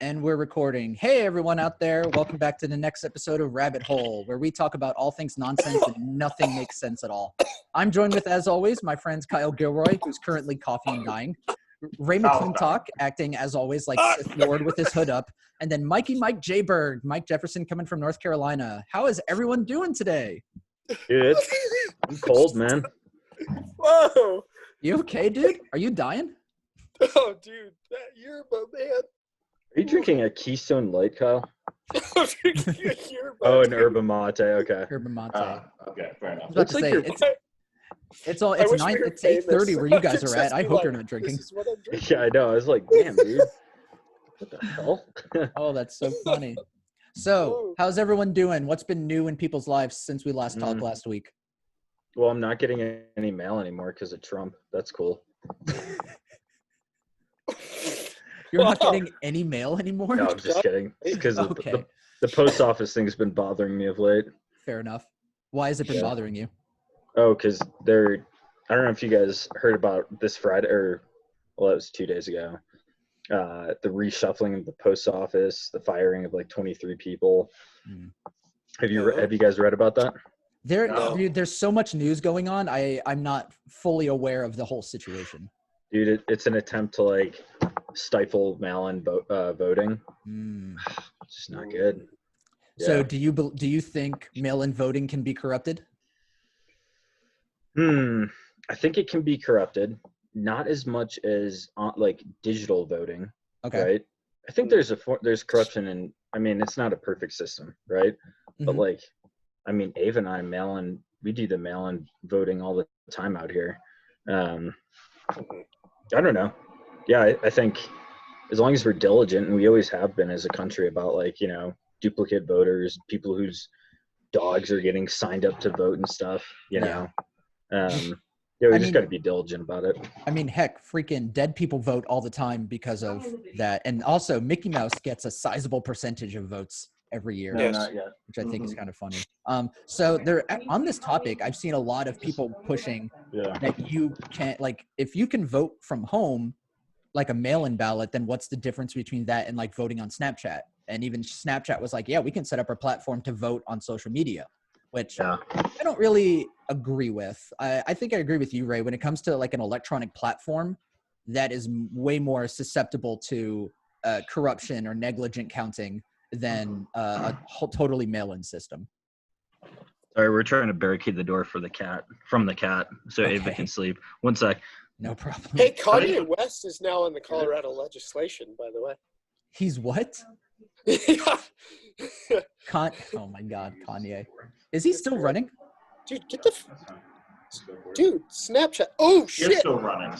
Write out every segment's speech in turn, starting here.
And we're recording. Hey, everyone out there. Welcome back to the next episode of Rabbit Hole, where we talk about all things nonsense and nothing makes sense at all. I'm joined with, as always, my friends Kyle Gilroy, who's currently coughing and dying. Ray McClintock, acting, as always, like Sith Lord with his hood up. And then Mike J. Berg, Mike Jefferson coming from North Carolina. How is everyone doing today? Dude, I'm cold, man. Whoa! You okay, dude? Are you dying? Oh, dude, that yerba, man. Are you drinking a Keystone Light, Kyle? I'm drinking a yerba. Oh, an yerba mate. Okay. Herba mate. Okay, fair enough. I was about Looks to like say, you're- it's I wish we were it's 8:30 famous. where you guys It's are at. just I be hope like, you're not drinking. This is what I'm drinking. Yeah, I know. I was like, damn, dude. What the hell? Oh, that's so funny. So, Whoa. how's everyone doing? What's been new in people's lives since we last talked last week? Well, I'm not getting any mail anymore because of Trump. That's cool. You're not Wow. getting any mail anymore? No, I'm just kidding. It's because Okay. the post office thing's been bothering me of late. Fair enough. Why has it been Yeah. bothering you? Oh, because I don't know if you guys heard about this Friday it was 2 days ago. The reshuffling of the post office, the firing of like 23 people. Mm. Have you guys read about that? No. Dude, there's so much news going on. I'm not fully aware of the whole situation. Dude, it's an attempt to like stifle mail-in voting. Mm. It's just not good. So, Yeah. do you think mail-in voting can be corrupted? I think it can be corrupted, not as much as like digital voting, Okay. right? I think there's corruption in. I mean, it's not a perfect system, right? But Mhm. like, I mean, Ava and I we do the mail-in voting all the time out here. I don't know. Yeah, I think as long as we're diligent, and we always have been as a country about like, duplicate voters, people whose dogs are getting signed up to vote and stuff, we just got to be diligent about it. I mean, heck, freaking dead people vote all the time because of that. And also, Mickey Mouse gets a sizable percentage of votes every year, Yes. Not yet. which I think is kind of funny. So on this topic, I've seen a lot of people pushing Yeah. that you can't, like, if you can vote from home, like a mail-in ballot, then what's the difference between that and like voting on Snapchat? And even Snapchat was like, yeah, we can set up our platform to vote on social media, which Yeah. I don't really agree with. I think I agree with you, Ray, when it comes to like an electronic platform that is way more susceptible to corruption or negligent counting than a totally mail-in system. Sorry, we're trying to barricade the door from the cat, so Ava Okay. can sleep. One sec. No problem. Hey, Kanye West is now in the Colorado legislation, by the way. He's what? Yeah. Oh my God, Kanye. Is he still running? Dude, Dude, Snapchat. Oh, You're shit. still running.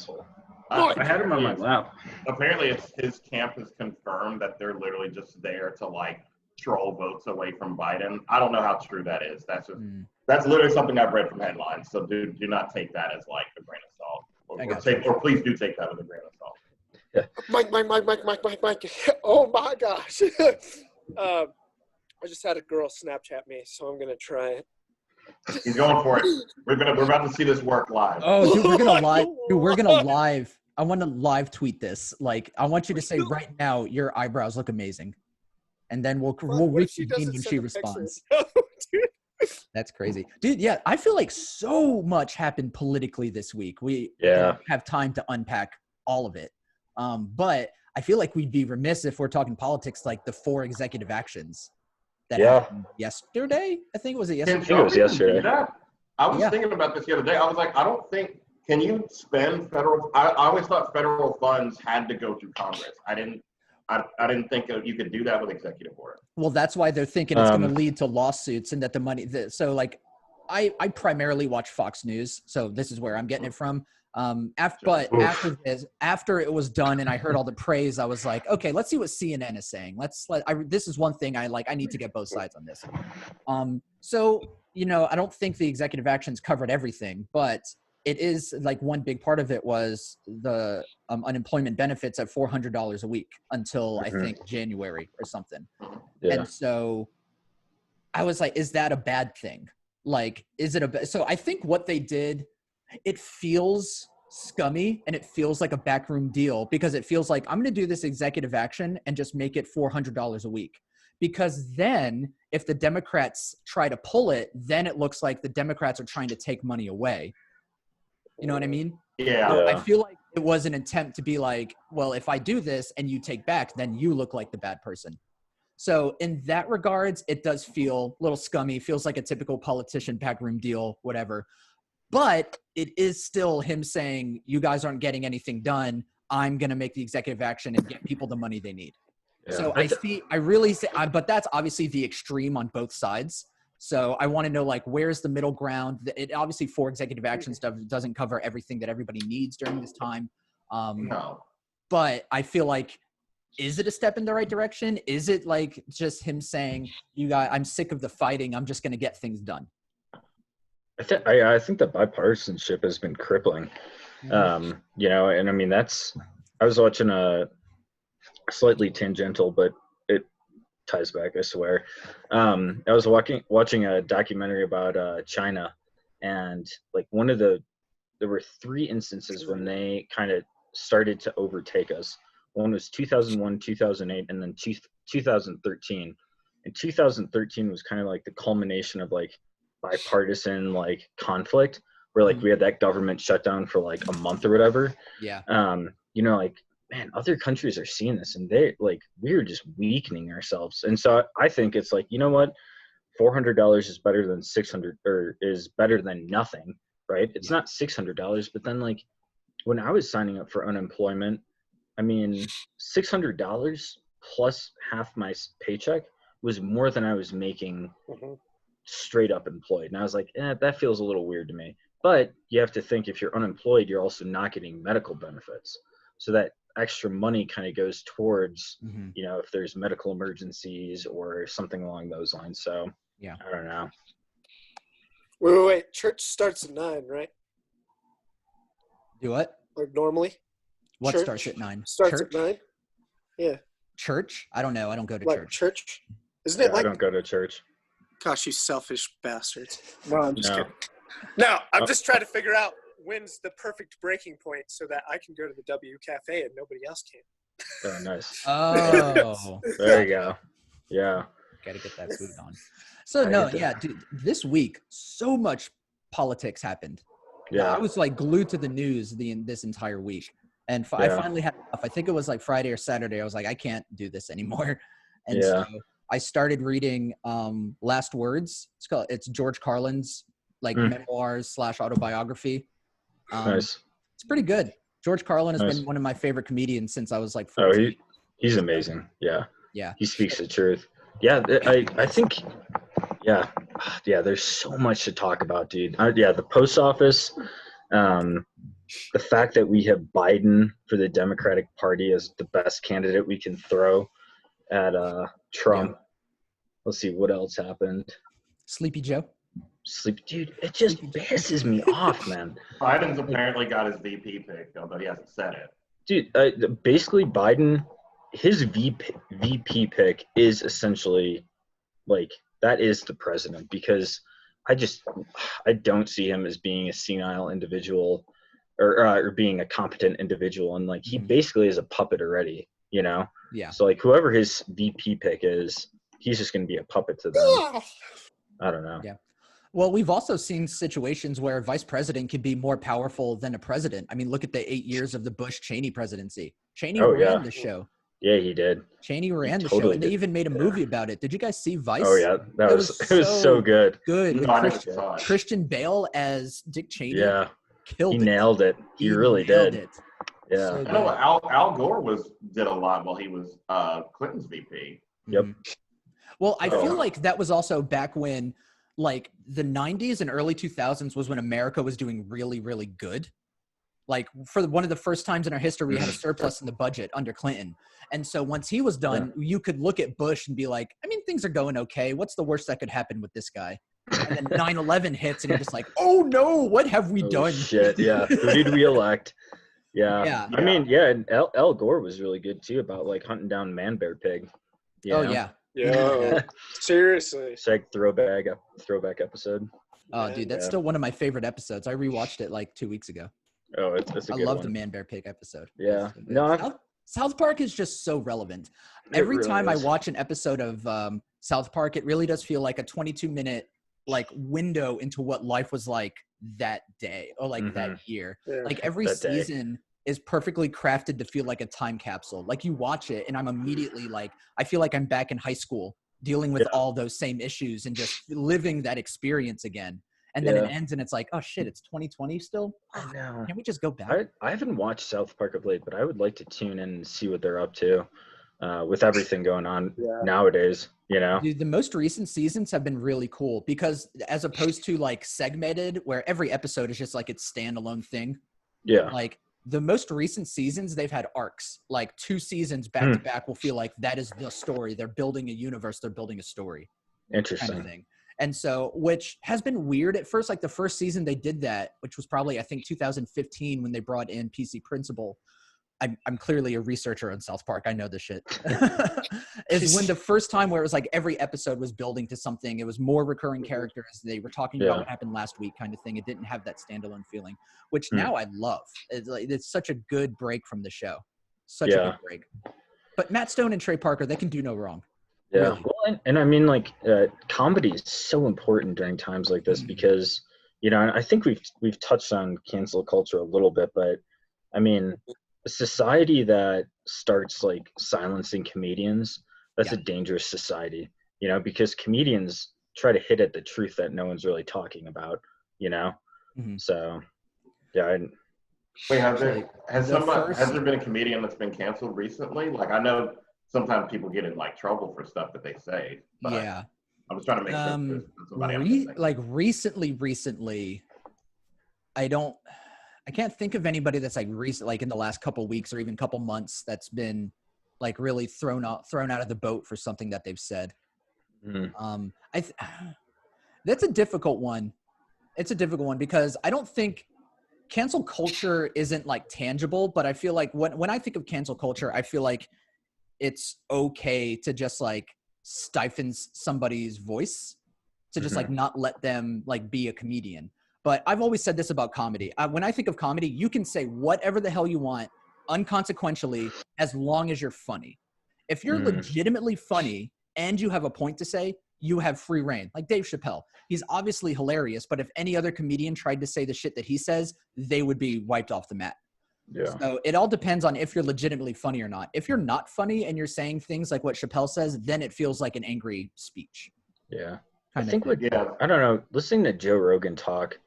Mike. I had him on my lap. Apparently, his camp has confirmed that they're literally just there to like troll votes away from Biden. I don't know how true that is. That's literally something I've read from headlines. So do not take that as like a grain of salt. I got you. Or please do take that as a grain of salt. Mike. Oh, my gosh. I just had a girl Snapchat me, so I'm going to try it. He's going for it. We're about to see this work live. Oh, dude, we're gonna live. Dude, we're gonna live. I want to live tweet this. Like, I want you to say right now, your eyebrows look amazing, and then we'll What if she reconvene doesn't when send she a picture? responds. Dude. That's crazy, dude. Yeah, I feel like so much happened politically this week. We don't have time to unpack all of it, but I feel like we'd be remiss if we're talking politics, like the 4 executive actions that happened yesterday. I think it was yesterday. I think it was yesterday. I was thinking about this the other day. I was like, I don't think, can you spend federal, I always thought federal funds had to go through Congress. I didn't think you could do that with executive order. Well, that's why they're thinking it's going to lead to lawsuits and that the money. So, like, I primarily watch Fox News, so this is where I'm getting it from. After it was done and I heard all the praise, I was like, okay, let's see what CNN is saying. This is one thing I need to get both sides on this. So, I don't think the executive actions covered everything, but it is like one big part of it was the unemployment benefits at $400 a week until I think January or something. Yeah. And so I was like, is that a bad thing? Like, is it so I think what they did, it feels scummy and it feels like a backroom deal because it feels like I'm going to do this executive action and just make it $400 a week. Because then if the Democrats try to pull it, then it looks like the Democrats are trying to take money away. You know what I mean? Yeah. So I feel like it was an attempt to be like, well, if I do this and you take back, then you look like the bad person. So in that regards, it does feel a little scummy, feels like a typical politician backroom deal, whatever. But it is still him saying, you guys aren't getting anything done. I'm going to make the executive action and get people the money they need. Yeah. So but that's obviously the extreme on both sides. So I want to know, like, where's the middle ground? It obviously for executive action stuff doesn't cover everything that everybody needs during this time. No. But I feel like, is it a step in the right direction? Is it like just him saying, I'm sick of the fighting. I'm just going to get things done. I think the bipartisanship has been crippling. You know, and I mean, I was watching a slightly tangential, but it ties back, I swear. I was watching a documentary about China, and like there were 3 instances when they kind of started to overtake us. One was 2001, 2008, and then 2013. And 2013 was kind of like the culmination of like bipartisan like conflict, where like we had that government shutdown for like a month or whatever. Yeah. You know, like, man, other countries are seeing this, and we're just weakening ourselves. And so I think it's like, you know what, $400 is better than 600, or is better than nothing, right? It's not $600, but then like when I was signing up for unemployment, I mean, $600 plus half my paycheck was more than I was making straight up employed. And I was like, that feels a little weird to me. But you have to think, if you're unemployed, you're also not getting medical benefits. So that extra money kind of goes towards, you know, if there's medical emergencies or something along those lines. So yeah, I don't know. Wait. Church starts at 9, right? Do what? Like normally? What Church starts at 9? Starts Church? at 9? Yeah. Church? I don't know. I don't go to Like church? Isn't it I like? don't go to church. Gosh, you selfish bastards. No, I'm just kidding. No, I'm just trying to figure out when's the perfect breaking point so that I can go to the W Cafe and nobody else can. Oh, nice. Oh. There you go. Yeah. Gotta get that food on. So dude, this week, so much politics happened. Yeah. I was like glued to the news this entire week. And I finally had enough. I think it was like Friday or Saturday. I was like, I can't do this anymore. And so I started reading Last Words. It's George Carlin's like memoirs / autobiography. Nice. It's pretty good. George Carlin has been one of my favorite comedians since I was like 14. He's amazing. Yeah. Yeah. He speaks the truth. Yeah. I think, yeah, there's so much to talk about, dude. The post office, the fact that we have Biden for the Democratic Party as the best candidate we can throw at Trump. Yeah. Let's see what else happened. Sleepy Joe. Dude, it just pisses me off, man. Biden's apparently got his VP pick, although he hasn't said it. Dude, basically Biden, his VP pick is essentially like, that is the president, because I don't see him as being a senile individual or being a competent individual. And like, he basically is a puppet already, you know? Yeah. So like, whoever his VP pick is, he's just going to be a puppet to them. I don't know. Yeah. Well, we've also seen situations where a vice president can be more powerful than a president. I mean, look at the 8 years of the Bush-Cheney presidency. Cheney ran the show. Yeah, he did. Cheney ran the show, and they even made a movie about it. Did you guys see Vice? Oh yeah, it was so good. Good. Christian Bale as Dick Cheney. Yeah, killed it. He nailed it. He really did. It. Yeah. So I know Al Gore did a lot while he was Clinton's VP. Yep. Well, I feel like that was also back when, like, the 90s and early 2000s was when America was doing really, really good. Like, for one of the first times in our history, we had a surplus in the budget under Clinton. And so once he was done, you could look at Bush and be like, I mean, things are going okay. What's the worst that could happen with this guy? And then 9/11 hits, and you're just like, oh, no, what have we done? Shit, yeah. Who did we elect? Yeah. I mean, and Al Gore was really good, too, about, like, hunting down Man-Bear Pig. Oh, yeah. Yeah. Seriously. It's like throwback episode. Oh, dude, that's still one of my favorite episodes. I rewatched it, like, 2 weeks ago. Oh, it's a I good love one. the Man Bear Pig episode. Yeah. It's so good. No, South Park is just so relevant. it Every really time I is. watch an episode of South Park, it really does feel like a 22-minute like window into what life was like that day or like that year. Yeah. Like every That day. season is perfectly crafted to feel like a time capsule. Like you watch it and I'm immediately like, I feel like I'm back in high school dealing with Yeah. all those same issues and just living that experience again. And then Yeah. it ends and it's like, oh shit, it's 2020 still? I know. Can we just go back? I haven't watched South Park of late, but I would like to tune in and see what they're up to with everything going on Yeah. nowadays, you know? Dude, the most recent seasons have been really cool because as opposed to like segmented where every episode is just like its standalone thing, Yeah. like the most recent seasons they've had arcs, like 2 seasons back to back will feel like that is the story. They're building a universe, they're building a story kind Interesting. of thing. And so, which has been weird at first, like the first season they did that, which was probably, I think 2015 when they brought in PC Principal. I'm clearly a researcher on South Park. I know this shit. Is when the first time where it was like every episode was building to something. It was more recurring characters. They were talking about Yeah. what happened last week kind of thing. It didn't have that standalone feeling, which now I love. It's such a good break from the show. Such a Yeah. good break. But Matt Stone and Trey Parker, they can do no wrong. Yeah. Really. Well, and I mean, like, comedy is so important during times like this because, you know, and I think we've touched on cancel culture a little bit, but I mean, a society that starts like silencing comedians, that's a dangerous society, you know, because comedians try to hit at the truth that no one's really talking about, you know? Mhm. So, yeah. Wait, has Like, there been a comedian that's been canceled recently? Like, I know sometimes people get in like trouble for stuff that they say. But Yeah. I'm just trying to make sure there's somebody I'm missing. Like recently, I can't think of anybody that's like recent, like in the last couple weeks or even couple months that's been like really thrown out of the boat for something that they've said. Mhm. That's a difficult one. It's a difficult one because I don't think cancel culture isn't like tangible, but I feel like when I think of cancel culture, I feel like it's okay to just like stifle somebody's voice, to just like not let them like be a comedian. But I've always said this about comedy. When I think of comedy, you can say whatever the hell you want unconsequentially as long as you're funny. If you're legitimately funny and you have a point to say, you have free reign. Like Dave Chappelle. He's obviously hilarious, but if any other comedian tried to say the shit that he says, they would be wiped off the mat. Yeah. So it all depends on if you're legitimately funny or not. If you're not funny and you're saying things like what Chappelle says, then it feels like an angry speech. Yeah. Kind I think of thing. I don't know, listening to Joe Rogan talk,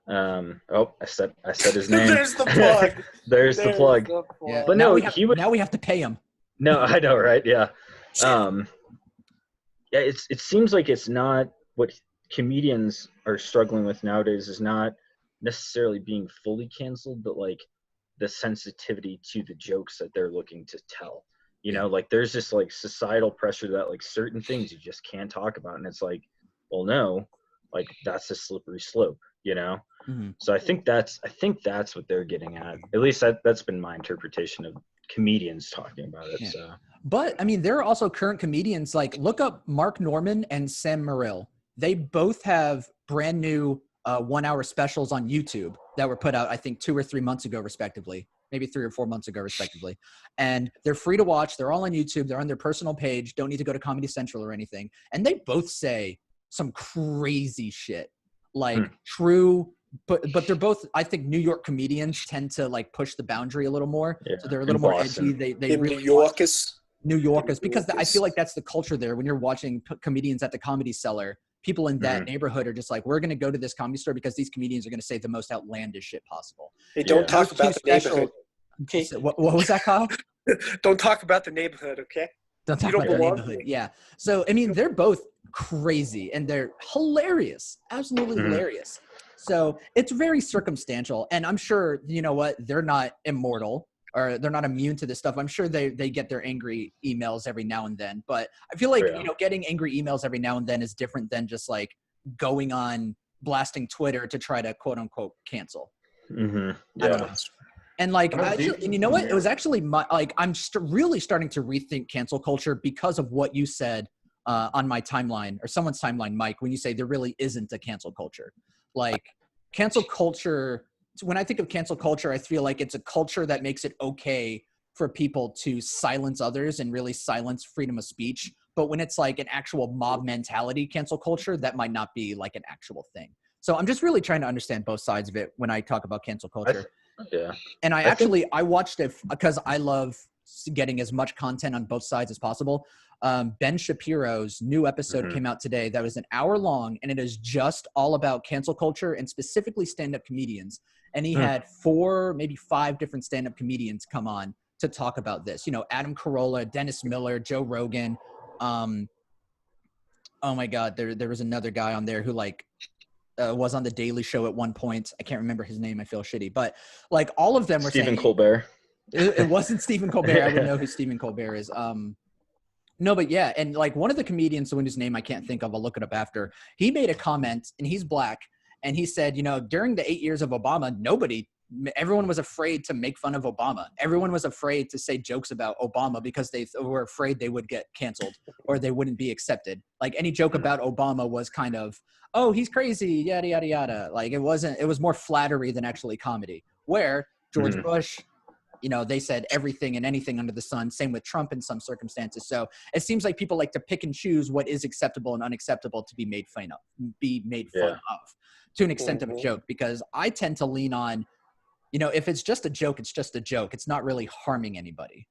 I said his name. There's the plug. There's the plug. Yeah. But now no, now we have to pay him. No, I know, right? Yeah. Yeah, it seems like it's not what comedians are struggling with nowadays is not necessarily being fully canceled, but like the sensitivity to the jokes that they're looking to tell. You know, like there's this like societal pressure that like certain things you just can't talk about. And it's like, well, no, like that's a slippery slope, you know? So I think that's what they're getting at. At least that's been my interpretation of comedians talking about it. Yeah. So, but I mean, there are also current comedians, like look up Mark Norman and Sam Morril. They both have brand new 1 hour specials on YouTube that were put out, I think 2 or 3 months ago, respectively, maybe 3 or 4 months ago, respectively. And they're free to watch. They're all on YouTube. They're on their personal page. Don't need to go to Comedy Central or anything. And they both say some crazy shit, like true. But they're both, I think New York comedians tend to like push the boundary a little more. yeah. So they're a little more edgy. They In really New Yorkers. New Yorkers, because I feel like that's the culture there. When you're watching comedians at the Comedy Cellar, people in that neighborhood are just like, we're going to go to this comedy store because these comedians are going to say the most outlandish shit possible. Hey, don't talk Those about two the neighborhood. Okay. So what was that, Kyle? Don't talk about the neighborhood, okay? Don't talk You don't about the belong neighborhood. here. Yeah. So, I mean, they're both crazy and they're hilarious, absolutely hilarious. So it's very circumstantial. And I'm sure, you know what, they're not immortal or they're not immune to this stuff. I'm sure they get their angry emails every now and then. But I feel like, you know, getting angry emails every now and then is different than just like going on blasting Twitter to try to quote unquote cancel. I don't know. And like, and you know what? It was actually I'm really starting to rethink cancel culture because of what you said on my timeline or someone's timeline, Mike, when you say there really isn't a cancel culture. Like cancel culture when I think of cancel culture, I feel like it's a culture that makes it okay for people to silence others and really silence freedom of speech. But when it's like an actual mob mentality cancel culture, that might not be like an actual thing. So I'm just really trying to understand both sides of it when I talk about cancel culture. Yeah. And I watched it because I love getting as much content on both sides as possible. Ben Shapiro's new episode came out today that was an hour long, and it is just all about cancel culture and specifically stand-up comedians. And he had 4, maybe 5 different stand-up comedians come on to talk about this. You know, Adam Carolla, Dennis Miller, Joe Rogan. Oh my God, there was another guy on there who like was on the Daily Show at one point. I can't remember his name. I feel shitty, but like all of them were Stephen saying Colbert. It wasn't Stephen Colbert. I would know who Stephen Colbert is. No, but yeah, and like one of the comedians, whose name I can't think of, I'll look it up after. He made a comment, and he's black, and he said, you know, during the 8 years of Obama, everyone was afraid to make fun of Obama. Everyone was afraid to say jokes about Obama because they were afraid they would get canceled or they wouldn't be accepted. Like any joke about Obama was kind of, oh, he's crazy, yada, yada, yada. Like it was more flattery than actually comedy. Where George Bush, you know, they said everything and anything under the sun. Same with Trump in some circumstances. So it seems like people like to pick and choose what is acceptable and unacceptable to be made fun of to an extent of a joke, because I tend to lean on, you know, if it's just a joke, it's just a joke. It's not really harming anybody.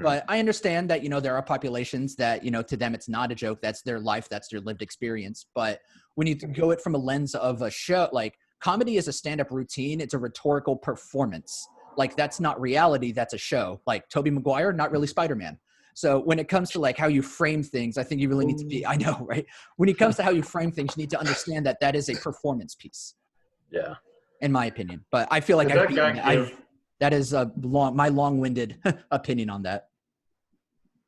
But I understand that, you know, there are populations that, you know, to them it's not a joke. That's their life. That's their lived experience. But when you go it from a lens of a show, like comedy is a stand-up routine. It's a rhetorical performance. Like that's not reality. That's a show. Like Tobey Maguire, not really Spider-Man. So when it comes to like how you frame things, I think you really need to be, I know, right? When it comes to how you frame things, you need to understand that that is a performance piece. Yeah. In my opinion. But I feel like that is my long-winded opinion on that.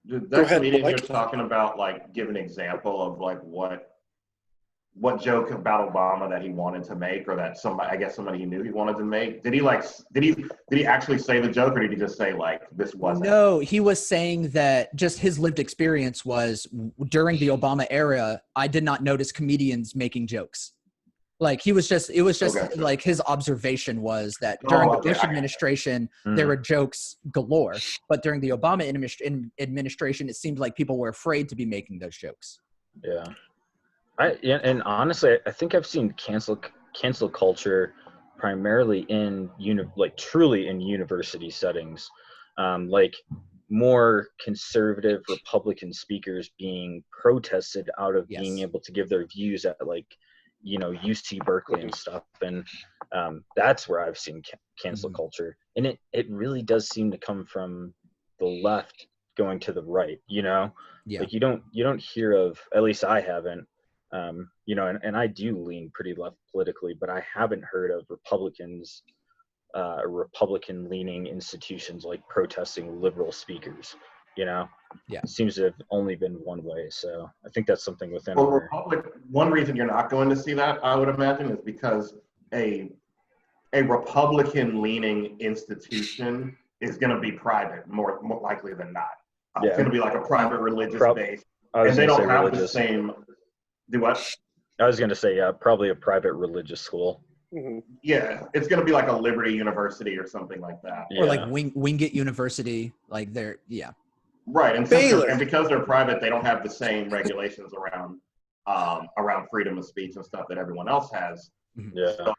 That comedian you're talking about, like, give an example of like what joke about Obama that he wanted to make, or that somebody he knew he wanted to make. Did he actually say the joke, or did he just say like this wasn't? No, he was saying that just his lived experience was during the Obama era, I did not notice comedians making jokes. Like it was just like his observation was that during the Bush administration, there were jokes galore, but during the Obama administration, it seemed like people were afraid to be making those jokes. Yeah. And honestly, I think I've seen cancel culture primarily in truly in university settings, like more conservative Republican speakers being protested out of being able to give their views at like, you know, UC Berkeley and stuff. And that's where I've seen cancel culture. And it really does seem to come from the left going to the right, you know? Yeah. Like you don't hear of, at least I haven't, you know, and I do lean pretty left politically, but I haven't heard of Republicans, Republican leaning institutions like protesting liberal speakers, you know? Yeah, it seems to have only been one way. So I think that's something within. Well, one reason you're not going to see that, I would imagine, is because a Republican-leaning institution is going to be private, more likely than not. It's going to be like a private religious base, and they don't have the same. Do what? I was going to say, probably a private religious school. Yeah, it's going to be like a Liberty University or something like that, or like Wingate University, like Right, and because they're private, they don't have the same regulations around freedom of speech and stuff that everyone else has. Yeah. So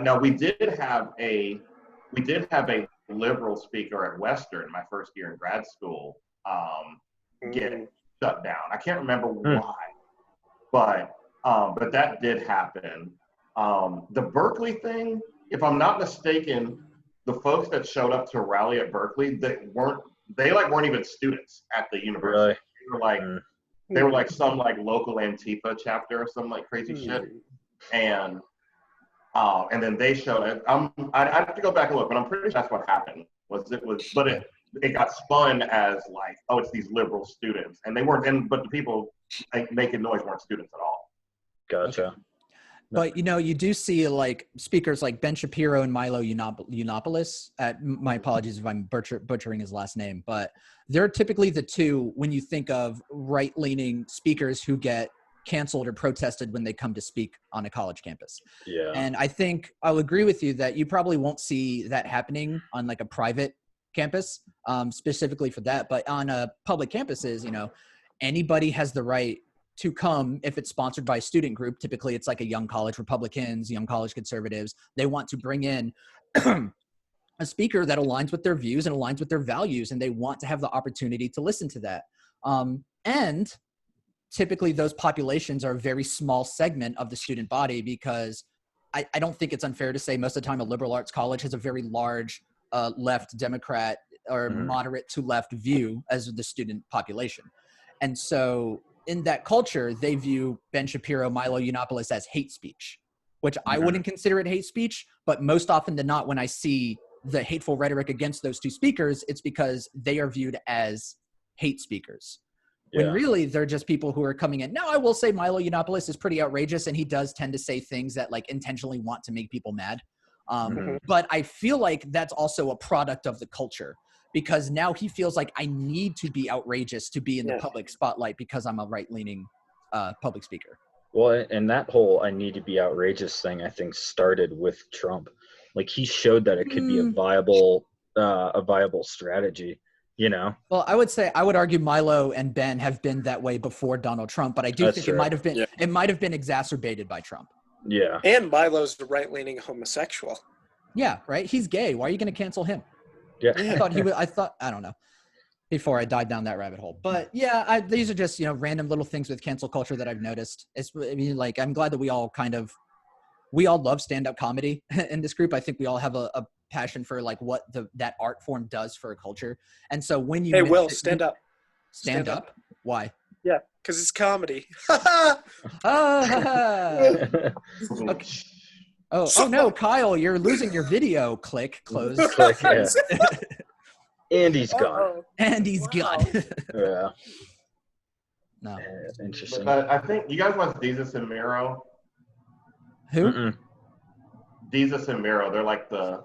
now we did have a liberal speaker at Western my first year in grad school get shut down. I can't remember why, but that did happen. The Berkeley thing, if I'm not mistaken, the folks that showed up to rally at Berkeley, they weren't even students at the university. Really? They were like some like local Antifa chapter or some like crazy shit. And then they showed it. I have to go back and look, but I'm pretty sure that's what happened. It got spun as like, oh, it's these liberal students, and they weren't. But the people making noise weren't students at all. Gotcha. Okay. But, you know, you do see like speakers like Ben Shapiro and Milo Yiannopoulos. My apologies if I'm butchering his last name, but they're typically the two when you think of right-leaning speakers who get canceled or protested when they come to speak on a college campus. Yeah. And I think I'll agree with you that you probably won't see that happening on like a private campus, specifically for that. But on public campuses, you know, anybody has the right to come if it's sponsored by a student group. Typically, it's like a young college Republicans, young college conservatives. They want to bring in a speaker that aligns with their views and aligns with their values, and they want to have the opportunity to listen to that. And typically those populations are a very small segment of the student body, because I don't think it's unfair to say most of the time a liberal arts college has a very large left Democrat or moderate to left view as the student population. And so in that culture, they view Ben Shapiro, Milo Yiannopoulos as hate speech, which I wouldn't consider it hate speech, but most often than not, when I see the hateful rhetoric against those two speakers, it's because they are viewed as hate speakers. When really they're just people who are coming in. Now, I will say Milo Yiannopoulos is pretty outrageous, and he does tend to say things that like intentionally want to make people mad. But I feel like that's also a product of the culture, because now he feels like I need to be outrageous to be in the public spotlight because I'm a right-leaning public speaker. Well, and that whole "I need to be outrageous" thing, I think, started with Trump. Like, he showed that it could be a viable strategy. You know, well, I would argue Milo and Ben have been that way before Donald Trump, but I do think it might have been exacerbated by Trump. Yeah. And Milo's the right-leaning homosexual. Yeah, right. He's gay. Why are you going to cancel him? Yeah. I don't know, before I died down that rabbit hole. But yeah, these are just, you know, random little things with cancel culture that I've noticed. I'm glad that we all love stand-up comedy in this group. I think we all have a passion for like what that art form does for a culture. And so when you stand up. Why? Yeah, because it's comedy. Okay. Oh no, Kyle, you're losing your video. Click, close. Click, yeah. And he's gone. And he's gone. Yeah. No. Interesting. But I think you guys watch Jesus and Miro. Who? Jesus and Miro. They're like they're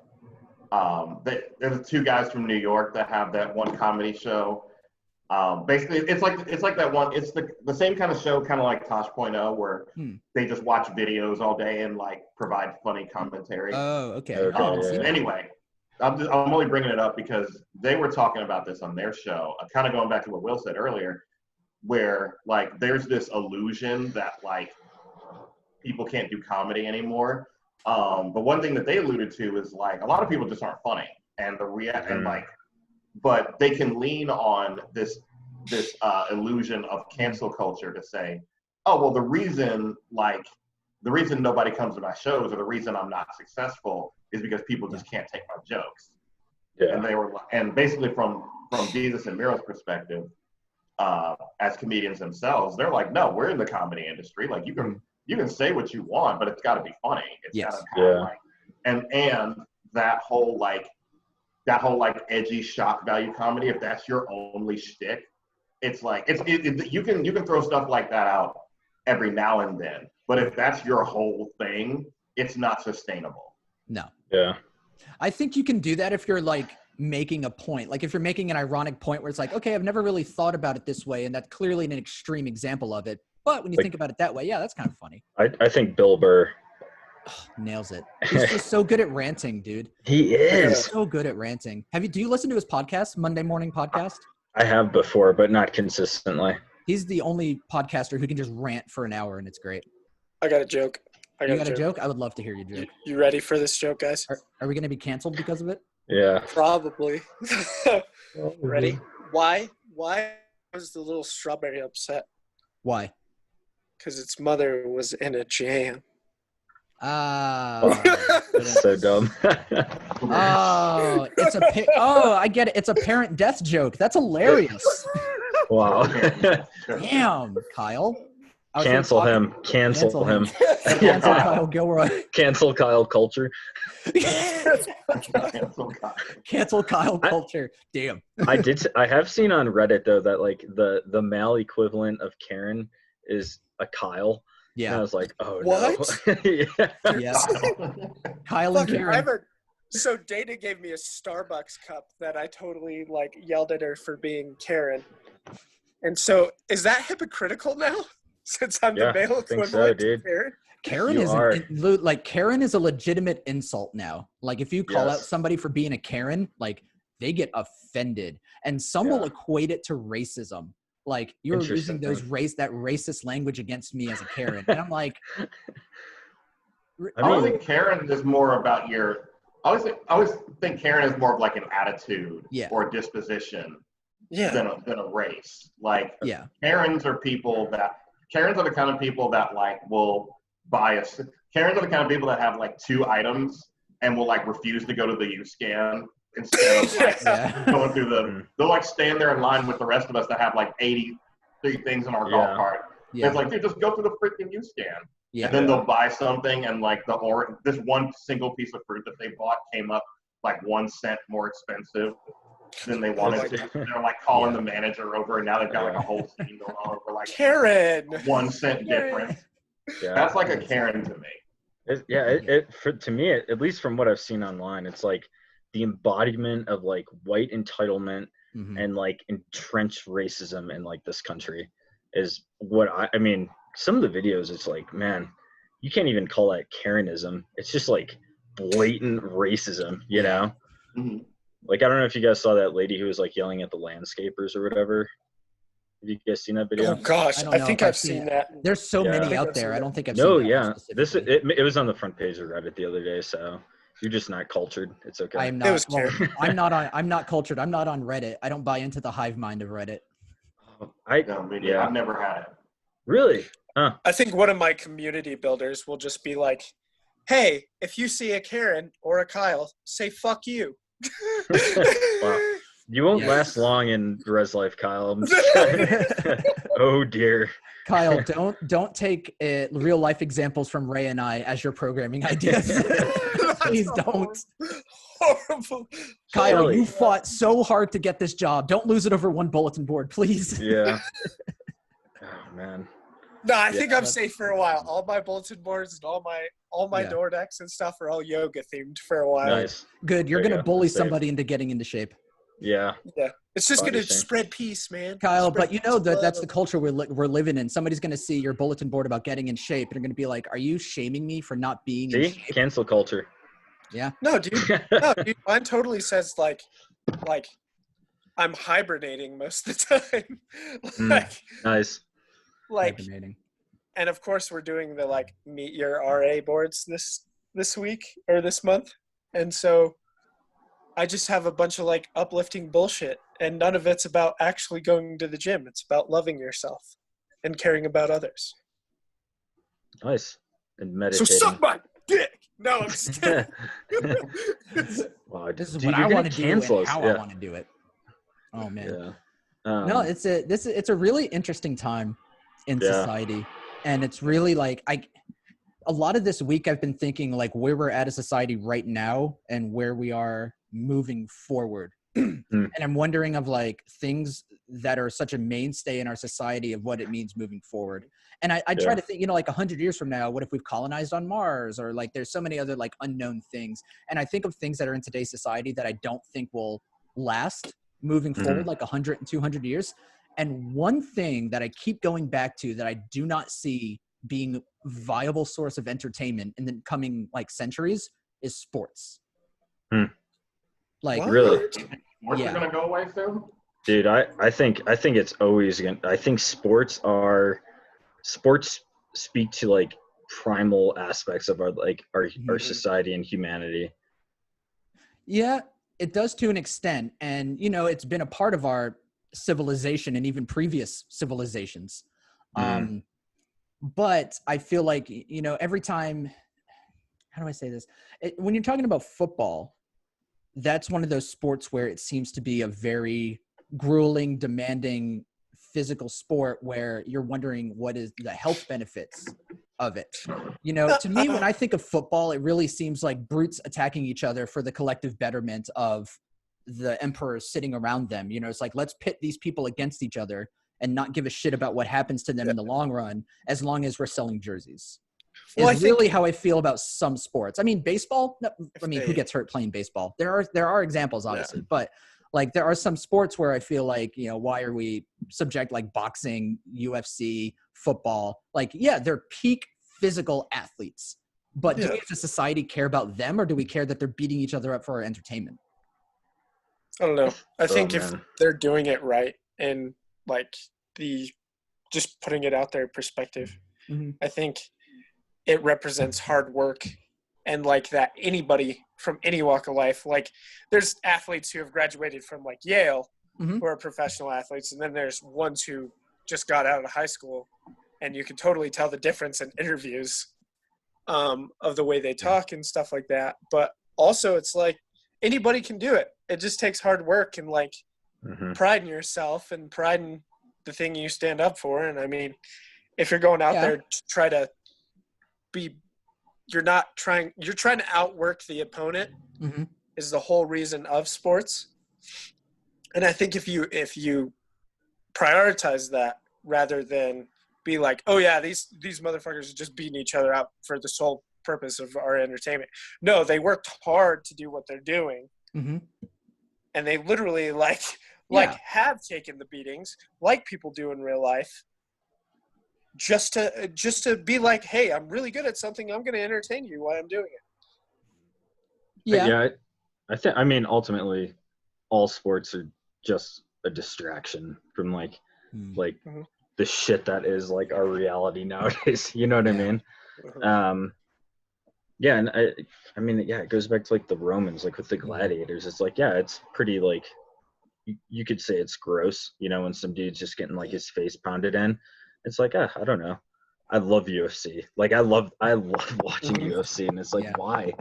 the two guys from New York that have that one comedy show. Basically, it's like that one. It's the same kind of show, kind of like Tosh.0, where they just watch videos all day and like provide funny commentary. Oh, okay. Anyway, I'm only bringing it up because they were talking about this on their show. Kind of going back to what Will said earlier, where like there's this illusion that like people can't do comedy anymore. But one thing that they alluded to is like a lot of people just aren't funny, and but they can lean on this illusion of cancel culture to say, oh well, the reason nobody comes to my shows or the reason I'm not successful is because people just can't take my jokes. Yeah. And basically from Jesus and Miro's perspective, as comedians themselves, they're like, no, we're in the comedy industry. Like you can say what you want, but it's got to be funny. It's got to have like, and that whole edgy shock value comedy. If that's your only shtick, it's like you can throw stuff like that out every now and then. But if that's your whole thing, it's not sustainable. No. Yeah. I think you can do that if you're like making a point. Like if you're making an ironic point where it's like, okay, I've never really thought about it this way, and that's clearly an extreme example of it. But when you think about it that way, yeah, that's kind of funny. I think Bill Burr nails it. He's just so good at ranting, dude. He is so good at ranting. Do you listen to his podcast, Monday Morning Podcast? I have before, but not consistently. He's the only podcaster who can just rant for an hour, and it's great. I got a joke. You got a joke? I would love to hear your joke. You ready for this joke, guys? Are we going to be canceled because of it? Yeah. Probably. Ready? Why was the little strawberry upset? Why? Because its mother was in a jam. So dumb. I get it. It's a parent death joke. That's hilarious. Wow. Damn, Kyle. Cancel him. Cancel him. Cancel Kyle Gilroy. Cancel Kyle culture. Cancel Kyle culture. Damn. I have seen on Reddit though that like the male equivalent of Karen is a Kyle. Yeah. And I was like, oh what? No. Yeah. Kyle and Karen. So Dana gave me a Starbucks cup that I totally like yelled at her for being Karen. And so is that hypocritical now? Since I'm Yeah, the male I think so, equivalent dude. to Karen. Karen You is are. like Karen is a legitimate insult now. Like if you call out Yes. somebody for being a Karen, like they get offended, and some will Yeah. equate it to racism. Like you're using Interesting. that racist language against me as a Karen, and I'm like, I I mean, think Karen is more about your. I always think Karen is more of like an attitude Yeah. or disposition Yeah. than a race. Like yeah, Karens are the kind of people that like will buy a. Karens are the kind of people that have like 2 items and will like refuse to go to the U-Scan instead of like yeah, going through the. They'll like stand there in line with the rest of us that have like 83 things in our golf cart. And yeah, it's like, dude, just go through the freaking U-Scan. yeah. And then they'll buy something, and like this one single piece of fruit that they bought came up like 1 cent more expensive than they wanted to. They're like calling the manager over, and now they've got like a whole scene going on over like Karen. 1 cent difference. Yeah. That's like a Karen to me. To me, at least from what I've seen online, it's like the embodiment of like white entitlement Mhm. and like entrenched racism in like this country is what I mean. Some of the videos, it's like, man, you can't even call that Karenism. It's just like blatant racism, you know? Mhm. Like, I don't know if you guys saw that lady who was like yelling at the landscapers or whatever. Have you guys seen that video? Oh gosh, I don't I know think if I've I've seen seen it. that. There's so Yeah. many I out think there. I've I don't think I've No, seen that yeah. one This specifically. it was on the front page of Reddit the other day, so you're just not cultured. It's okay. I am It not. was Well, Karen. I'm not cultured. I'm not on Reddit. I don't buy into the hive mind of Reddit. I've never had it. Really? Huh. I think one of my community builders will just be like, "Hey, if you see a Karen or a Kyle, say fuck you." Wow. You won't Yes. last long in res life, Kyle. I'm just oh dear. Kyle, don't take real life examples from Ray and I as your programming ideas. Please don't. Horrible. Kyle, Silly. you fought so hard to get this job. Don't lose it over one bulletin board, please. Yeah. Oh man. No, I think I'm that's- safe for a while. All my bulletin boards and all my Yeah. door decks and stuff are all yoga themed for a while. Nice. Good. You're There you gonna go. bully That's safe. somebody into getting into shape, Yeah. Yeah, it's just Body gonna shame. spread peace, man. Kyle. Spread But you know peace, that's the love. culture we're living in. Somebody's gonna see your bulletin board about getting in shape, and they're gonna be like, "Are you shaming me for not being in See? shape?" Cancel culture. No, dude. No, dude. Mine totally says like I'm hibernating most of the time. Nice. like, Hibernating. and of course we're doing the like meet your RA boards this week or this month, and so I just have a bunch of like uplifting bullshit, and none of it's about actually going to the gym. It's about loving yourself and caring about others. Nice. And So meditating. suck my dick. No, I'm just kidding. Wow, This is dude, what you're I gonna want to do and cancel us. how Yeah. I want to do it. Oh man. Yeah. No, it's a really interesting time in Yeah. society, and it's really like a lot of this week I've been thinking like where we're at as a society right now and where we are moving forward. And I'm wondering of like things that are such a mainstay in our society of what it means moving forward. And I try Yeah. to think, like 100 years from now, what if we've colonized on Mars, or like there's so many other like unknown things. And I think of things that are in today's society that I don't think will last moving forward like 100 and 200 years. And one thing that I keep going back to that I do not see being a viable source of entertainment in the coming like centuries is sports. Like What? Really? Sports Yeah. are gonna go away soon. Dude, I think it's always gonna. I think sports speak to like primal aspects of our our society and humanity. Yeah, it does to an extent. And, it's been a part of our civilization and even previous civilizations. But I feel like, every time, how do I say this? When you're talking about football, that's one of those sports where it seems to be a very grueling, demanding physical sport where you're wondering what is the health benefits of it. To me, when I think of football, it really seems like brutes attacking each other for the collective betterment of the emperors sitting around them. It's like, let's pit these people against each other and not give a shit about what happens to them in the long run, as long as we're selling jerseys. Well, I Is think- really how I feel about some sports. I mean, baseball, no, who gets hurt playing baseball? There are examples, obviously, but Like there are some sports where I feel like, you know, why are we subject, like boxing, UFC, football? Like, yeah, they're peak physical athletes. But do Yeah. we as a society care about them, or do we care that they're beating each other up for our entertainment? I don't know. I think if man. they're doing it right and like the just putting it out there perspective, Mhm. I think it represents hard work and like that anybody from any walk of life, like there's athletes who have graduated from like Yale Mhm. who are professional athletes, and then there's ones who just got out of high school, and you can totally tell the difference in interviews of the way they talk and stuff like that. But also it's like anybody can do it. It just takes hard work and like Mhm. pride in yourself and pride in the thing you stand up for. And I mean, if you're going out Yeah. there to try to be, you're trying to outwork the opponent Mhm. is the whole reason of sports. And I think if you prioritize that rather than be like, oh yeah, these motherfuckers are just beating each other up for the sole purpose of our entertainment. No, they worked hard to do what they're doing, Mhm. and they literally like Yeah. have taken the beatings like people do in real life, just to be like, hey, I'm really good at something. I'm going to entertain you while I'm doing it. Yeah. I mean, ultimately, all sports are just a distraction from like Mm. Mhm. the shit that is like our reality nowadays. You know what I Yeah. mean? Yeah, and I mean, yeah, it goes back to like the Romans, like with the gladiators. It's like, yeah, it's pretty like you could say it's gross, you know, when some dude's just getting like his face pounded in. It's like, I don't know. I love UFC. Like I love watching Mhm. UFC, and it's like, Yeah. why?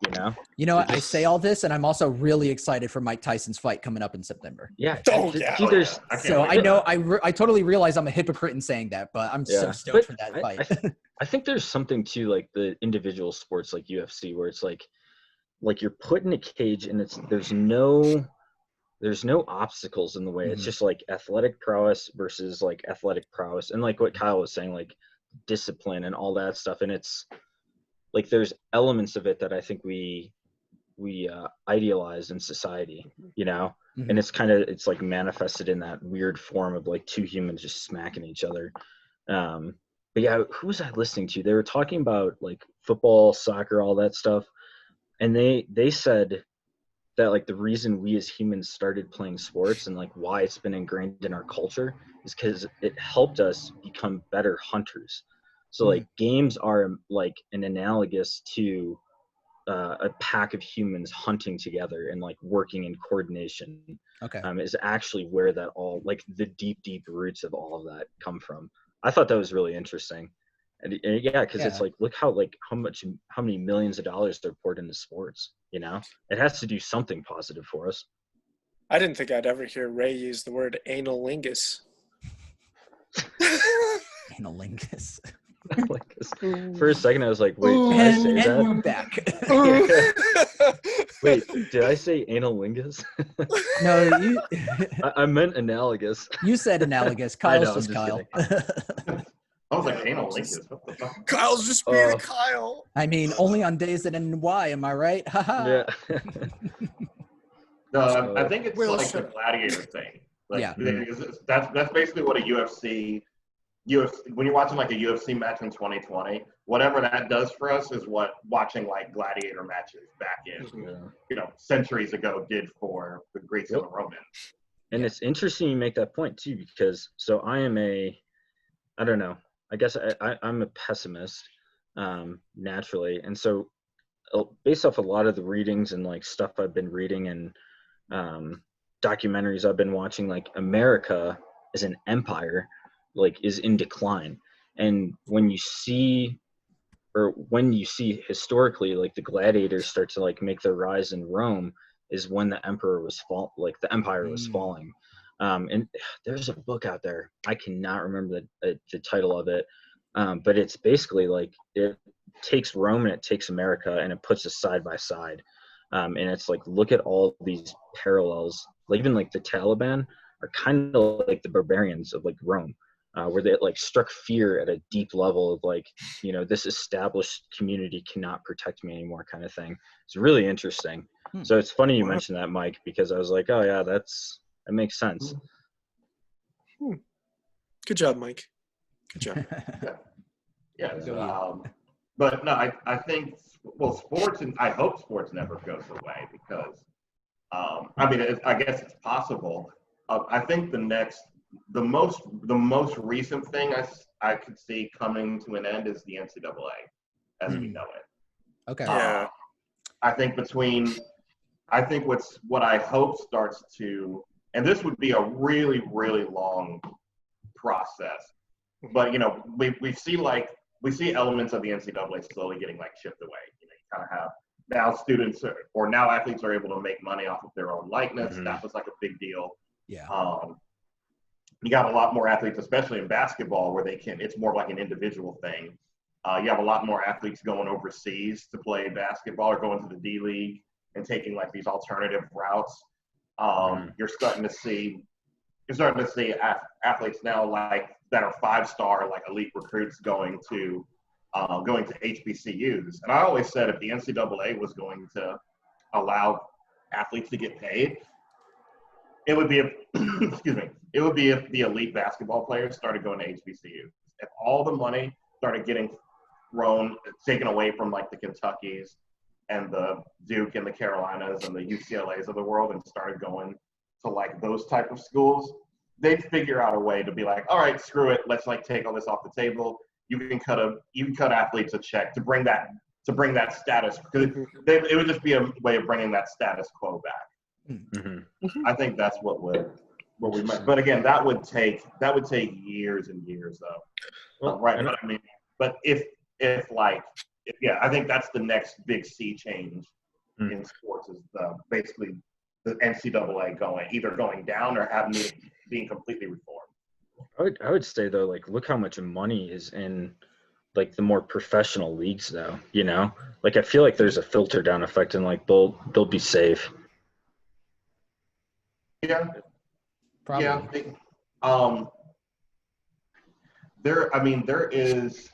You know? You know, It I just- say all this, and I'm also really excited for Mike Tyson's fight coming up in September. Yeah. Oh, yeah. Dude, there's I can't So wait I for know that. I totally realize I'm a hypocrite in saying that, but I'm so Yeah, stoked but for that I, fight. I think there's something to like the individual sports like UFC where it's like you're put in a cage and there's no obstacles in the way. It's Mhm. just like athletic prowess versus like athletic prowess, and like what Kyle was saying, like discipline and all that stuff. And it's like there's elements of it that I think we idealize in society, you know. Mhm. And it's like manifested in that weird form of like two humans just smacking each other. But yeah, who was I listening to? They were talking about like football, soccer, all that stuff, and they said that like the reason we as humans started playing sports and like why it's been ingrained in our culture is because it helped us become better hunters. So like games are like an analogous to a pack of humans hunting together and like working in coordination. Okay. Is actually where that all like the deep roots of all of that come from. I thought that was really interesting. And yeah, because it's Yeah. like look how many millions of dollars they're poured into sports. You know, it has to do something positive for us. I didn't think I'd ever hear Ray use the word analingus. Analingus. Like for a second, I was like, "Wait, did I say And that?" we're back. Wait, did I say analingus? No, you I meant analogous. you said analogous. I Kyle's know, I'm just just Kyle. I was like, anal Lincoln. What the fuck? Kyle's just being Oh. a Kyle. I mean, only on days that end in Y. Am I right? Haha. Yeah. No, I think it's Will like the Smith. gladiator thing. Like, Yeah. that's basically what a UFC when you're watching like a UFC match in 2020, whatever that does for us is what watching like gladiator matches back in Yeah. centuries ago did for the Greeks and the Romans. And it's interesting you make that point too, because so I don't know, I guess I'm a pessimist naturally, and so based off a lot of the readings and like stuff I've been reading and documentaries I've been watching, like America as an empire like is in decline. And when you see historically like the gladiators start to like make their rise in Rome is when the empire was falling. And there's a book out there, I cannot remember the title of it, but it's basically like it takes Rome and it takes America and it puts us side by side, and it's like look at all these parallels. Like even like the Taliban are kind of like the barbarians of like Rome, where they like struck fear at a deep level of like, you know, this established community cannot protect me anymore kind of thing. It's really interesting. So it's funny you mentioned that, Mike, because I was like, oh yeah, that makes sense. Good job, Mike. Good job. Yeah. Go But no, I think, well, sports, and I hope sports never goes away because, I mean, I guess it's possible. I think the most recent thing I could see coming to an end is the NCAA as we know it. Okay. Yeah. I think what I hope starts to, and this would be a really, really long process, but we see elements of the NCAA slowly getting like chipped away. You kind of have now now athletes are able to make money off of their own likeness. Mhm. That was like a big deal. Yeah. You got a lot more athletes, especially in basketball, where it's more like an individual thing. You have a lot more athletes going overseas to play basketball or going to the D League and taking like these alternative routes. You're starting to see athletes now like that are 5-star like elite recruits going to HBCUs. And I always said if the NCAA was going to allow athletes to get paid, it would be if the elite basketball players started going to HBCUs. If all the money started getting taken away from like the Kentuckys and the Duke and the Carolinas and the UCLAs of the world and started going to like those type of schools, they'd figure out a way to be like, all right, screw it, let's like take all this off the table. You can cut athletes a check to bring that status, because it would just be a way of bringing that status quo back. Mm-hmm. I think that's what we meant. But again, that would take years and years though. Well, Right. But I mean, but if I think that's the next big sea change in sports is basically the NCAA either going down or being completely reformed. I would say though, like, look how much money is in like the more professional leagues though, like I feel like there's a filter down effect and like they'll be safe. Yeah. Probably. Yeah. There is.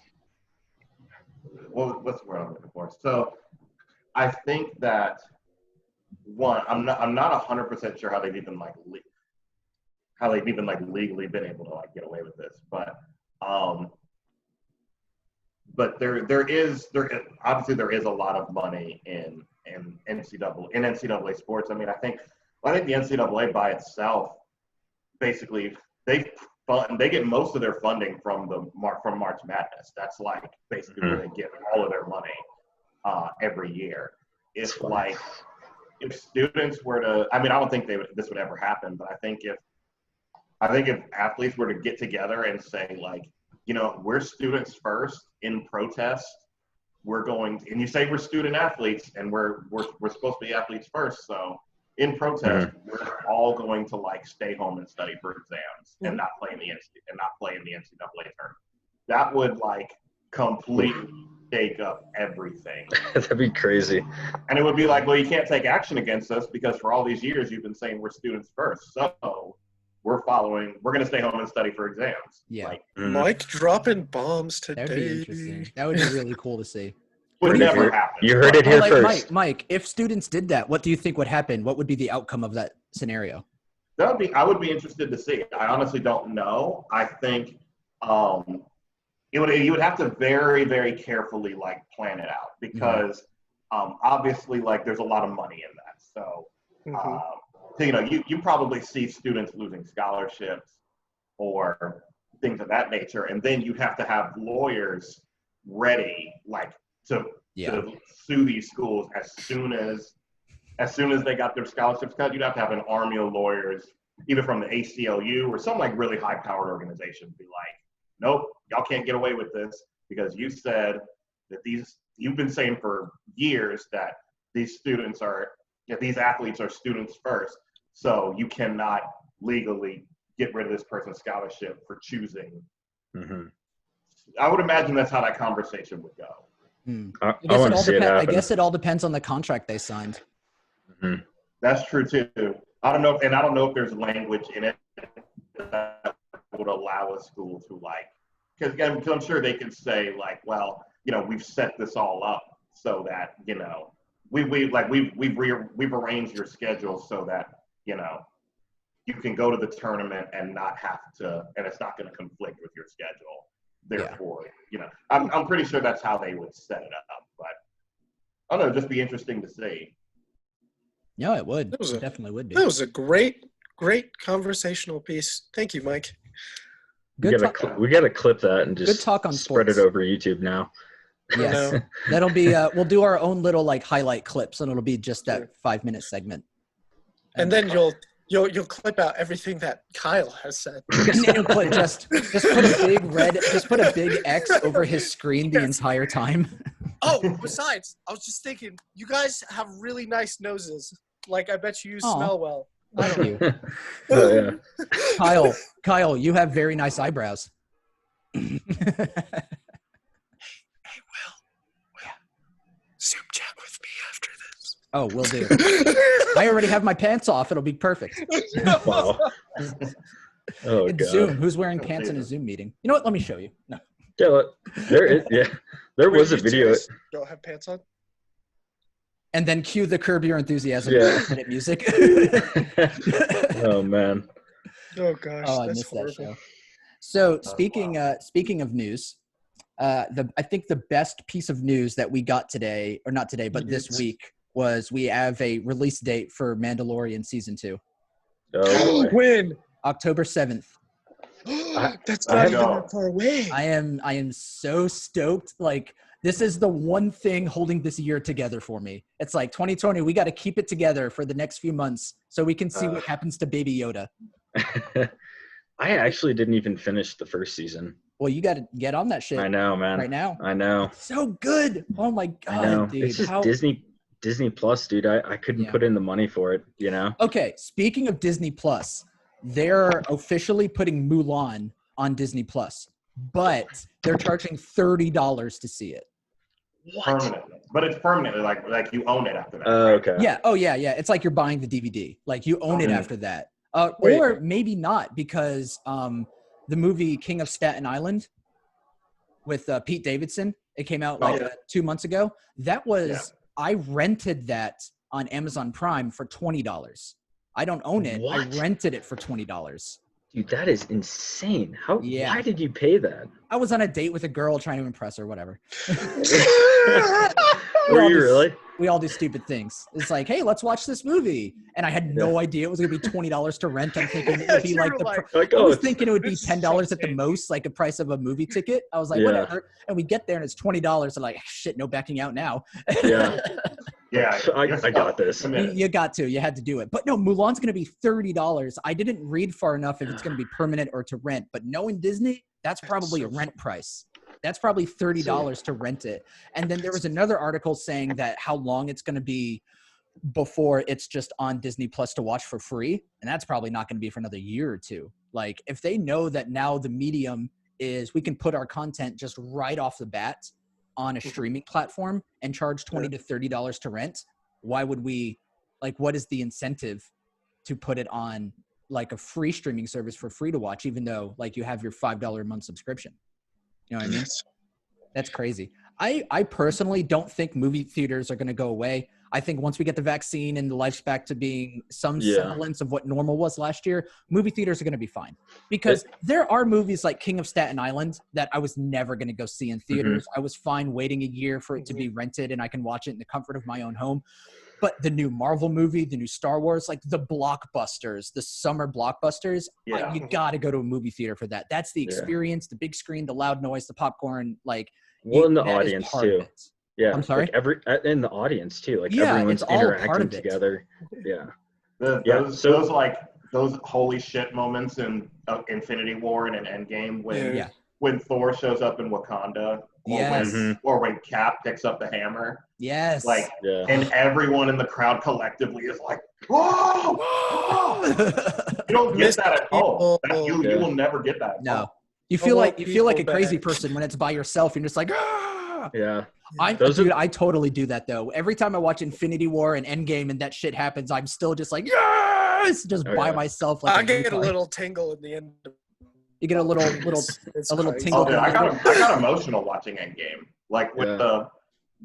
Well, what's the word I'm looking for? So, I think that I'm not 100% sure how they've even legally been able to like get away with this, but there is obviously there is a lot of money in NCAA sports. I mean, I think the NCAA by itself, basically, they get most of their funding from March Madness. That's like basically where they get all of their money every year. If students were to, I mean, I don't think this would ever happen, but I think if athletes were to get together and say like, we're students first in protest. And you say we're student athletes and we're supposed to be athletes first. So in protest, we're all going to like stay home and study for exams and not play in the NCAA tournament. That would like completely take up everything. That'd be crazy. And it would be like, well, you can't take action against us because for all these years you've been saying we're students first. So we're going to stay home and study for exams. Yeah. Like, Mike dropping bombs today. That would be interesting. That would be really cool to see. would never happen. You heard it here Like, first. Mike, if students did that, what do you think would happen? What would be the outcome of that scenario? I would be interested to see. I honestly don't know. I think you would have to very, very carefully like plan it out because obviously like there's a lot of money in that. So you probably see students losing scholarships or things of that nature, and then you have to have lawyers ready like to sue these schools as soon as they got their scholarships cut. You'd have to have an army of lawyers, either from the ACLU or some like really high-powered organization, be like, nope, y'all can't get away with this because you said that you've been saying for years that these athletes are students first, so you cannot legally get rid of this person's scholarship for choosing. I would imagine that's how that conversation would go. I guess it all depends on the contract they signed. That's true too. I don't know if there's language in it that would allow a school to like, because I'm sure they could say like, well, we've set this all up so that we've arranged your schedule so that you can go to the tournament and not have to, and it's not going to conflict with your schedule. Therefore, I'm pretty sure that's how they would set it up. But I don't know, just be interesting to see. No, it would. It definitely would be. That was a great conversational piece. Thank you, Mike. We gotta clip that and just good talk on spread sports. it over YouTube now. Yes, that'll be. We'll do our own little highlight clips, and it'll be just that 5-minute segment. And then you'll clip out everything that Kyle has said. just put a big X over his screen the entire time. Oh, besides, I was just thinking, you guys have really nice noses. Like, I bet you smell well. Thank you. Oh, yeah. Kyle, you have very nice eyebrows. Hey, Will. Zoom chat with me after this. Oh, will do. I already have my pants off. It'll be perfect. Wow. Oh, It's God. Zoom. Who's wearing pants in a Zoom meeting? You know what? Let me show you. No. There was a video. Don't have pants on? And then cue the Curb Your Enthusiasm minute music. Oh, man. Oh, gosh. Oh, I that's missed horrible. that show. So speaking of news, I think the best piece of news that we got today, or not today, but this week, was we have a release date for Mandalorian season 2. Oh, boy. When? October 7th. That's I not have- even that far away. I am so stoked. Like, this is the one thing holding this year together for me. It's like 2020, we got to keep it together for the next few months so we can see what happens to Baby Yoda. I actually didn't even finish the first season. Well, you got to get on that shit I know, man. right now. I know. So good. Oh my I know. God, dude. It's just Disney Plus, dude. I couldn't put in the money for it, Okay, speaking of Disney Plus, they're officially putting Mulan on Disney Plus, but they're charging $30 to see it. Permanently. But it's permanently, like you own it after that. Oh, right? okay. Yeah. Oh, yeah. It's like you're buying the DVD. Like, you own it Mhm. after that. Wait. Or maybe not, because the movie King of Staten Island with Pete Davidson, it came out 2 months ago. That was I rented that on Amazon Prime for $20. I don't own it. What? I rented it for $20. Dude, that is insane. Yeah. Why did you pay that? I was on a date with a girl trying to impress her, whatever. Were all you just- really? We all do stupid things. It's like, hey, let's watch this movie. And I had no idea it was going to be $20 to rent. I'm thinking it would be You like were the like, Like, I oh, was it's- thinking it would be this is $10 so at the big. most, like the price of a movie ticket. I was like, Yeah. whatever. And we get there and it's $20. I'm like, shit, no backing out now. Yeah. Yeah. I you're got this. committed. You got to. You had to do it. But no, Mulan's going to be $30. I didn't read far enough if it's going to be permanent or to rent. But knowing Disney, that's probably so a rent price. That's probably $30 to rent it. And then there was another article saying that how long it's going to be before it's just on Disney Plus to watch for free. And that's probably not going to be for another year or two. Like, if they know that now the medium is we can put our content just right off the bat on a streaming platform and charge $20 to $30 to rent, why would we, like, what is the incentive to put it on like a free streaming service for free to watch, even though like you have your $5 a month subscription? You know what I mean? That's crazy. I personally don't think movie theaters are going to go away. I think once we get the vaccine and the life's back to being some semblance of what normal was last year, movie theaters are going to be fine. Because there are movies like King of Staten Island that I was never going to go see in theaters. I was fine waiting a year for it to be rented and I can watch it in the comfort of my own home. But the new Marvel movie, the new Star Wars, like the blockbusters, the summer blockbusters, Yeah. you got to go to a movie theater for that. That's the experience, the big screen, the loud noise, the popcorn, like Well, in the that is audience part of too. it. Yeah. I'm sorry? Like in the audience too. Like Yeah, everyone's it's all a part interacting of it. together. Yeah. Those holy shit moments in Infinity War and in Endgame when when Thor shows up in Wakanda, Yes. or when Cap picks up the hammer, Yes. like, Yeah. and everyone in the crowd collectively is like, "Whoa!" whoa!" You don't get that at home. You will never get that. At No. home. You feel like a people crazy back. person when it's by yourself. You're just like, ah! Yeah. Dude, I totally do that though. Every time I watch Infinity War and Endgame and that shit happens, I'm still just like, yes, just by myself. Like I get a retard. little tingle in the end. You get a little It's a little crazy. tingle. Oh, dude, I got emotional watching Endgame. Like with Yeah.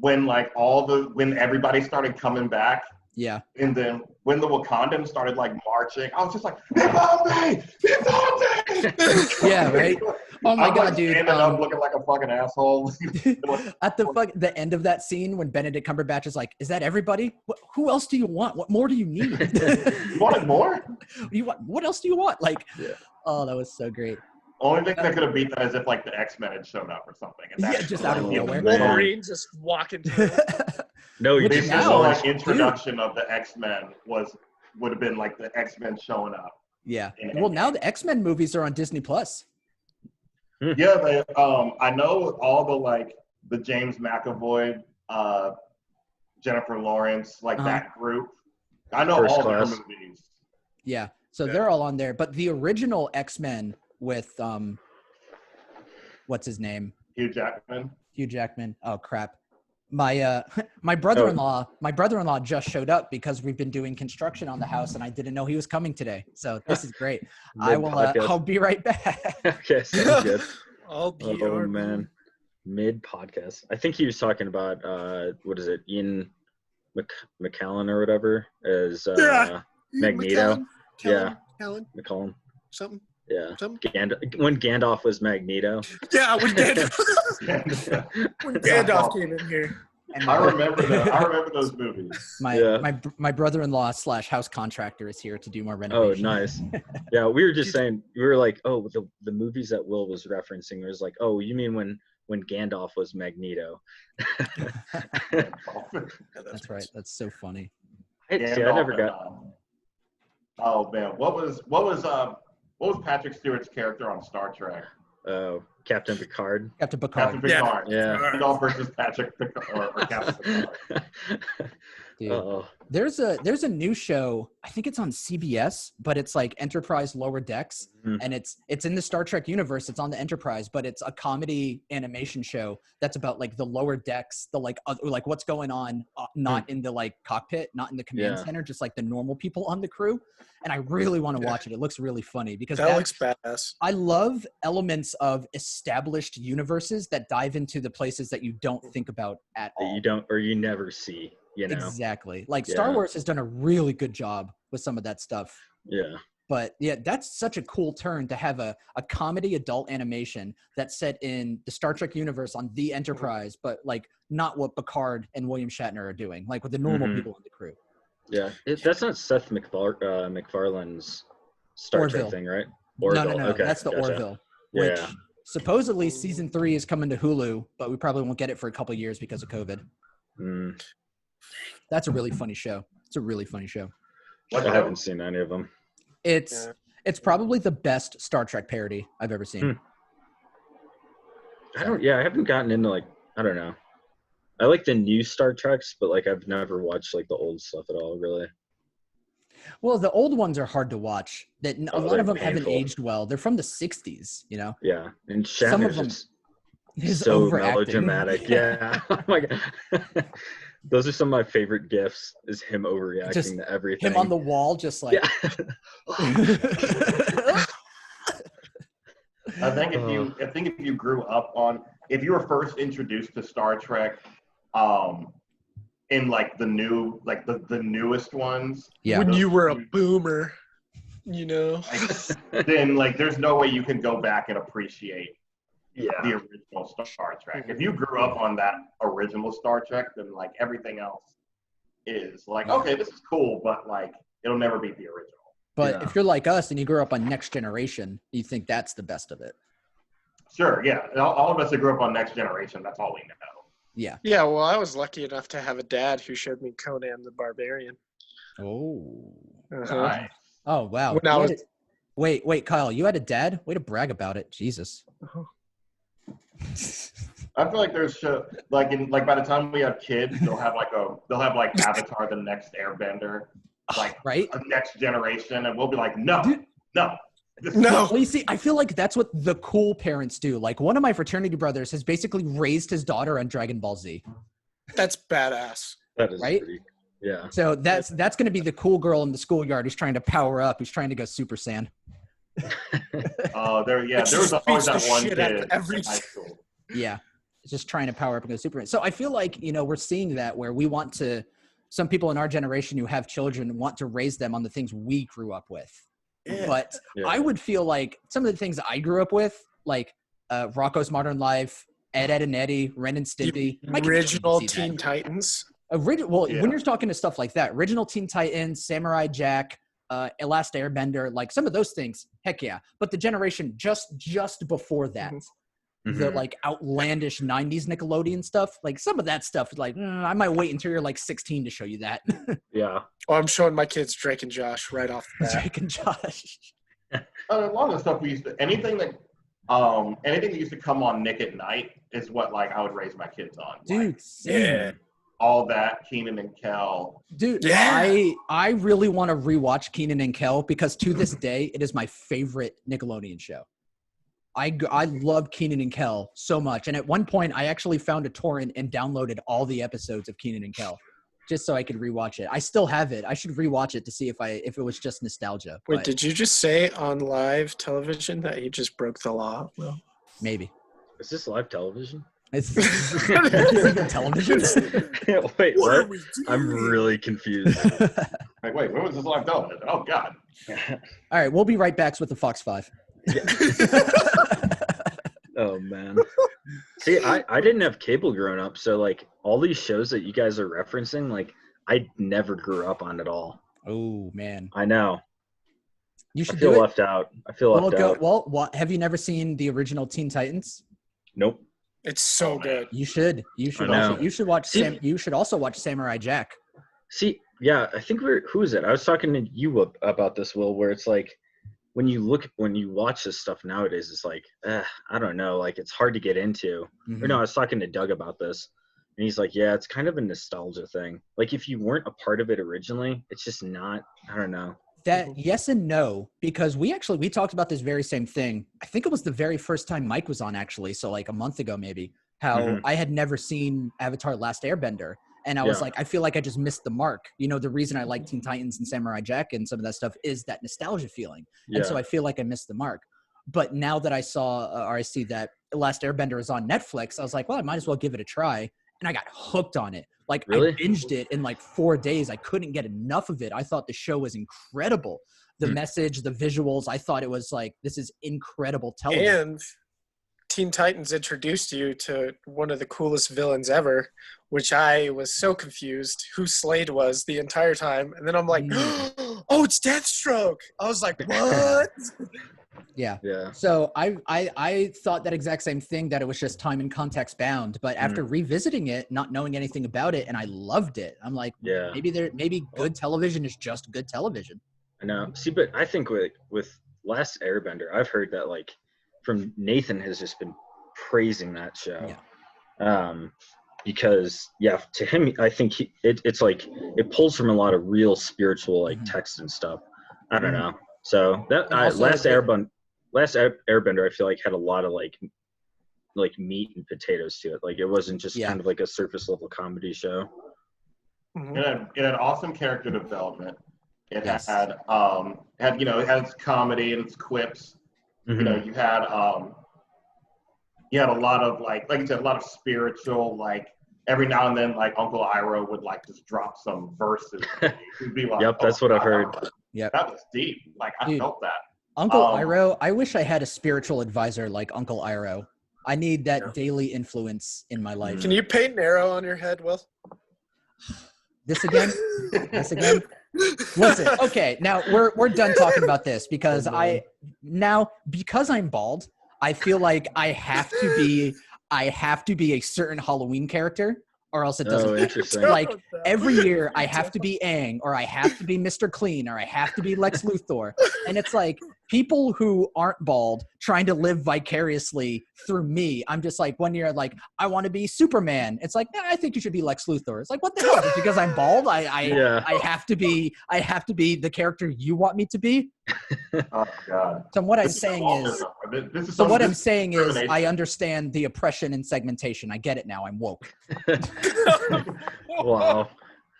when like when everybody started coming back, Yeah. and then when the Wakandans started like marching, I was just like, Ivame! Ivame! Yeah, right? Oh my I'm, God, like, dude. Standing up looking like a fucking asshole. At the end of that scene when Benedict Cumberbatch is like, "Is that everybody? Who else do you want? What more do you need? You wanted more? What else do you want?" Like, Yeah. oh, that was so great. Only thing that could have beat that is if like the X-Men had shown up or something. And Yeah, that's just like, out of Oh, nowhere. man. Wolverine just walking through. No, you Which The just now- official like dude. introduction of the X-Men would have been like the X-Men showing up. Yeah. In Well, Endgame. now the X-Men movies are on Disney Plus. Yeah, they I know all the James McAvoy, Jennifer Lawrence, like Uh-huh. that group. I know First all Class. their movies. Yeah. So Yeah. they're all on there. But the original X-Men with what's his name? Hugh Jackman. Hugh Jackman. Oh crap. My my brother-in-law just showed up because we've been doing construction on the house and I didn't know he was coming today. So this is great. I will Mid-podcast. I'll be right back. Okay, sounds good. I'll be Oh your man, mid podcast. I think he was talking about what is it, Ian McKellen or whatever as Yeah. Magneto. Yeah. Kellen, McCollum. something. Yeah. Something. When Gandalf was Magneto. Yeah, when Gandalf, Yeah. when Gandalf came in here. And I remember those movies. my brother-in-law / house contractor is here to do more Oh, renovation. nice. Yeah, we were just saying, we were like, oh, the movies that Will was referencing was like, oh, you mean when Gandalf was Magneto? That's right. That's so funny. I never got. Oh man, what was Patrick Stewart's character on Star Trek? Captain Picard. Captain Picard. Captain Picard. Yeah. Gandalf versus Patrick Picard or Captain Picard. Dude. Uh-oh. There's a new show. I think it's on CBS, but it's like Enterprise Lower Decks, Mhm. and it's in the Star Trek universe. It's on the Enterprise, but it's a comedy animation show that's about like the lower decks, the like what's going on, not in the like cockpit, not in the command Yeah. center, just like the normal people on the crew. And I really want to watch it. It looks really funny because That looks badass. I love elements of established universes that dive into the places that you don't think about at That all. you don't or you never see, you know. Exactly. Like Star Yeah. Wars has done a really good job with some of that stuff. Yeah. But yeah, that's such a cool turn to have a comedy adult animation that's set in the Star Trek universe on the Enterprise, but like not what Picard and William Shatner are doing, like with the normal Mhm. people in the crew. Yeah. That's not Seth MacFarlane's Star Orville. Trek thing, right? No, Orville. Okay, that's the gotcha. Orville, which Yeah. supposedly season 3 is coming to Hulu, but we probably won't get it for a couple years because of COVID. Mm, That's a really funny show. It's a really funny show. What I show? haven't seen any of them. It's Yeah. it's probably the best Star Trek parody I've ever seen. I haven't gotten into like, I don't know. I like the new Star Treks, but like I've never watched like the old stuff at all, really. Well, the old ones are hard to watch. That a Oh, lot they're of them haven't painful. aged well. They're from the '60s, you know. Yeah. And Some of Shatner's them- just His so overacting. melodramatic. Yeah. Oh my God. Those are some of my favorite gifs is him overreacting Just to everything. Him on the wall, just like. Yeah. I think if you grew up on, if you were first introduced to Star Trek, in like the new, like the newest ones, Yeah. When you were a boomer, you know. like, then like there's no way you can go back and appreciate the Yeah. original Star Trek. If you grew up on that original Star Trek, then like everything else is like, okay, this is cool, but like it'll never beat the original. But Yeah. if you're like us and you grew up on Next Generation, you think that's the best of it. Sure, yeah. All of us that grew up on Next Generation, that's all we know. Yeah. Yeah, well, I was lucky enough to have a dad who showed me Conan the Barbarian. Oh. Uh-huh. Nice. Oh wow. When I You had was- a- Wait, Kyle, you had a dad? Way to brag about it. Jesus. I feel like there's like by the time we have kids, they'll have like Avatar: The Next Airbender, like Right? a Next Generation, and we'll be like, no. No. Well, you see, I feel like that's what the cool parents do. Like one of my fraternity brothers has basically raised his daughter on Dragon Ball Z. That's badass. That is Right? pretty, yeah. So that's going to be the cool girl in the schoolyard who's trying to power up, who's trying to go Super Saiyan. There was She always beats that the one shit kid out of every- in high school. Yeah. just trying to power up and go Superman. So I feel like, we're seeing that where we want to, some people in our generation who have children want to raise them on the things we grew up with. Yeah. But I would feel like some of the things I grew up with, like Rocko's Modern Life, Ed, Ed and Eddie, Ren and Stimpy. Original Teen Titans. When you're talking to stuff like that, original Teen Titans, Samurai Jack, Last Airbender, like some of those things, heck yeah. But the generation just before that, the like outlandish 90s Nickelodeon stuff, like some of that stuff is like, I might wait until you're like 16 to show you that. Yeah. Oh, I'm showing my kids Drake and Josh right off the bat. Drake and Josh. A lot of the stuff we used to, anything that used to come on Nick at Night is what like I would raise my kids on. Dude, Like, same. all that, Keenan and Kel. Dude, Yeah. I really want to rewatch Keenan and Kel because to this day, it is my favorite Nickelodeon show. I love Keenan and Kel so much. And at one point, I actually found a torrent and downloaded all the episodes of Keenan and Kel just so I could rewatch it. I still have it. I should rewatch it to see if it was just nostalgia. Wait, but did you just say on live television that you just broke the law? Well, maybe. Is this live television? It's even television. Wait, what? I'm really confused. Like, wait, when was this live television? Oh God. All right, we'll be right back with the Fox 5. Oh man. See, I didn't have cable growing up, so like all these shows that you guys are referencing, like I never grew up on at all. Oh man, I know. you I should feel do it. left out. I feel left out. What have you never seen the original Teen Titans? Nope. it's so Oh, man. good. You should. You should I watch know. it. You should watch See- You should also watch Samurai Jack. See, yeah, I think who is it? I was talking to you about this, Will, where it's like when you watch this stuff nowadays, it's like, I don't know, like it's hard to get into. Mhm. Or no, I was talking to Doug about this, and he's like, yeah, it's kind of a nostalgia thing. Like if you weren't a part of it originally, it's just not, I don't know. That yes and no, because we talked about this very same thing. I think it was the very first time Mike was on, actually, so like a month ago maybe. How Mhm. I had never seen Avatar: Last Airbender, and I was Yeah. like, I feel like I just missed the mark. The reason I like Teen Titans and Samurai Jack and some of that stuff is that nostalgia feeling, Yeah. and so I feel like I missed the mark. But now that I see that Last Airbender is on Netflix, I was like, well, I might as well give it a try, and I got hooked on it. Like Really? I binged it in like 4 days. I couldn't get enough of it. I thought the show was incredible. The message, the visuals, I thought it was like, this is incredible television. And Teen Titans introduced you to one of the coolest villains ever, which I was so confused who Slade was the entire time. And then I'm like, oh, it's Deathstroke. I was like, what? Yeah. Yeah. So I thought that exact same thing, that it was just time and context bound. But after revisiting it, not knowing anything about it, and I loved it, I'm like, Yeah. maybe good television is just good television. I know. See, but I think with Last Airbender, I've heard that like from Nathan has just been praising that show. Yeah. Because to him, I think it's like it pulls from a lot of real spiritual like text and stuff. I don't know. So that And also Last Airbender, I feel like had a lot of like meat and potatoes to it. Like it wasn't just kind of like a surface level comedy show. Mhm. It had awesome character development. It Yes. had it had its comedy and its quips. Mhm. You had a lot of like you said, a lot of spiritual, like every now and then like Uncle Iroh would like just drop some verses. He'd be like, Yep, that's what I've heard. Yep. That was deep. Like I Dude. felt that. Uncle Iroh, I wish I had a spiritual advisor like Uncle Iroh. I need that daily influence in my life. Can you paint an arrow on your head, Will? This again? This again? Listen, okay, now we're done talking about this because because I'm bald, I feel like I have to be a certain Halloween character, or else it doesn't. Oh, interesting. Like every year I have to be Aang, or I have to be Mr. Clean, or I have to be Lex Luthor. And it's like people who aren't bald trying to live vicariously through me. I'm just like, one year, like, I want to be Superman. It's like, I think you should be Lex Luthor. It's like, what the hell? Just because I'm bald, I have to be the character you want me to be. Oh God. So what I'm This is saying is, autism. This is so what some- I'm saying is, discrimination. I understand the oppression and segmentation. I get it now. I'm woke. Wow.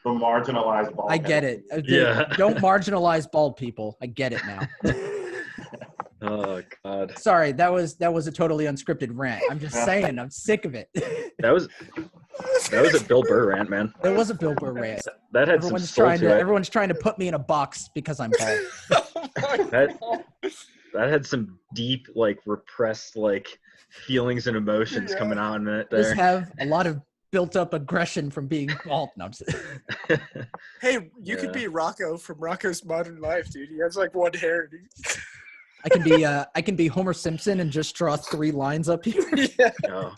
the marginalized ball. I get it. Yeah. Don't marginalize bald people. I get it now. Oh God. Sorry, that was a totally unscripted rant. I'm just saying, I'm sick of it. That was a Bill Burr rant, man. There was a Bill Burr rant. That had some soul to it. Everyone's trying to put me in a box because I'm bald. That had some deep, like, repressed, like, feelings and emotions coming out in it there. Just have a lot of built up aggression from being bald. No, I'm just Hey, you could be Rocco from Rocco's Modern Life, dude. He has like one hair. Dude. I can be Homer Simpson and just draw 3 lines up here. Yeah. Oh,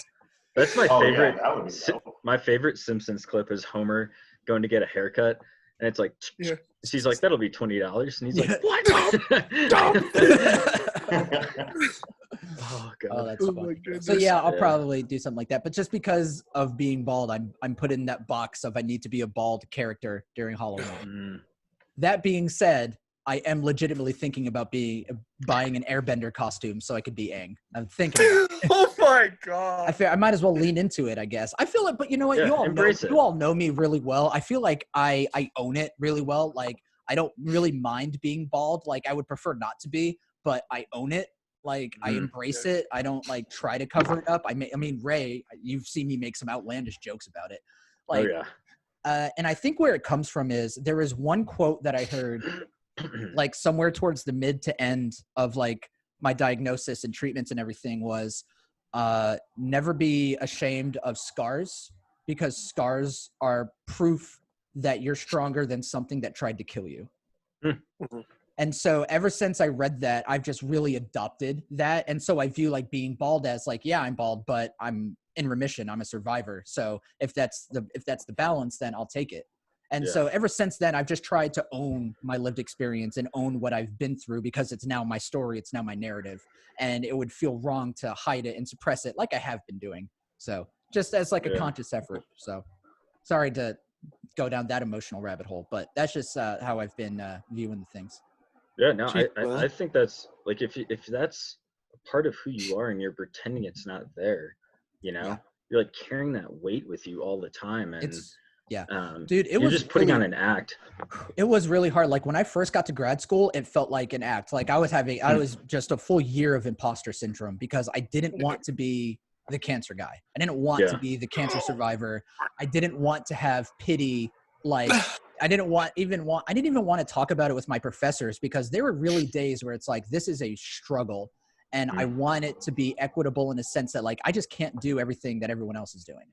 that's my favorite. Yeah, that would be dope. My favorite Simpsons clip is Homer going to get a haircut, and it's like, Yeah. she's like, "That'll be $20," and he's like, Yeah. "What?" Oh God. Oh, that's Oh fun. my goodness. So yeah, I'll Yeah. probably do something like that. But just because of being bald, I'm put in that box of I need to be a bald character during Halloween. Mm. That being said, I am legitimately thinking about buying an Airbender costume so I could be Aang. I'm thinking about it. Oh my god. I might as well lean into it, I guess. I feel it, but you know what? Yeah, you embrace it. all know me really well. I feel like I own it really well. Like I don't really mind being bald. Like I would prefer not to be, but I own it. Like I Mhm. embrace it. I don't like try to cover it up. I mean, Ray, you've seen me make some outlandish jokes about it. Like, Oh yeah. and I think where it comes from is there is one quote that I heard like somewhere towards the mid to end of like my diagnosis and treatments and everything was never be ashamed of scars because scars are proof that you're stronger than something that tried to kill you. Mhm. And so ever since I read that, I've just really adopted that. And so I view like being bald as like, yeah, I'm bald, but I'm in remission. I'm a survivor. So if that's the balance, then I'll take it. And so ever since then, I've just tried to own my lived experience and own what I've been through because it's now my story. It's now my narrative. And it would feel wrong to hide it and suppress it like I have been doing. So just as like a conscious effort. So sorry to go down that emotional rabbit hole, but that's just how I've been viewing the things. Yeah, no, Gee, I think that's like if that's a part of who you are and you're pretending it's not there, you know, Yeah. you're like carrying that weight with you all the time, and It's yeah. dude, you're just putting on an act. It was really hard. Like when I first got to grad school, it felt like an act. Like I was just a full year of imposter syndrome because I didn't want to be the cancer guy. I didn't want to be the cancer survivor. I didn't want to have pity. Like I didn't even want to talk about it with my professors because there were really days where it's like, this is a struggle. And I want it to be equitable in a sense that like, I just can't do everything that everyone else is doing.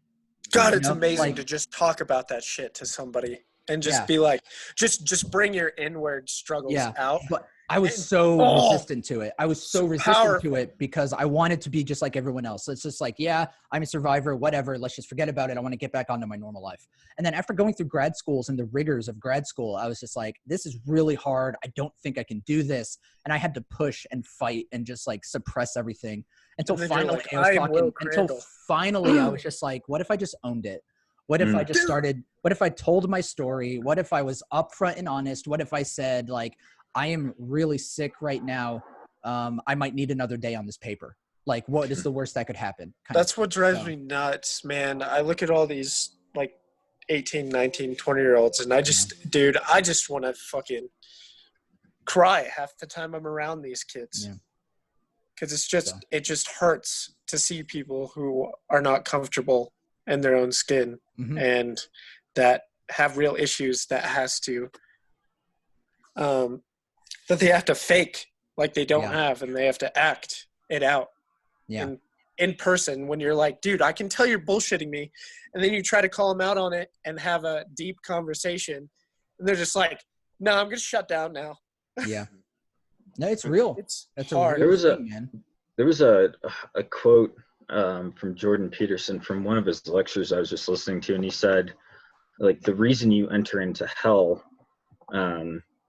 God, You it's know, amazing like- to just talk about that shit to somebody and just Yeah. be like, just bring your inward struggles out. But I was And- so resistant to it. I was so resistant to powerful. it because I wanted to be just like everyone else. So it's just like, yeah, I'm a survivor, whatever. Let's just forget about it. I want to get back onto my normal life. And then after going through grad schools and the rigors of grad school, I was just like, this is really hard. I don't think I can do this. And I had to push and fight and just like suppress everything until And then you're finally like, I was "I am talking. Will Until Crandall." finally I was just like, what if I just owned it? What if I just Dude. started? What if I told my story? What if I was upfront and honest? What if I said like, I am really sick right now. I might need another day on this paper. Like, what is the worst that could happen? That's what drives So- me nuts, man. I look at all these like 18, 19, 20-year-olds and I just, dude, I just want to fucking cry half the time I'm around these kids. Yeah. Because it's just, So. it just hurts to see people who are not comfortable in their own skin Mhm. and that have real issues that has to, that they have to fake like they don't Yeah. have, and they have to act it out Yeah. in person when you're like, dude, I can tell you're bullshitting me. And then you try to call them out on it and have a deep conversation. And they're just like, no, I'm going to shut down now. Yeah. No, it's real. It's That's hard. a There real was a- thing, man. There was a quote from Jordan Peterson from one of his lectures I was just listening to, and he said, like, the reason you enter into hell,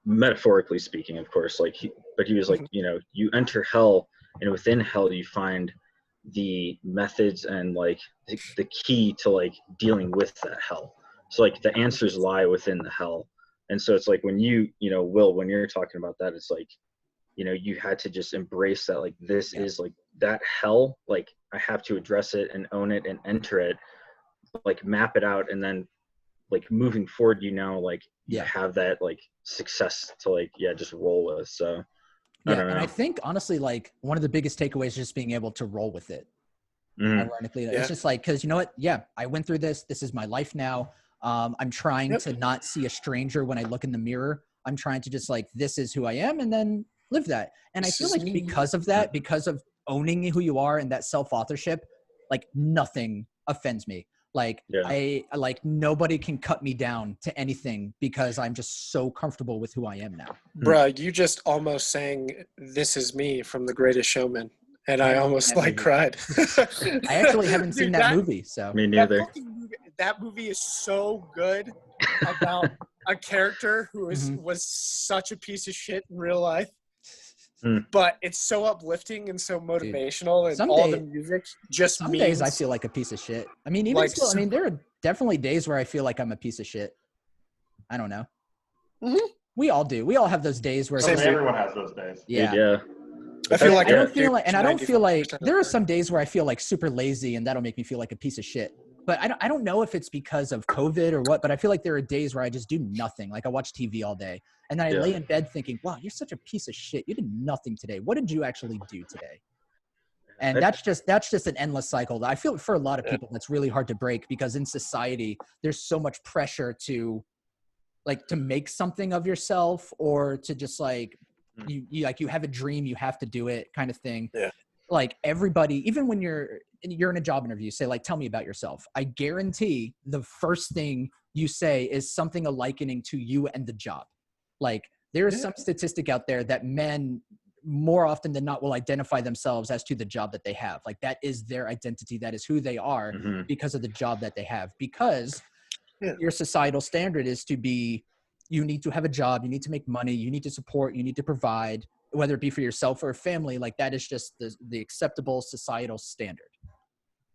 metaphorically speaking, of course, like, but he was like, you know, you enter hell, and within hell you find the methods and like the key to like dealing with that hell. So like the answers lie within the hell, and so it's like when you know, Will, when you're talking about that, it's like, you know, you had to just embrace that, like, this is like that hell, like I have to address it and own it and enter it, like map it out, and then like moving forward, you know, like you have that like success to like just roll with. So I Yeah, don't and I know. think honestly, like one of the biggest takeaways is just being able to roll with it. Ironically, Yeah. it's just like, because you know what? Yeah, I went through this. This is my life now. I'm trying Yep. to not see a stranger when I look in the mirror. I'm trying to just like, this is who I am, and then live that. And I This feel is like me. because of that, because of owning who you are and that self-authorship, like nothing offends me. Like Yeah. I like nobody can cut me down to anything because I'm just so comfortable with who I am now. Bruh, you just almost sang "This Is Me" from The Greatest Showman, and I almost That like movie. cried. I actually haven't seen Dude, that movie, so Me That neither. fucking movie, that movie is so good about a character who Mhm. was such a piece of shit in real life. Mm. But it's so uplifting and so motivational, and some all the day- music just some means days I feel like a piece of shit. I mean, even like still, I mean, there are definitely days where I feel like I'm a piece of shit. I don't know. Mhm. We all do. We all have those days where it's Same just, here. Everyone has those days. yeah. Yeah. I feel like I don't I feel do like, and I don't feel like 95% of there are the some days where I feel like super lazy, and that'll make me feel like a piece of shit. But I don't know if it's because of COVID or what. But I feel like there are days where I just do nothing. Like I watch TV all day, and then I Yeah. lay in bed thinking, "Wow, you're such a piece of shit. You did nothing today. What did you actually do today?" And I- that's just an endless cycle. I feel for a lot of Yeah. people that's really hard to break because in society there's so much pressure to like to make something of yourself or to just like you like you have a dream, you have to do it kind of thing. Yeah. Like everybody, even when you're in a job interview, say like, tell me about yourself. I guarantee the first thing you say is something likening to you and the job. Like there is some statistic out there that men more often than not will identify themselves as to the job that they have. Like that is their identity. That is who they are Mhm. because of the job that they have. Because Yeah. your societal standard is to be, you need to have a job, you need to make money, you need to support, you need to provide, whether it be for yourself or a family. Like that is just the acceptable societal standard.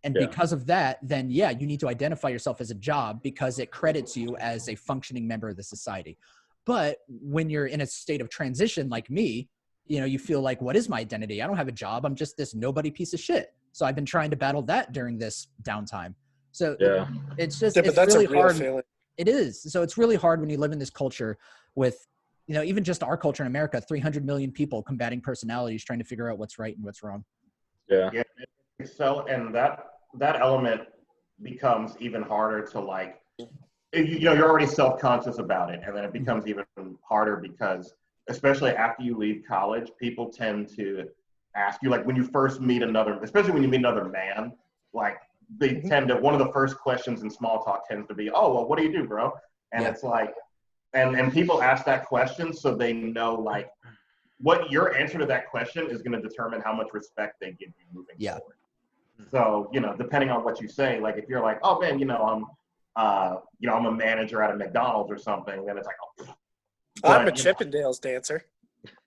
And Yeah. because of that, then yeah, you need to identify yourself as a job because it credits you as a functioning member of the society. But when you're in a state of transition like me, you know, you feel like, what is my identity? I don't have a job. I'm just this nobody piece of shit. So I've been trying to battle that during this downtime. So Yeah. it's just, Yeah, but it's that's really a real hard. feeling. It is. So it's really hard when you live in this culture with, you know, even just our culture in America, 300 million people combating personalities, trying to figure out what's right and what's wrong. Yeah. Yeah. So, and that element becomes even harder to like, you know, you're already self-conscious about it, and then it becomes even harder because, especially after you leave college, people tend to ask you, like when you first meet another, especially when you meet another man, like they tend to, one of the first questions in small talk tends to be, oh, well, what do you do, bro? And Yeah. it's like, and people ask that question so they know like what your answer to that question is going to determine how much respect they give you moving Yeah. forward. So, you know, depending on what you say, like if you're like, oh man, you know, I'm a manager at a McDonald's or something, then it's like, oh. I'm a But, you know, Chippendales dancer.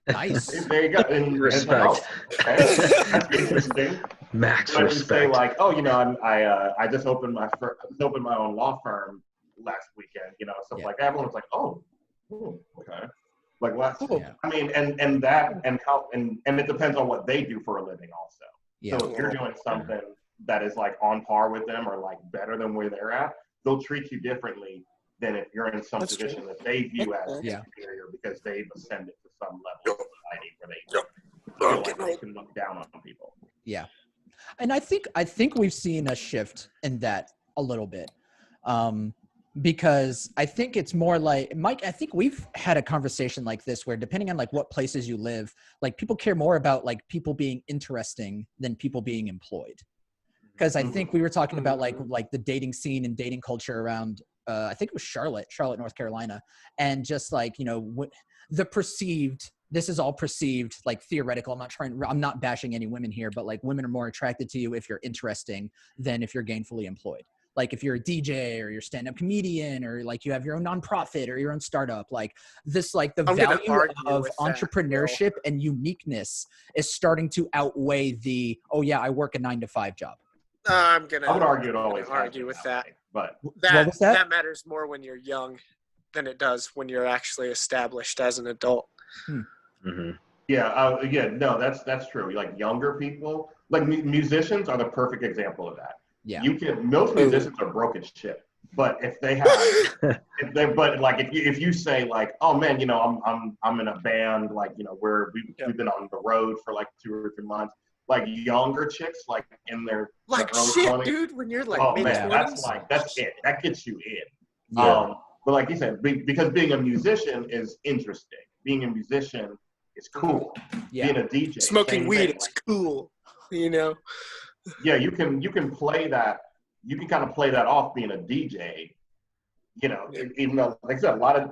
Nice. there you go. And it's like, Respect. oh, okay, that's interesting. Max But if you say respect. like, oh, you know, I just opened my own law firm last weekend, you know, stuff Yeah. like that. Everyone's like, oh, okay, like what? Yeah. I mean, and that and how and it depends on what they do for a living also. Yeah. So if you're doing something that is like on par with them or like better than where they're at, they'll treat you differently than if you're in some That's position true. that they view as Yeah. superior because they've ascended to some level of society where they feel like they can look down on people. Yeah. And I think we've seen a shift in that a little bit. Because I think it's more like, Mike, I think we've had a conversation like this where depending on like what places you live, like people care more about like people being interesting than people being employed. Because I think we were talking about like the dating scene and dating culture around, I think it was Charlotte, North Carolina. And just like, you know, the perceived, this is all perceived, like theoretical. I'm not bashing any women here, but like women are more attracted to you if you're interesting than if you're gainfully employed. Like if you're a DJ or you're a stand-up comedian or like you have your own nonprofit or your own startup, like this, like the I'm gonna value argue of with that, entrepreneurship and uniqueness is starting to outweigh the, oh yeah, I work a 9-to-5 job. I'm gonna I would argue it always has argue been with that that. way, but What was that? That matters more when you're young than it does when you're actually established as an adult. Mhm. no, that's true. Like younger people, like musicians are the perfect example of that. Yeah. Most musicians are broke as shit. But if they have, if you say like, oh man, I'm in a band, like, we've been on the road for like 2 or 3 months, like younger chicks, like in their Like early shit, 20s, dude. When you're like oh mid man, 20s. that's it. That gets you in. Yeah. But like you said, because being a musician is interesting. Being a musician is cool. Yeah. Being a DJ, Smoking same weed, thing. it's cool. You know. Yeah, you can play that. You can kind of play that off being a DJ. Even though, like I said, a lot of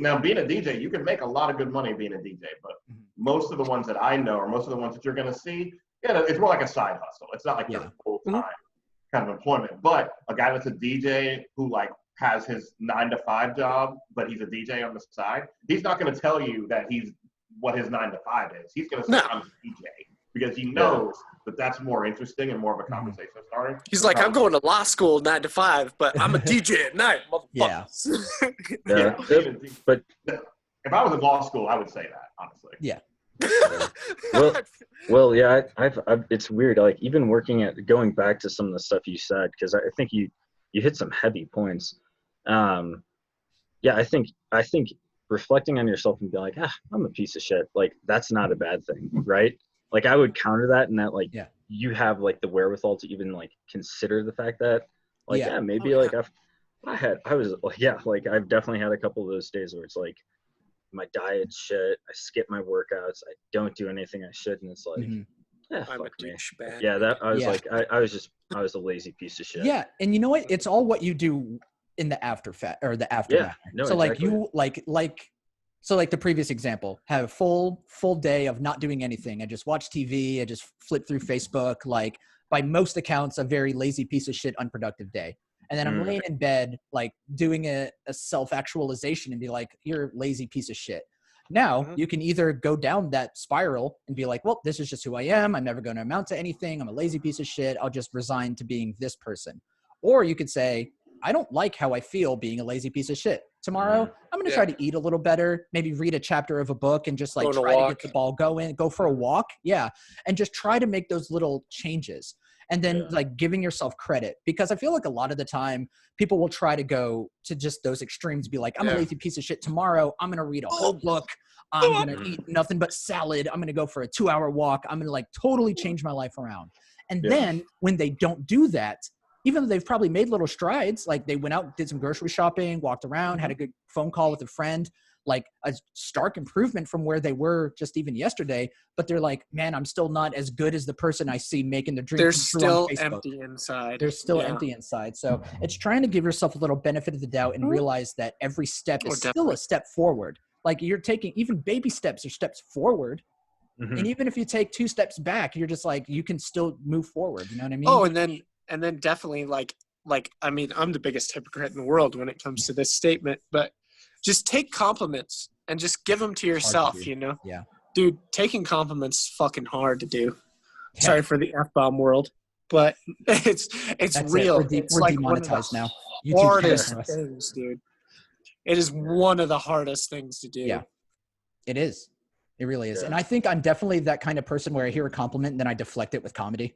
now being a DJ, you can make a lot of good money being a DJ. But most of the ones that I know, or most of the ones that you're going to see, it's more like a side hustle. It's not like your full time kind of employment. But a guy that's a DJ who like has his 9-to-5 job, but he's a DJ on the side, he's not going to tell you that he's what his 9-to-5 is. He's going to say, I'm a DJ, because he knows that that's more interesting and more of a conversation starter. He's like, I'm going to law school 9 to 5, but I'm a DJ at night, motherfuckers. Yeah. But if I was in law school, I would say that, honestly. Yeah. Well, yeah, I've it's weird. Like even going back to some of the stuff you said, because I think you hit some heavy points. Yeah, I think reflecting on yourself and be like, I'm a piece of shit. Like that's not a bad thing, right? Like I would counter that, and that like you have like the wherewithal to even like consider the fact that like maybe like I've definitely had a couple of those days where it's like my diet's shit, I skip my workouts, I don't do anything I should, and it's like I'm fuck a me. douchebag. Yeah, that I was like I was a lazy piece of shit. Yeah, and you know what? It's all what you do in the aftermath. Yeah, no, so like exactly. you so like the previous example, have a full day of not doing anything. I just watch TV, I just flip through Facebook, like by most accounts, a very lazy piece of shit, unproductive day. And then I'm laying in bed, like doing a self-actualization and be like, you're a lazy piece of shit. Now you can either go down that spiral and be like, well, this is just who I am. I'm never going to amount to anything. I'm a lazy piece of shit. I'll just resign to being this person. Or you could say, I don't like how I feel being a lazy piece of shit. Tomorrow, I'm going to try to eat a little better, maybe read a chapter of a book and just like try to get the ball going, go for a walk. Yeah. And just try to make those little changes. And then like giving yourself credit, because I feel like a lot of the time people will try to go to just those extremes, be like, I'm a lazy piece of shit. Tomorrow, I'm going to read a whole book. I'm going to eat nothing but salad. I'm going to go for a 2-hour walk. I'm going to like totally change my life around. And then when they don't do that, even though they've probably made little strides, like they went out, did some grocery shopping, walked around, had a good phone call with a friend, like a stark improvement from where they were just even yesterday. But they're like, man, I'm still not as good as the person I see making the dream. They're still empty inside. They're still empty inside. So it's trying to give yourself a little benefit of the doubt and realize that every step is still a step forward. Like you're taking even baby steps or steps forward. And even if you take 2 steps back, you're just like, you can still move forward. You know what I mean? Oh, and then definitely like, I mean, I'm the biggest hypocrite in the world when it comes to this statement, but just take compliments and just give them to yourself, you know? Yeah. Dude, taking compliments is fucking hard to do. Yeah. Sorry for the F-bomb world, but it's real. It's we're like demonetized now. Hardest things, dude. It is one of the hardest things to do. Yeah, it is. It really is. And I think I'm definitely that kind of person where I hear a compliment and then I deflect it with comedy.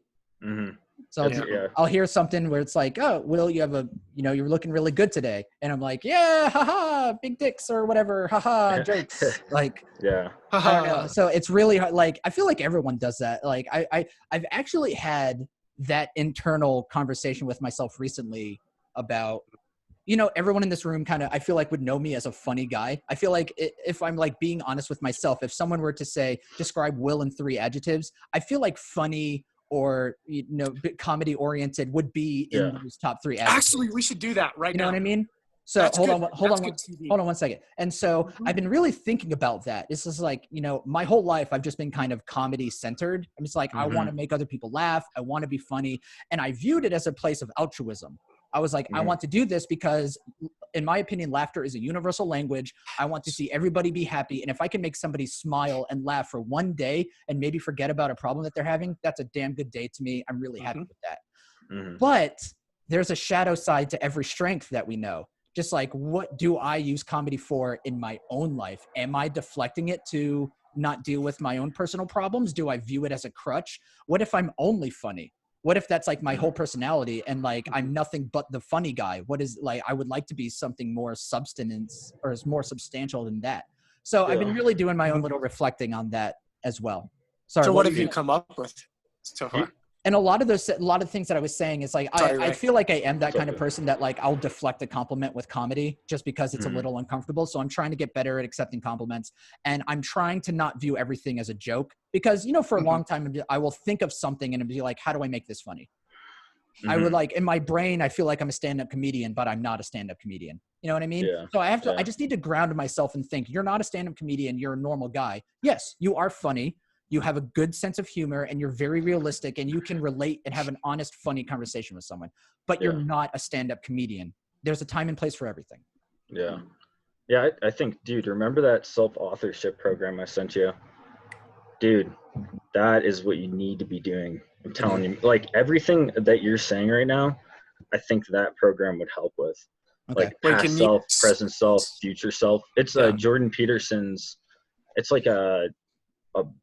So I'll hear something where it's like, oh, Will, you have you're looking really good today. And I'm like, yeah, haha, big dicks or whatever, haha, jokes. Like, yeah. I don't know. So it's really hard. Like, I feel like everyone does that. Like I've actually had that internal conversation with myself recently about, everyone in this room kind of, I feel like would know me as a funny guy. I feel like if I'm like being honest with myself, if someone were to say, describe Will in 3 adjectives, I feel like funny or, comedy oriented would be in those top 3 adjectives. Actually, we should do that right now. You know what I mean? So hold on one second. And so I've been really thinking about that. This is like, my whole life I've just been kind of comedy centered. I'm just like, I want to make other people laugh. I want to be funny. And I viewed it as a place of altruism. I was like, I want to do this because in my opinion, laughter is a universal language. I want to see everybody be happy. And if I can make somebody smile and laugh for one day and maybe forget about a problem that they're having, that's a damn good day to me. I'm really happy with that. But there's a shadow side to every strength that we know. Just like, what do I use comedy for in my own life? Am I deflecting it to not deal with my own personal problems? Do I view it as a crutch? What if I'm only funny? what if that's like my whole personality and like I'm nothing but the funny guy? What is like I would like to be something more substance or is more substantial than that. So I've been really doing my own little reflecting on that as well. Sorry, So what have were you gonna- come up with so far? And a lot of things that I was saying is like Sorry, I Ray. feel like I am that It's kind of okay. person that like I'll deflect a compliment with comedy just because it's a little uncomfortable. So I'm trying to get better at accepting compliments, and I'm trying to not view everything as a joke because for a long time I will think of something and be like, how do I make this funny? I would like in my brain I feel like I'm a stand-up comedian, but I'm not a stand-up comedian. You know what I mean? Yeah. So I Yeah. just need to ground myself and think you're not a stand-up comedian. You're a normal guy. Yes, you are funny. You have a good sense of humor and you're very realistic and you can relate and have an honest, funny conversation with someone, but you're not a stand-up comedian. There's a time and place for everything. Yeah. Yeah, I think, dude, remember that self-authorship program I sent you? Dude, that is what you need to be doing. I'm telling you, like everything that you're saying right now, I think that program would help with. Okay. Like Wait, past can you- self, present self, future self. It's Yeah. Jordan Peterson's, it's like a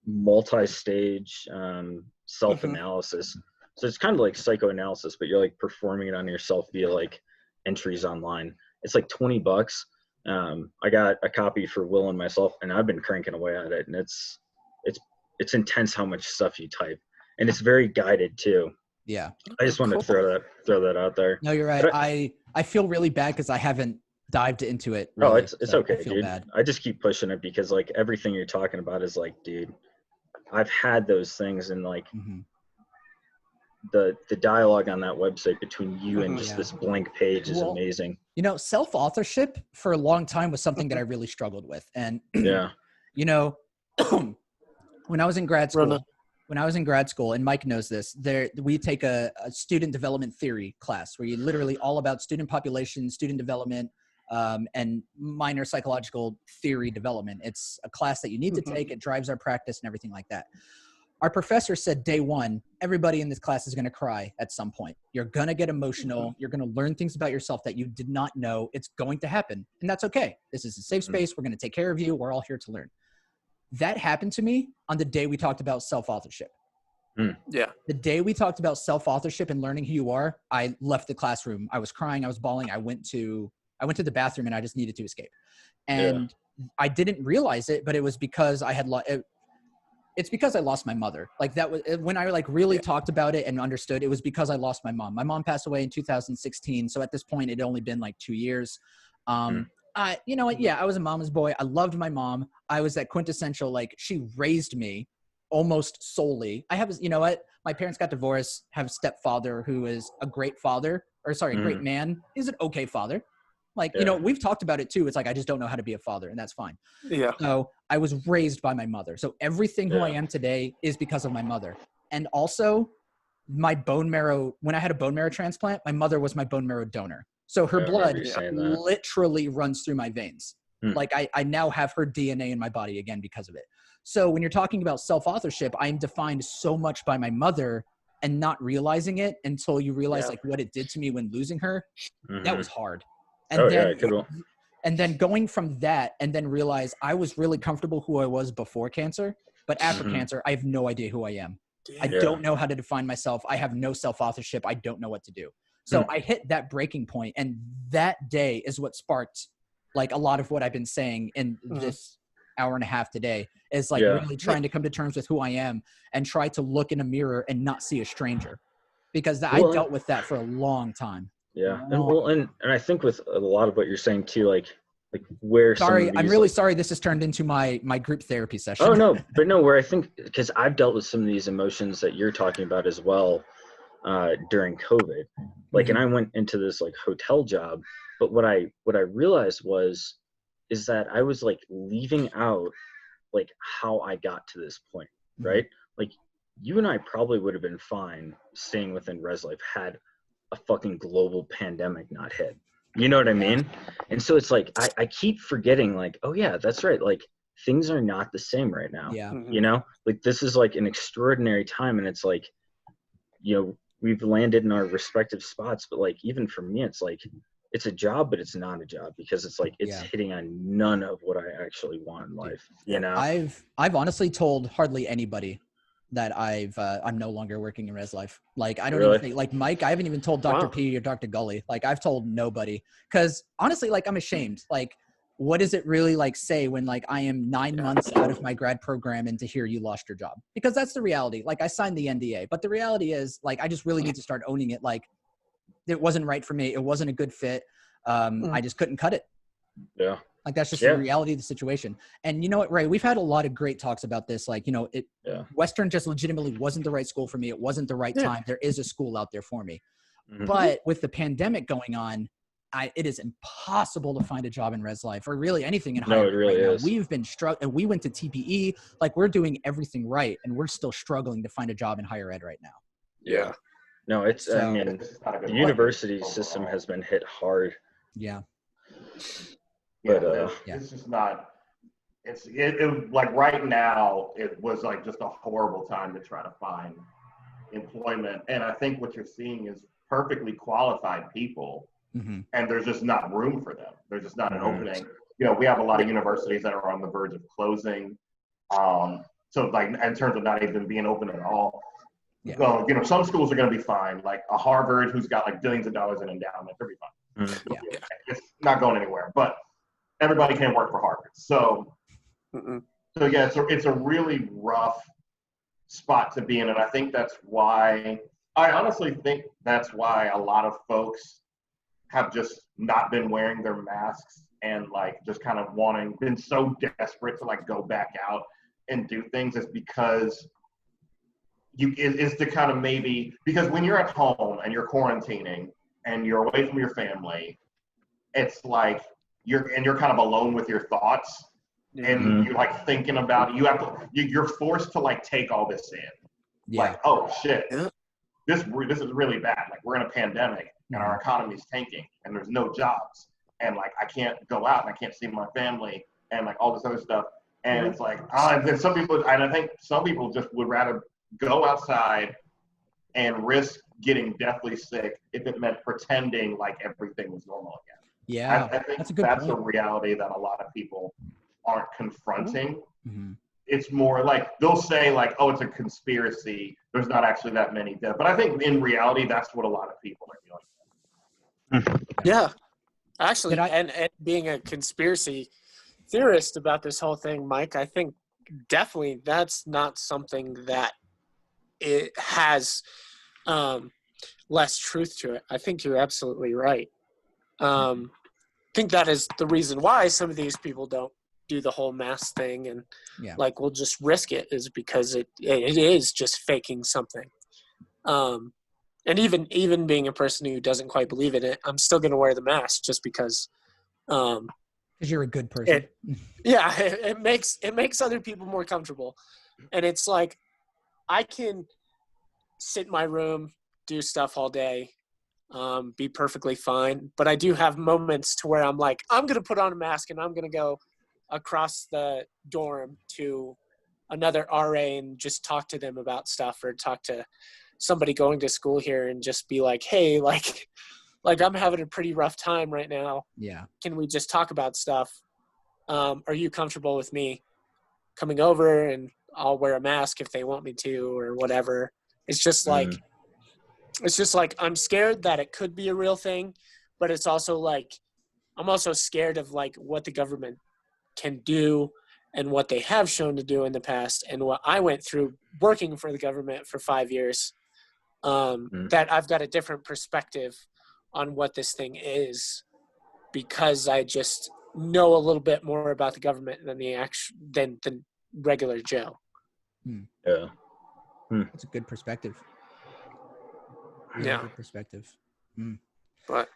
multi-stage self-analysis. So it's kind of like psychoanalysis, but you're like performing it on yourself via like entries online. It's like $20. I got a copy for Will and myself, and I've been cranking away at it, and it's intense how much stuff you type, and it's very guided too. Yeah. I just wanted to throw that out there. No, you're right. But I feel really bad because I haven't dived into it. Oh, Really, it's so okay, I feel dude. bad. I just keep pushing it because like everything you're talking about is like, dude, I've had those things, and like Mhm. the dialogue on that website between you and just Yeah. this blank page is Well, amazing. Self-authorship for a long time was something that I really struggled with. And, Yeah. when I was in grad school, Rona. and Mike knows this, we take a student development theory class where you literally all about student population, student development, and minor psychological theory development. It's a class that you need to take. It drives our practice and everything like that. Our professor said day one, everybody in this class is going to cry at some point. You're going to get emotional. You're going to learn things about yourself that you did not know. It's going to happen. And that's okay. This is a safe space. We're going to take care of you. We're all here to learn. That happened to me on the day we talked about self-authorship. Yeah. The day we talked about self-authorship and learning who you are, I left the classroom. I was crying. I was bawling. I went to the bathroom and I just needed to escape. And I didn't realize it, but it was because I had it's because I lost my mother. Like that was when I like really talked about it and understood. It was because I lost my mom. My mom passed away in 2016. So at this point, it had only been like 2 years. You know what? Yeah, I was a mama's boy. I loved my mom. I was that quintessential, like she raised me almost solely. I have, you know what? My parents got divorced, have a stepfather who is a great father, or sorry, a great man. He's an okay father. Like, we've talked about it too. It's like, I just don't know how to be a father, and that's fine. Yeah. So I was raised by my mother. So everything who I am today is because of my mother. And also my bone marrow, when I had a bone marrow transplant, my mother was my bone marrow donor. So her blood literally runs through my veins. Like I now have her DNA in my body again because of it. So when you're talking about self-authorship, I'm defined so much by my mother and not realizing it until you realize like what it did to me when losing her. That was hard. And then going from that and then realize I was really comfortable who I was before cancer, but after cancer, I have no idea who I am. I don't know how to define myself. I have no self-authorship. I don't know what to do. So I hit that breaking point, and that day is what sparked like a lot of what I've been saying in this hour and a half today is like really trying to come to terms with who I am and try to look in a mirror and not see a stranger, because I dealt with that for a long time. Yeah. And I think with a lot of what you're saying too, like where I'm really sorry this has turned into my group therapy session. Oh no, but no, where I think, because I've dealt with some of these emotions that you're talking about as well during COVID. Like, and I went into this like hotel job, but what I realized is that I was like leaving out like how I got to this point, right? Like you and I probably would have been fine staying within Res Life had a fucking global pandemic not hit. You know what I mean? And so it's like, I keep forgetting like, oh yeah, that's right. Like things are not the same right now. Yeah. You know, like this is like an extraordinary time. And it's like, we've landed in our respective spots, but like, even for me, it's like, it's a job, but it's not a job because it's like, it's hitting on none of what I actually want in life. You know, I've honestly told hardly anybody that I'm no longer working in res life. Like, I don't Really? even think, like Mike, I haven't even told Dr. Wow. P or Dr. Gully. Like, I've told nobody, because honestly, like, I'm ashamed. Like, what does it really like say when like I am 9 months out of my grad program and to hear you lost your job? Because that's the reality. Like, I signed the NDA, but the reality is, like, I just really need to start owning it. Like, it wasn't right for me. It wasn't a good fit. I just couldn't cut it. Yeah. Like, that's just Yeah. the reality of the situation. And you know what, Ray, we've had a lot of great talks about this. Like, you know, Western just legitimately wasn't the right school for me. It wasn't the right time. There is a school out there for me. Mhm. But with the pandemic going on, it is impossible to find a job in res life or really anything in higher No, ed it really right is. now. We've been struggling. We went to TPE. Like, we're doing everything right, and we're still struggling to find a job in higher ed right now. Yeah. No, it's, I So- mean, It's not a good the look university overall. system has been hit hard. Yeah. But, It's just not. It like right now, it was like just a horrible time to try to find employment. And I think what you're seeing is perfectly qualified people, Mm-hmm. and there's just not room for them. There's just not an Mhm. opening. You know, we have a lot of universities that are on the verge of closing. So like in terms of not even being open at all. Yeah. So, you know, some schools are going to be fine. Like a Harvard, who's got like billions of dollars in endowment, they'll be fine. Mhm. Yeah. It's not going anywhere. But everybody can't work for Harvard. So yeah, it's a really rough spot to be in. And I think that's why, I honestly think that's why a lot of folks have just not been wearing their masks and like just kind of been so desperate to like go back out and do things, is because is to kind of maybe, because when you're at home and you're quarantining and you're away from your family, it's like you're kind of alone with your thoughts, and Mhm. you're like thinking about you're forced to like take all this in. Yeah. Like, oh shit, Yeah. this is really bad. Like, we're in a pandemic and our economy's tanking and there's no jobs, and like I can't go out and I can't see my family and like all this other stuff. And it's like, and then some people, and I think some people just would rather go outside and risk getting deathly sick if it meant pretending like everything was normal again. Yeah. I think that's a good that's point. a reality that a lot of people aren't confronting. Mhm. It's more like they'll say like, oh, it's a conspiracy. There's not actually that many dead. But I think in reality, that's what a lot of people are doing. Yeah. Actually, Did I- and being a conspiracy theorist about this whole thing, Mike, I think definitely that's not something that it has less truth to it. I think you're absolutely right. I think that is the reason why some of these people don't do the whole mask thing and Yeah. like will just risk it, is because it is just faking something. And even being a person who doesn't quite believe in it, I'm still going to wear the mask just because Because you're a good person. it makes other people more comfortable. And it's like I can sit in my room, do stuff all day, be perfectly fine, but I do have moments to where I'm like, I'm going to put on a mask and I'm going to go across the dorm to another RA and just talk to them about stuff, or talk to somebody going to school here and just be like, hey, like I'm having a pretty rough time right now. Yeah. Can we just talk about stuff? Are you comfortable with me coming over, and I'll wear a mask if they want me to, or whatever. It's just like, I'm scared that it could be a real thing, but it's also like, I'm also scared of like what the government can do and what they have shown to do in the past, and what I went through working for the government for 5 years, that I've got a different perspective on what this thing is, because I just know a little bit more about the government than the regular Joe. Yeah. That's a good perspective. Really Yeah. good perspective. But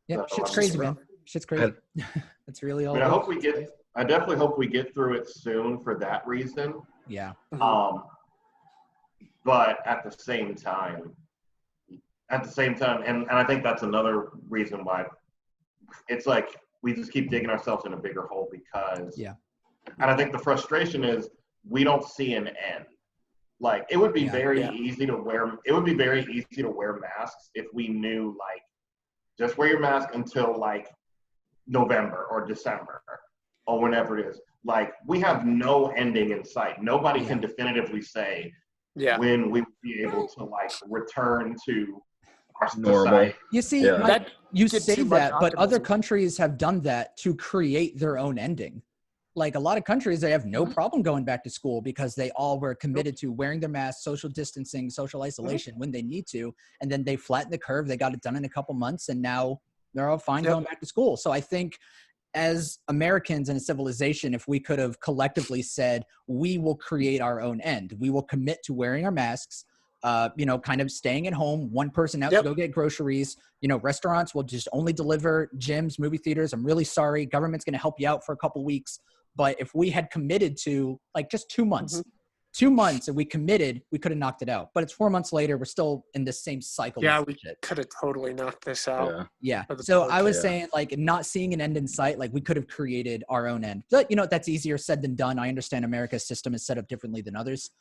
Yeah, So, shit's crazy, man. Shit's crazy. That's really all. I mean, it is. I definitely hope we get through it soon for that reason. Yeah. But at the same time, and I think that's another reason why it's like we just keep digging ourselves in a bigger hole, because and I think the frustration is we don't see an end. Like, it would be very easy to wear masks if we knew, like, just wear your mask until like November or December or whenever it is. Like, we have no ending in sight. Nobody can definitively say Yeah. when we would be able to like return to our Normal. society. You see, Yeah. Mike, That you gets say too much that, but other optimism. countries have done that to create their own ending. Like a lot of countries, they have no problem going back to school because they all were committed to wearing their masks, social distancing, social isolation when they need to. And then they flattened the curve. They got it done in a couple months, and now they're all fine going back to school. So I think as Americans in a civilization, if we could have collectively said, we will create our own end, we will commit to wearing our masks, kind of staying at home, one person out to go get groceries, restaurants will just only deliver, gyms, movie theaters. I'm really sorry. Government's going to help you out for a couple weeks. But if we had committed to like just 2 months, 2 months and we committed, we could have knocked it out. But it's 4 months later. We're still in the same cycle. Yeah, we could have totally knocked this out. Yeah. For the So I was podcast. saying like not seeing an end in sight, like we could have created our own end. But that's easier said than done. I understand America's system is set up differently than others.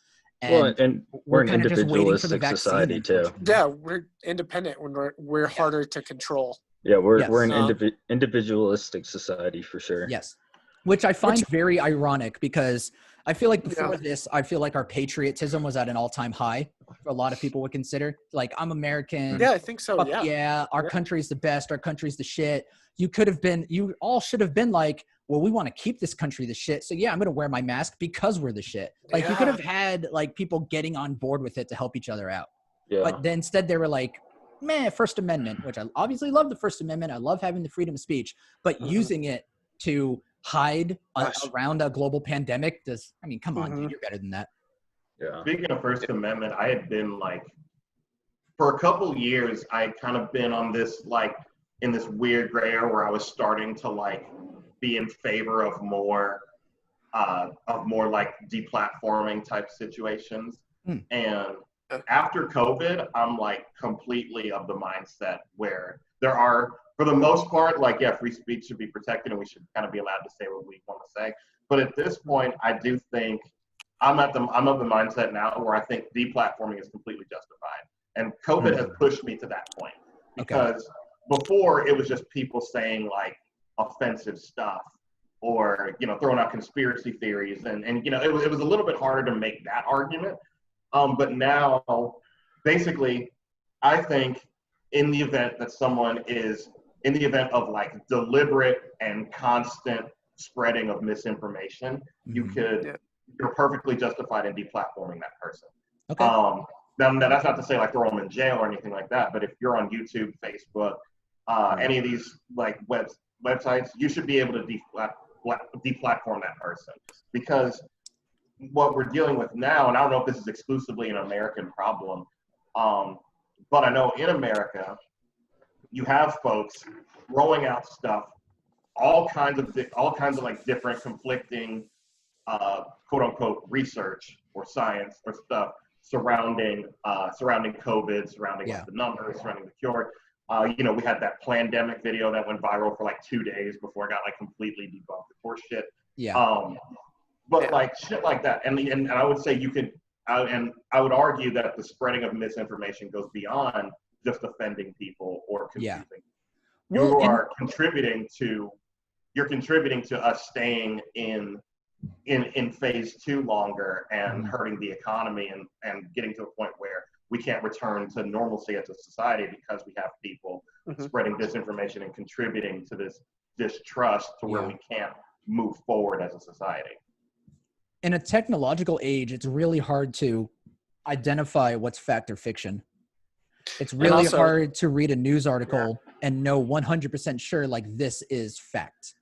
And and we're an kind of just waiting for the individualistic vaccine, society too. unfortunately. Yeah, we're independent when we're harder to control. Yeah, we're Yes. we're an individualistic society for sure. Yes. Which I find very ironic because I feel like before this, I feel like our patriotism was at an all-time high for a lot of people would consider. Like, I'm American. Yeah, I think so. Fuck Yeah. yeah, our country's the best. Our country's the shit. You all should have been like, well, we want to keep this country the shit. So yeah, I'm going to wear my mask because we're the shit. Like you could have had like people getting on board with it to help each other out. Yeah. But then instead they were like, meh, First Amendment, which I obviously love the First Amendment. I love having the freedom of speech, but using it to hide around a global pandemic come on, dude, you're better than that. Yeah. Speaking of First Amendment, I had been like, for a couple years, I had kind of been on this like in this weird gray area where I was starting to like be in favor of more like deplatforming type situations. And after COVID, I'm like completely of the mindset where there are, for the most part, like, yeah, free speech should be protected and we should kind of be allowed to say what we want to say. But at this point, I do think I'm of the mindset now where I think deplatforming is completely justified. And COVID has pushed me to that point because before it was just people saying like offensive stuff or, throwing out conspiracy theories. And it was a little bit harder to make that argument. But now, basically, I think in the event of like deliberate and constant spreading of misinformation, you're perfectly justified in deplatforming that person. Okay. Now that's not to say like throw them in jail or anything like that, but if you're on YouTube, Facebook, any of these like websites, you should be able to deplatform that person, because what we're dealing with now, and I don't know if this is exclusively an American problem, but I know in America, you have folks throwing out stuff, all kinds of like different conflicting, quote unquote, research or science or stuff surrounding COVID, surrounding like, the numbers, surrounding the cure. We had that pandemic video that went viral for like 2 days before it got like completely debunked. Of course, shit. But like shit like that, and I would say I would argue that the spreading of misinformation goes beyond just offending people or confusing. You're contributing to us staying in phase 2 longer and hurting the economy and getting to a point where we can't return to normalcy as a society because we have people spreading disinformation and contributing to this distrust to where we can't move forward as a society. In a technological age, it's really hard to identify what's fact or fiction. It's really hard to read a news article and know 100% sure, like, this is fact.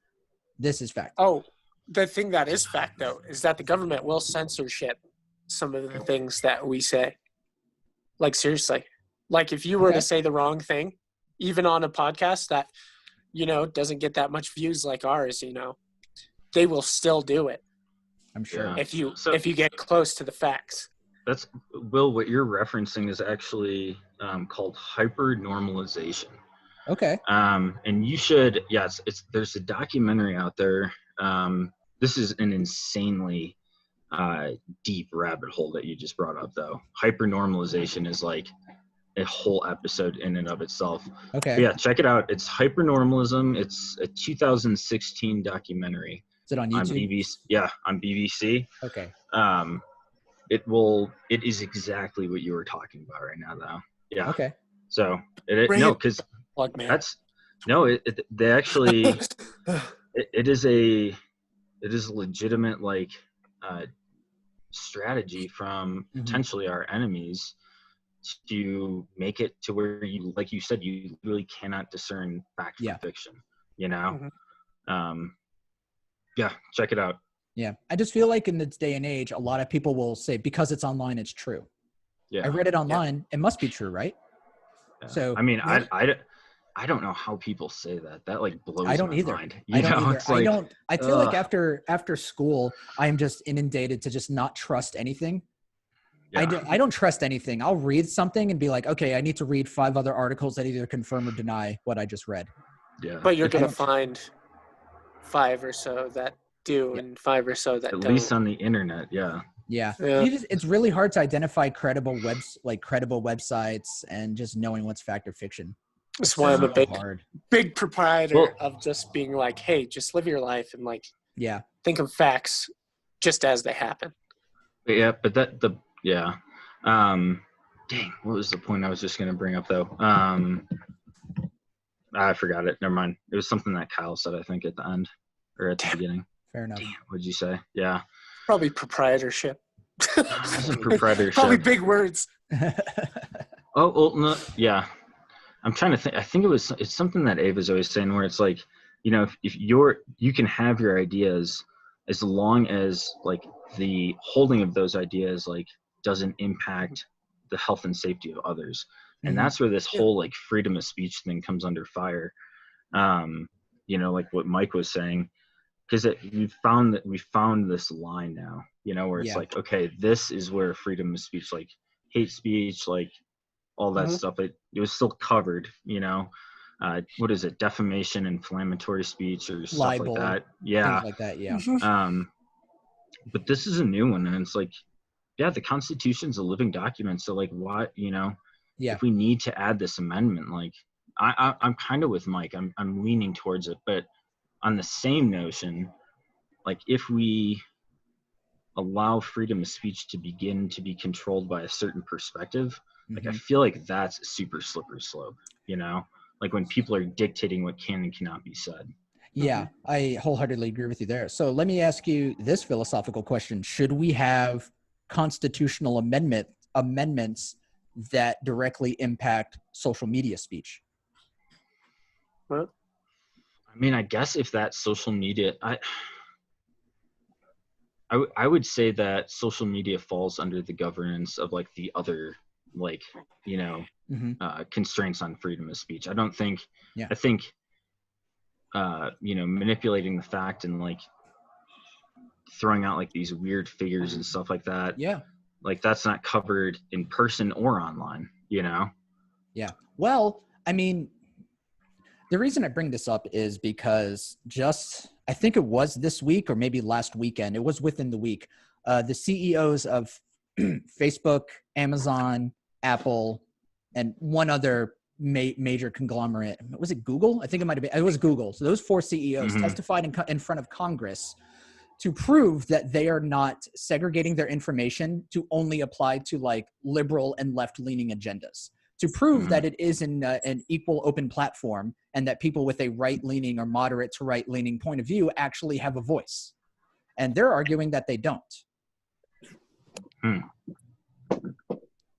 This is fact. Oh, the thing that is fact, though, is that the government will censorship some of the things that we say. Like, seriously. Like, if you were to say the wrong thing, even on a podcast that, doesn't get that much views like ours, they will still do it. I'm sure. If you get close to the facts. That's, Will, what you're referencing is actually called hypernormalization. Okay. And you should, there's a documentary out there. This is an insanely deep rabbit hole that you just brought up, though. Hypernormalization is like a whole episode in and of itself. Okay. But yeah, check it out. It's Hypernormalism. It's a 2016 documentary. Is it on YouTube? On BBC. Yeah, on BBC. Okay. it is exactly what you were talking about right now, though. Yeah. Okay. So Bring no, it. because Plug man. that's no. They actually it is a legitimate like strategy from potentially our enemies to make it to where you, like you said, you really cannot discern fact from fiction. You know. Yeah. Check it out. Yeah. I just feel like in this day and age, a lot of people will say because it's online, it's true. Yeah. I read it online. It must be true, right? Yeah. So I mean, I don't know how people say that. That like blows I don't my either. mind. I don't either. It's like, I feel like after school, I am just inundated to just not trust anything. yeah. I don't trust anything. I'll read something and be like, okay, I need to read 5 other articles that either confirm or deny what I just read. Yeah. But you're going to find 5 or so that do and 5 or so that At don't. least on the internet. Yeah. Yeah. Yeah. It's really hard to identify credible websites and just knowing what's fact or fiction. That's why I'm a Hard. big proprietor of just being like, hey, just live your life and like think of facts just as they happen. Yeah, but dang, what was the point I was just gonna bring up though? I forgot it. Never mind. It was something that Kyle said, I think, at the end or at the beginning. Fair enough. Damn, what'd you say? Yeah. Probably proprietorship. Proprietorship. Probably big words. Oh, well, no, yeah. I'm trying to think. I think it's something that Ava's always saying where it's like, you know, if you can have your ideas as long as like the holding of those ideas like doesn't impact the health and safety of others. And that's where this whole like freedom of speech thing comes under fire. You know, like what Mike was saying, because we found this line now, you know, where it's like, okay, this is where freedom of speech, like hate speech, like all that stuff, it was still covered, you know. What is it, defamation, inflammatory speech, or stuff libel, like that? Yeah, things like that. Yeah. But this is a new one, and it's like, yeah, the Constitution's a living document, so like, what, you know, if we need to add this amendment, like, I'm kind of with Mike. I'm leaning towards it, but on the same notion, like, if we allow freedom of speech to begin to be controlled by a certain perspective, like I feel like that's a super slippery slope, you know, like when people are dictating what can and cannot be said. Yeah, I wholeheartedly agree with you there. So let me ask you this philosophical question. Should we have constitutional amendments that directly impact social media speech? Well, I mean, I guess if that social media, I would say that social media falls under the governance of like the other, like, you know, constraints on freedom of speech. I don't think, I think, you know, manipulating the fact and like throwing out like these weird figures and stuff like that. Yeah. Like that's not covered in person or online, you know? Yeah. Well, I mean, the reason I bring this up is because I think it was this week or maybe last weekend, it was within the week, the CEOs of Facebook, Amazon, Apple, and one other major conglomerate. Was it Google? I think it might have been. It was Google. So those 4 CEOs testified in front of Congress to prove that they are not segregating their information to only apply to like liberal and left-leaning agendas. To prove that it is an equal open platform and that people with a right-leaning or moderate to right-leaning point of view actually have a voice. And they're arguing that they don't.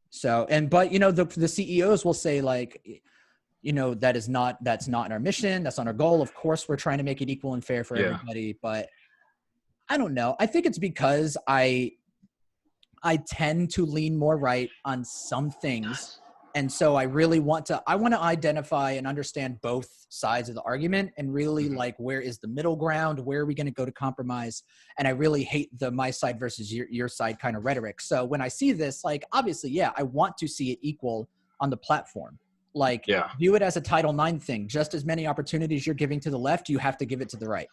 So, but you know, the CEOs will say like, you know, that's not our mission. That's not our goal. Of course, we're trying to make it equal and fair for everybody. But I don't know. I think it's because I tend to lean more right on some things. And so I really want to identify and understand both sides of the argument and really like, where is the middle ground? Where are we going to go to compromise? And I really hate the my side versus your side kind of rhetoric. So when I see this, like, obviously, I want to see it equal on the platform. Like, view it as a Title IX thing. Just as many opportunities you're giving to the left, you have to give it to the right.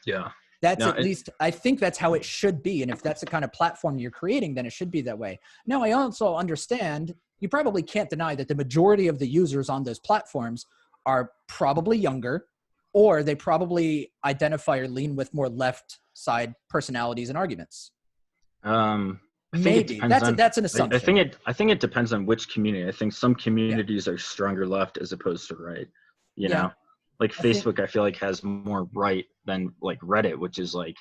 Yeah. That's at least, I think that's how it should be. And if that's the kind of platform you're creating, then it should be that way. Now, I also understand you probably can't deny that the majority of the users on those platforms are probably younger, or they probably identify or lean with more left side personalities and arguments. Maybe that's an assumption. I think it depends on which community. I think some communities are stronger left as opposed to right. You know, like Facebook, I feel like has more right than like Reddit, which is like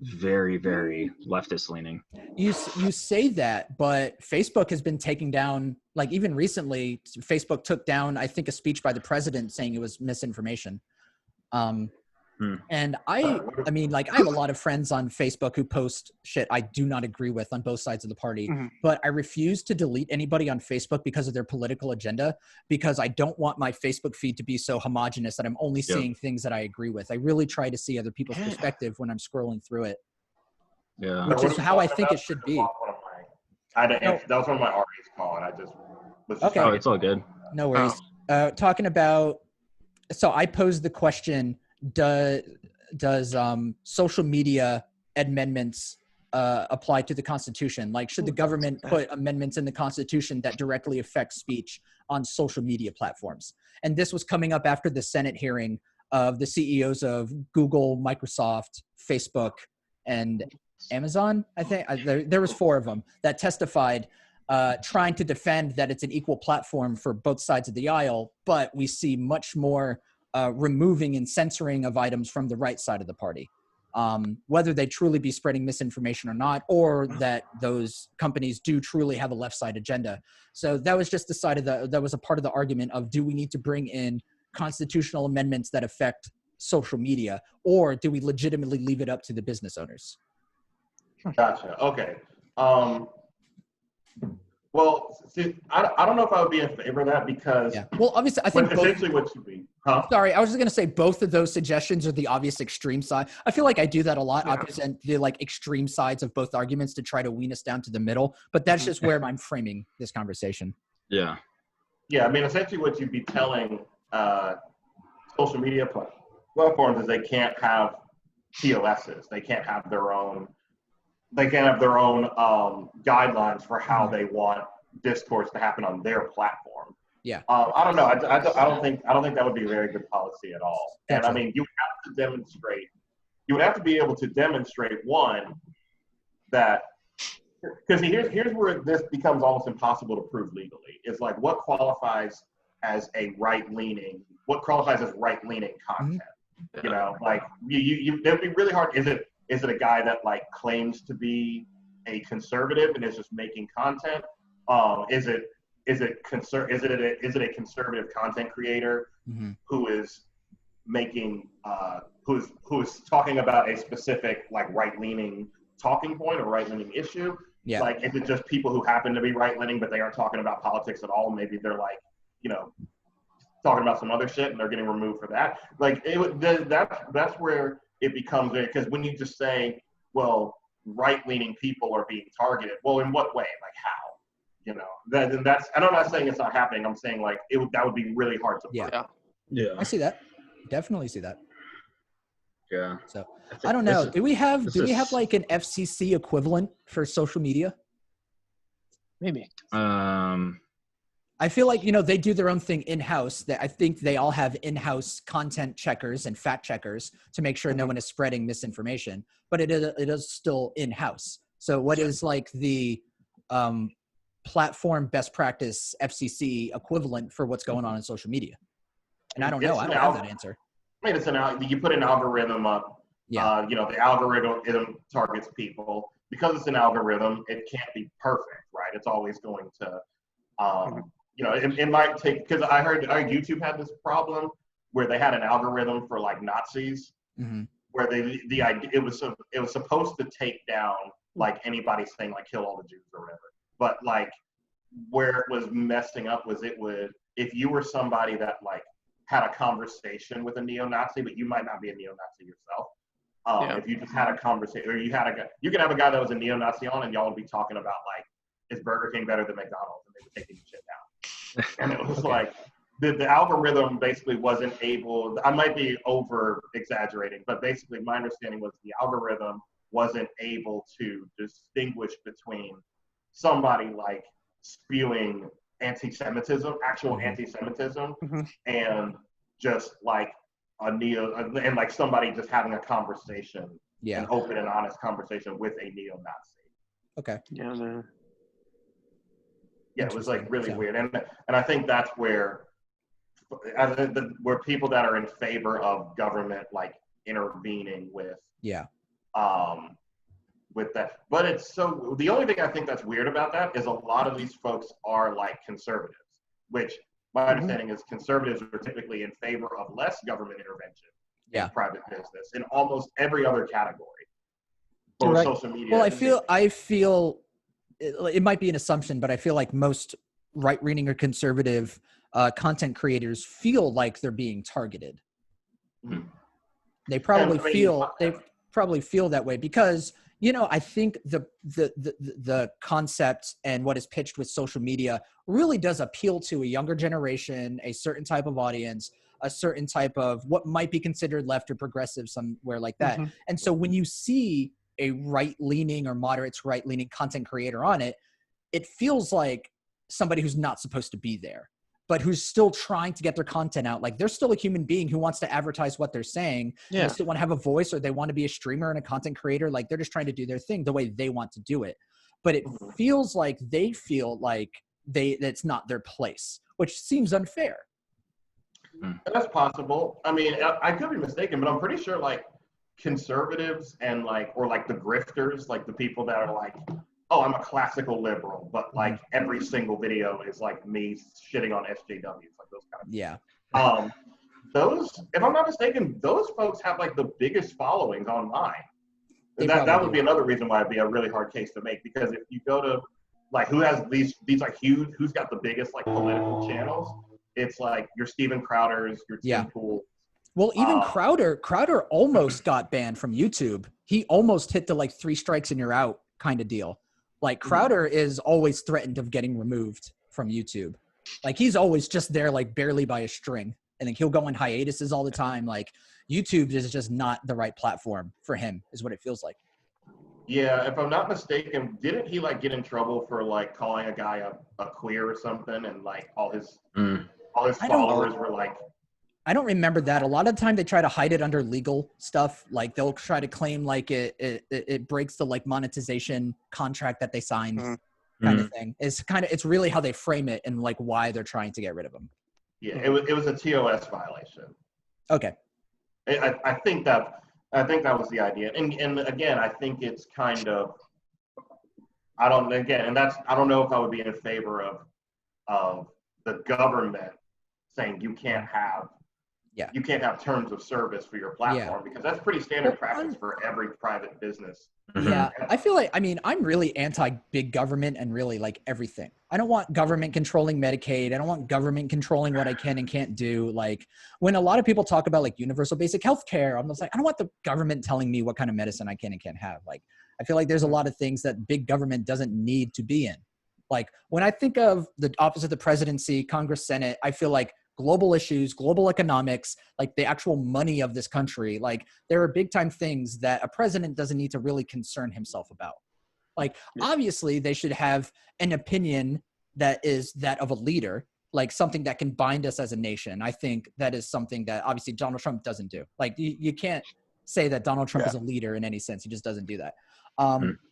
very, very leftist leaning. You say that, but Facebook has been taking down, like even recently, Facebook took down, I think, a speech by the president saying it was misinformation. And I mean, like I have a lot of friends on Facebook who post shit I do not agree with on both sides of the party, but I refuse to delete anybody on Facebook because of their political agenda, because I don't want my Facebook feed to be so homogenous that I'm only seeing things that I agree with. I really try to see other people's perspective when I'm scrolling through it. Yeah. Which is how I think it should be. That was one of my RA's call, and I just was just Oh, it's all good. No worries. Talking about, so I posed the question, does social media amendments apply to the Constitution? Like, should the government put amendments in the Constitution that directly affect speech on social media platforms? And this was coming up after the Senate hearing of the CEOs of Google, Microsoft, Facebook, and Amazon. I think there was 4 of them that testified, trying to defend that it's an equal platform for both sides of the aisle, but we see much more removing and censoring of items from the right side of the party, whether they truly be spreading misinformation or not, or that those companies do truly have a left side agenda. So that was just the side of that was a part of the argument of, do we need to bring in constitutional amendments that affect social media, or do we legitimately leave it up to the business owners? Gotcha. Okay. Well, see, I don't know if I would be in favor of that, because well, obviously, I think essentially what should be. Sorry, I was just gonna say both of those suggestions are the obvious extreme side. I feel like I do that a lot. I present the like extreme sides of both arguments to try to wean us down to the middle. But that's just where I'm framing this conversation. Yeah. Yeah, I mean, essentially what you'd be telling social media platforms is they can't have POSs. They can't have their own. They can't have their own guidelines for how they want discourse to happen on their platform. Yeah. I don't know. I don't think that would be a very good policy at all. Gotcha. And I mean, you have to demonstrate. You would have to be able to demonstrate, one, that, because here's where this becomes almost impossible to prove legally. It's like, what qualifies as right-leaning content? You know, like it would be really hard. Is it a guy that like claims to be a conservative and is just making content? Is it a conservative content creator who is making who is talking about a specific like right-leaning talking point or right-leaning issue? Yeah. Like, is it just people who happen to be right-leaning but they aren't talking about politics at all? Maybe they're like, you know, talking about some other shit and they're getting removed for that. Like, that's where it becomes, because when you just say, well, right-leaning people are being targeted, well, in what way? Like, how? You know, that's, and I'm not saying it's not happening. I'm saying like that would be really hard to prove. Yeah. I see that. Definitely see that. Yeah. So I don't know. Do we have like an FCC equivalent for social media? Maybe. I feel like, you know, they do their own thing in-house. I think they all have in-house content checkers and fact checkers to make sure no one is spreading misinformation, but it is still in-house. So what is like the platform best practice FCC equivalent for what's going on in social media? And I don't know. I don't have that answer. I mean, you put an algorithm up. Yeah. You know, the algorithm targets people. Because it's an algorithm, it can't be perfect, right? It's always going to, you know, it might take, because I heard YouTube had this problem where they had an algorithm for like Nazis, where it was supposed to take down like anybody saying like kill all the Jews or whatever. But like where it was messing up was if you were somebody that like had a conversation with a neo-Nazi, but you might not be a neo-Nazi yourself. If you just had a conversation, or you can have a guy that was a neo-Nazi on, and y'all would be talking about like, is Burger King better than McDonald's? And they would take the shit down. And it was like, the algorithm basically wasn't able, I might be over exaggerating, but basically my understanding was the algorithm wasn't able to distinguish between somebody like spewing anti-Semitism, actual anti-Semitism, and just like and like somebody just having a conversation, an open and honest conversation with a neo-Nazi. Okay. Yeah, man. Yeah, it was like really So- weird, and I think that's where where people that are in favor of government like intervening Yeah. With that. But it's so the only thing I think that's weird about that is a lot of these folks are like conservatives, which my understanding is conservatives are typically in favor of less government intervention Yeah. in private business in almost every other category. You're Both right. social media. Well, I feel it might be an assumption, but I feel like most right-leaning or conservative content creators feel like they're being targeted. Mhm. They probably And, I mean, feel that way because I think the concept and what is pitched with social media really does appeal to a younger generation, a certain type of audience, a certain type of what might be considered left or progressive somewhere like that. Mhm. And so when you see a right-leaning or moderate to right-leaning content creator on it, it feels like somebody who's not supposed to be there, but who's still trying to get their content out. Like they're still a human being who wants to advertise what they're saying. Yeah. They still want to have a voice, or they want to be a streamer and a content creator. Like they're just trying to do their thing the way they want to do it. But it feels like they feel like that's not their place, which seems unfair. That's possible. I mean, I could be mistaken, but I'm pretty sure like conservatives and or like the grifters, like the people that are like, oh, I'm a classical liberal, but like every single video is like me shitting on SJWs, like those kind of. Yeah. Those, if I'm not mistaken, those folks have like the biggest followings online. They That probably would do. be another reason why it'd be a really hard case to make, because if you go to like who has these like huge, who's got the biggest like political channels, it's like your Steven Crowders, your Tim Yeah. Pool. Well, even Crowder almost got banned from YouTube. He almost hit the like 3 strikes and you're out kind of deal. Like Crowder is always threatened of getting removed from YouTube. Like he's always just there like barely by a string. And then he'll go on hiatuses all the time. Like YouTube is just not the right platform for him, is what it feels like. Yeah, if I'm not mistaken, didn't he like get in trouble for like calling a guy a queer or something, and like all his followers were like, I don't remember that. A lot of the time they try to hide it under legal stuff. Like they'll try to claim like it breaks the like monetization contract that they signed kind of thing. It's really how they frame it and like why they're trying to get rid of them. yeah, it was a TOS violation. Okay. I think that was the idea, and again, I think it's kind of, I don't know if I would be in favor of the government saying you can't have terms of service for your platform, because that's pretty standard practice for every private business. Yeah, I feel like, I'm really anti big government and really like everything. I don't want government controlling Medicaid. I don't want government controlling what I can and can't do. Like when a lot of people talk about like universal basic health care, I'm just like, I don't want the government telling me what kind of medicine I can and can't have. Like, I feel like there's a lot of things that big government doesn't need to be in. Like when I think of the office of the presidency, Congress, Senate, I feel like global issues, global economics, like the actual money of this country. Like there are big time things that a president doesn't need to really concern himself about. Like obviously they should have an opinion that is that of a leader, like something that can bind us as a nation. I think that is something that obviously Donald Trump doesn't do. Like you can't say that Donald Trump is a leader in any sense. He just doesn't do that.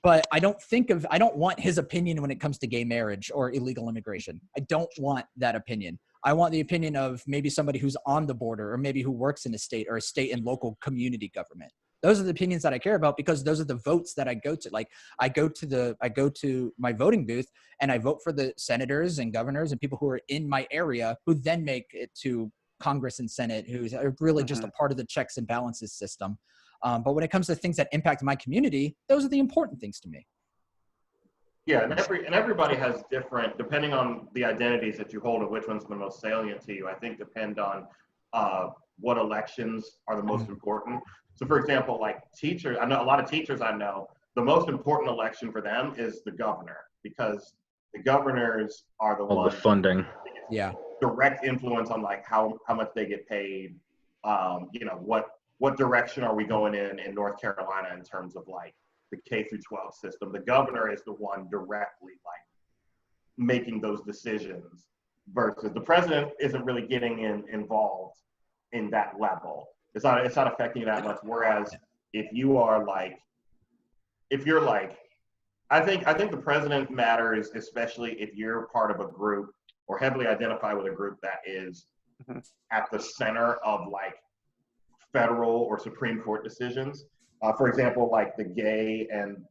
But I don't want his opinion when it comes to gay marriage or illegal immigration. I don't want that opinion. I want the opinion of maybe somebody who's on the border or maybe who works in a state or a state and local community government. Those are the opinions that I care about because those are the votes that I go to. Like I go to my voting booth and I vote for the senators and governors and people who are in my area who then make it to Congress and Senate, who's really just a part of the checks and balances system. But when it comes to things that impact my community, those are the important things to me. Yeah, and everybody has different, depending on the identities that you hold and which one's the most salient to you, I think depend on what elections are the most important. So for example, like teachers, I know a lot of teachers the most important election for them is the governor, because the governors are the ones the funding. Yeah. Direct influence on like how much they get paid. What direction are we going in North Carolina in terms of like the K through 12 system? The governor is the one directly like making those decisions, versus the president isn't really getting involved in that level. It's not affecting you that much. Whereas if you're like I think the president matters, especially if you're part of a group or heavily identify with a group that is at the center of like federal or Supreme Court decisions. For example, like the gay and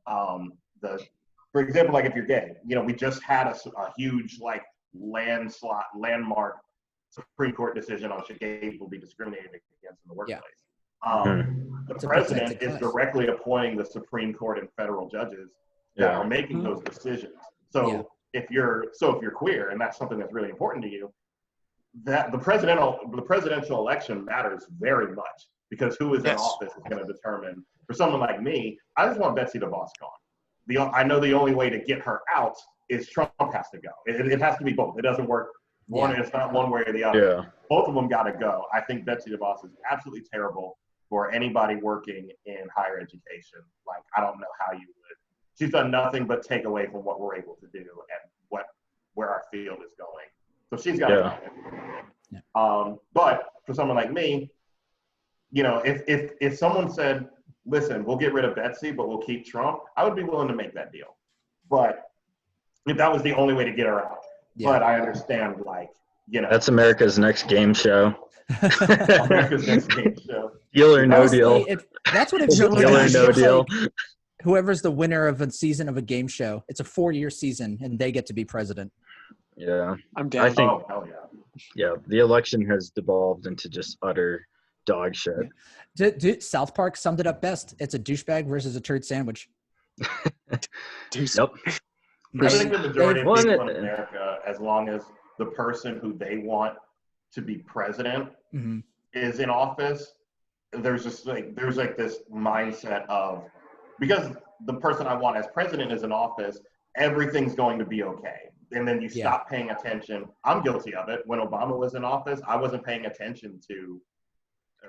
for example, like if you're gay, we just had a huge like landmark Supreme Court decision on should gay people be discriminated against in the workplace. The president is directly appointing the Supreme Court and federal judges that are making those decisions. So if you're queer and that's something that's really important to you, that the presidential election matters very much, because who is in office is going to determine. For someone like me, I just want Betsy DeVos gone. I know the only way to get her out is Trump has to go. It has to be both. It doesn't work. It's not one way or the other. Yeah. Both of them got to go. I think Betsy DeVos is absolutely terrible for anybody working in higher education. Like, I don't know how you would. She's done nothing but take away from what we're able to do and where our field is going. So she's got to go. But for someone like me, if someone said, listen, we'll get rid of Betsy, but we'll keep Trump, I would be willing to make that deal. But if that was the only way to get her out. But I understand, that's America's next game show. America's next game show. Deal or no deal. That's what it feels like. Deal or no deal. Like, whoever's the winner of a season of a game show, it's a 4-year season, and they get to be president. Yeah. I'm down. I think, the election has devolved into just utter dog shit. South Park summed it up best. It's a douchebag versus a turd sandwich. Yep. I think the majority of people in America, as long as the person who they want to be president is in office, there's this mindset of, because the person I want as president is in office, everything's going to be okay. And then you stop paying attention. I'm guilty of it. When Obama was in office, I wasn't paying attention to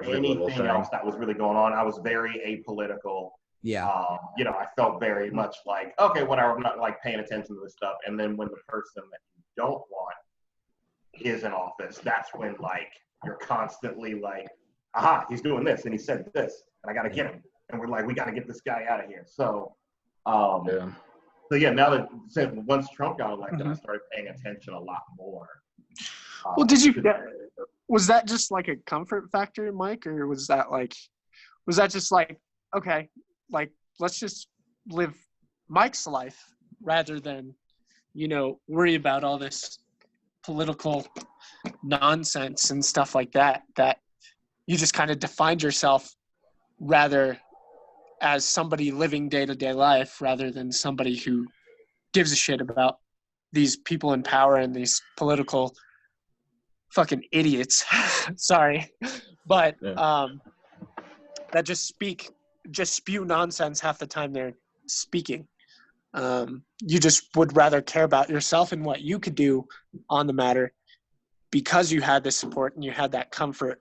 anything else that was really going on. I was very apolitical. I felt very much like, okay, whatever, I'm not like paying attention to this stuff. And then when the person that you don't want is in office, that's when like you're constantly like, aha, he's doing this and he said this and I got to get him. And we're like, we got to get this guy out of here. So, now that once Trump got elected, I started paying attention a lot more. Well, was that just like a comfort factor, Mike, or was that just like, okay, like, let's just live Mike's life rather than, worry about all this political nonsense and stuff like that you just kind of defined yourself rather as somebody living day-to-day life rather than somebody who gives a shit about these people in power and these political fucking idiots. Sorry. But that just spew nonsense half the time they're speaking. You just would rather care about yourself and what you could do on the matter because you had the support and you had that comfort.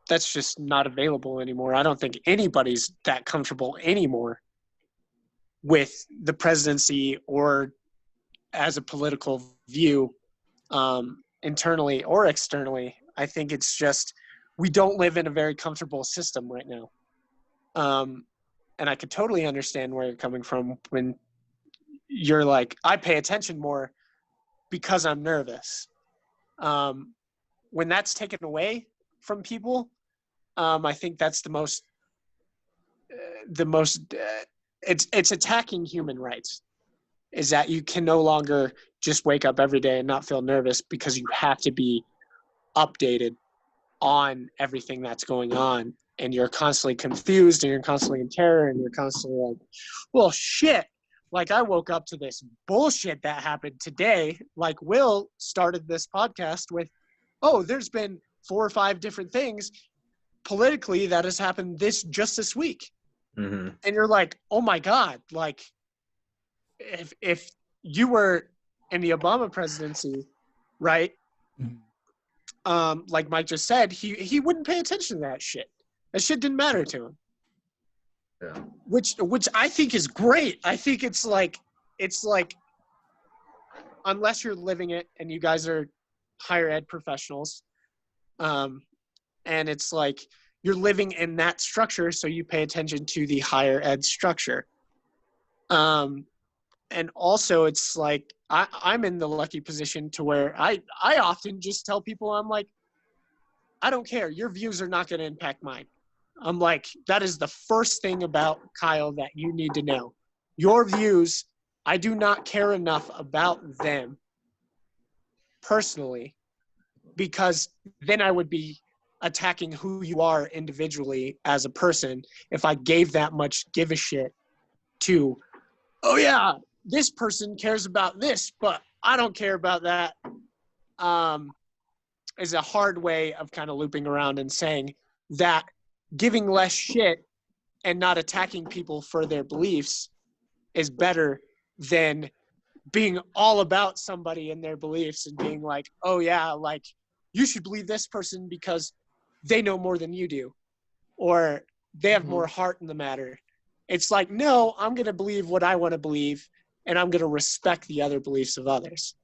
That's just not available anymore. I don't think anybody's that comfortable anymore with the presidency or as a political view, internally or externally. I think it's just we don't live in a very comfortable system right now. And I could totally understand where you're coming from when you're like, I pay attention more because I'm nervous. When that's taken away from people, I think that's the most it's attacking human rights, is that you can no longer just wake up every day and not feel nervous because you have to be updated on everything that's going on, and you're constantly confused and you're constantly in terror and you're constantly like, well, shit, like I woke up to this bullshit that happened today. Like Will started this podcast with, there's been 4 or 5 different things politically that has happened just this week. Mm-hmm. And you're like, oh my God, like if you were in the Obama presidency, right? Like Mike just said, he wouldn't pay attention to that shit. That shit didn't matter to him. Yeah. Which I think is great. I think it's like unless you're living it and you guys are higher ed professionals, and it's like you're living in that structure, so you pay attention to the higher ed structure. And also it's like I'm in the lucky position to where I often just tell people, I'm like, I don't care. Your views are not going to impact mine. I'm like, that is the first thing about Kyle that you need to know. Your views, I do not care enough about them personally, because then I would be attacking who you are individually as a person if I gave that much give a shit to, oh yeah, this person cares about this, but I don't care about that. Is a hard way of kind of looping around and saying that giving less shit and not attacking people for their beliefs is better than being all about somebody and their beliefs and being like, oh yeah, like you should believe this person because they know more than you do, or they have more heart in the matter. It's like, no, I'm going to believe what I want to believe, and I'm going to respect the other beliefs of others.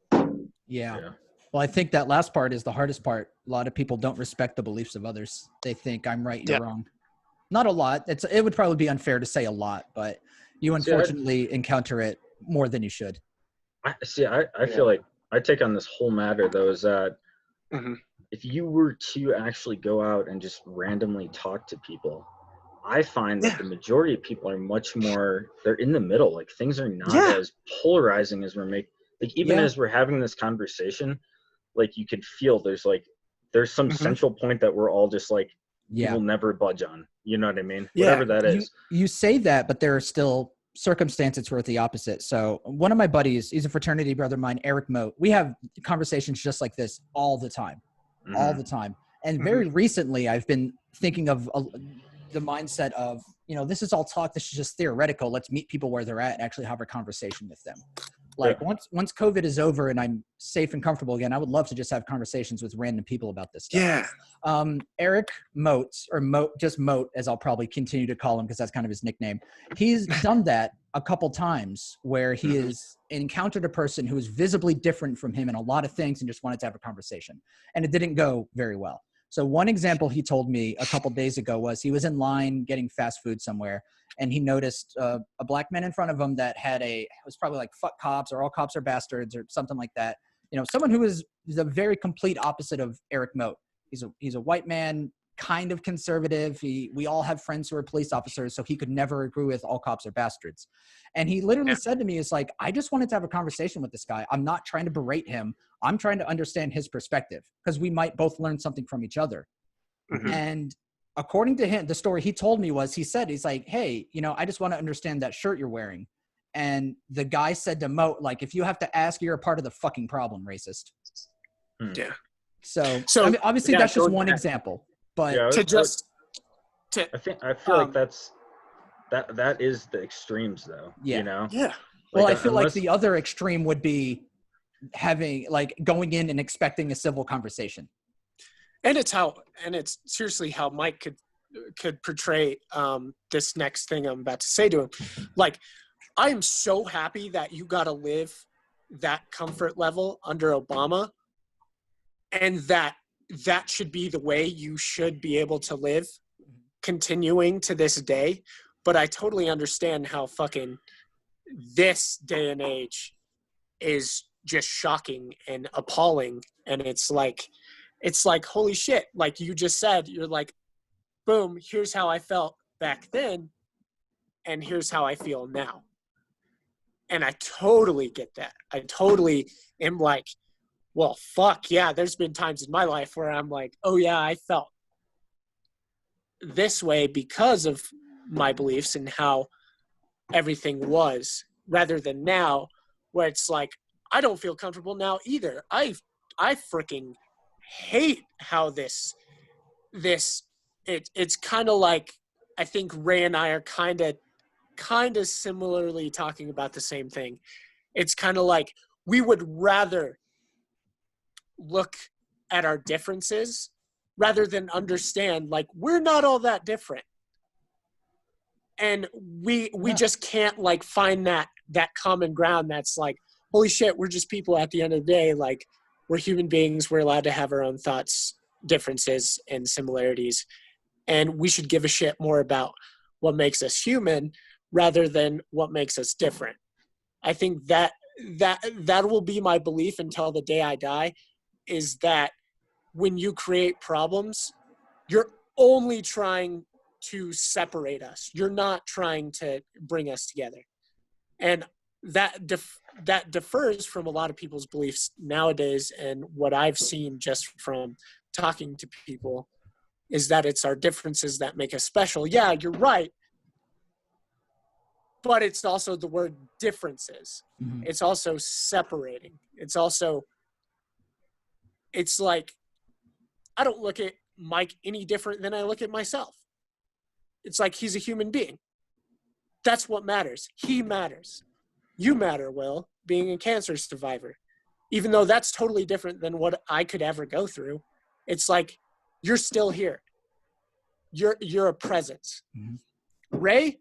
Yeah. Well, I think that last part is the hardest part. A lot of people don't respect the beliefs of others. They think I'm right, you're wrong. Not a lot. It would probably be unfair to say a lot, but you unfortunately encounter it more than you should. I feel like I take on this whole matter, though, is that if you were to actually go out and just randomly talk to people, I find that the majority of people are much more, they're in the middle. Like, things are not as polarizing as we're making. Like, even as we're having this conversation, like, you could feel there's some central point that we're all just like, we will never budge on. You know what I mean? Whatever that is. You say that, but there are still circumstances where it's the opposite. So one of my buddies, he's a fraternity brother of mine, Eric Moat. We have conversations just like this all the time. And very recently, I've been thinking of the mindset of, this is all talk. This is just theoretical. Let's meet people where they're at and actually have a conversation with them. Like once COVID is over and I'm safe and comfortable again, I would love to just have conversations with random people about this stuff. Eric Moat, or just Moat, as I'll probably continue to call him because that's kind of his nickname. He's done that a couple times where he has encountered a person who is visibly different from him in a lot of things and just wanted to have a conversation. And it didn't go very well. So one example he told me a couple days ago was he was in line getting fast food somewhere, and he noticed a black man in front of him that was probably like "fuck cops" or "all cops are bastards" or something like that. Someone who is the very complete opposite of Eric Moat. He's a white man, kind of conservative. We all have friends who are police officers, so he could never agree with "all cops are bastards." And he literally said to me, "It's like, I just wanted to have a conversation with this guy. I'm not trying to berate him. I'm trying to understand his perspective because we might both learn something from each other." And according to him, the story he told me was, he's like, "Hey, I just want to understand that shirt you're wearing." And the guy said to Moat, like, "If you have to ask, you're a part of the fucking problem, racist." So I mean, obviously that's just one example, but I feel like that is the extremes, though. Well, I feel like the other extreme would be going in and expecting a civil conversation. And it's seriously how Mike could portray this next thing I'm about to say to him. Like, I am so happy that you got to live that comfort level under Obama, and that should be the way you should be able to live continuing to this day. But I totally understand how fucking this day and age is just shocking and appalling. And it's like, holy shit. Like you just said, you're like, boom, here's how I felt back then, and here's how I feel now. And I totally get that. I totally am like, well, fuck yeah, there's been times in my life where I'm like, oh yeah, I felt this way because of my beliefs and how everything was, rather than now where it's like, I don't feel comfortable now either. I freaking hate how it's kind of like, I think Ray and I are kind of similarly talking about the same thing. It's kind of like we would rather look at our differences rather than understand, like, we're not all that different. And we just can't like find that common ground that's like, holy shit, we're just people at the end of the day. Like, we're human beings. We're allowed to have our own thoughts, differences, and similarities. And we should give a shit more about what makes us human rather than what makes us different. I think that will be my belief until the day I die, is that when you create problems, you're only trying to separate us. You're not trying to bring us together. And that differs from a lot of people's beliefs nowadays. And what I've seen just from talking to people is that it's our differences that make us special. Yeah, you're right. But it's also the word differences. Mhm. It's also separating. It's like, I don't look at Mike any different than I look at myself. It's like he's a human being. That's what matters. He matters. You matter, Will, being a cancer survivor. Even though that's totally different than what I could ever go through. It's like, you're still here. You're a presence. Mhm. Ray,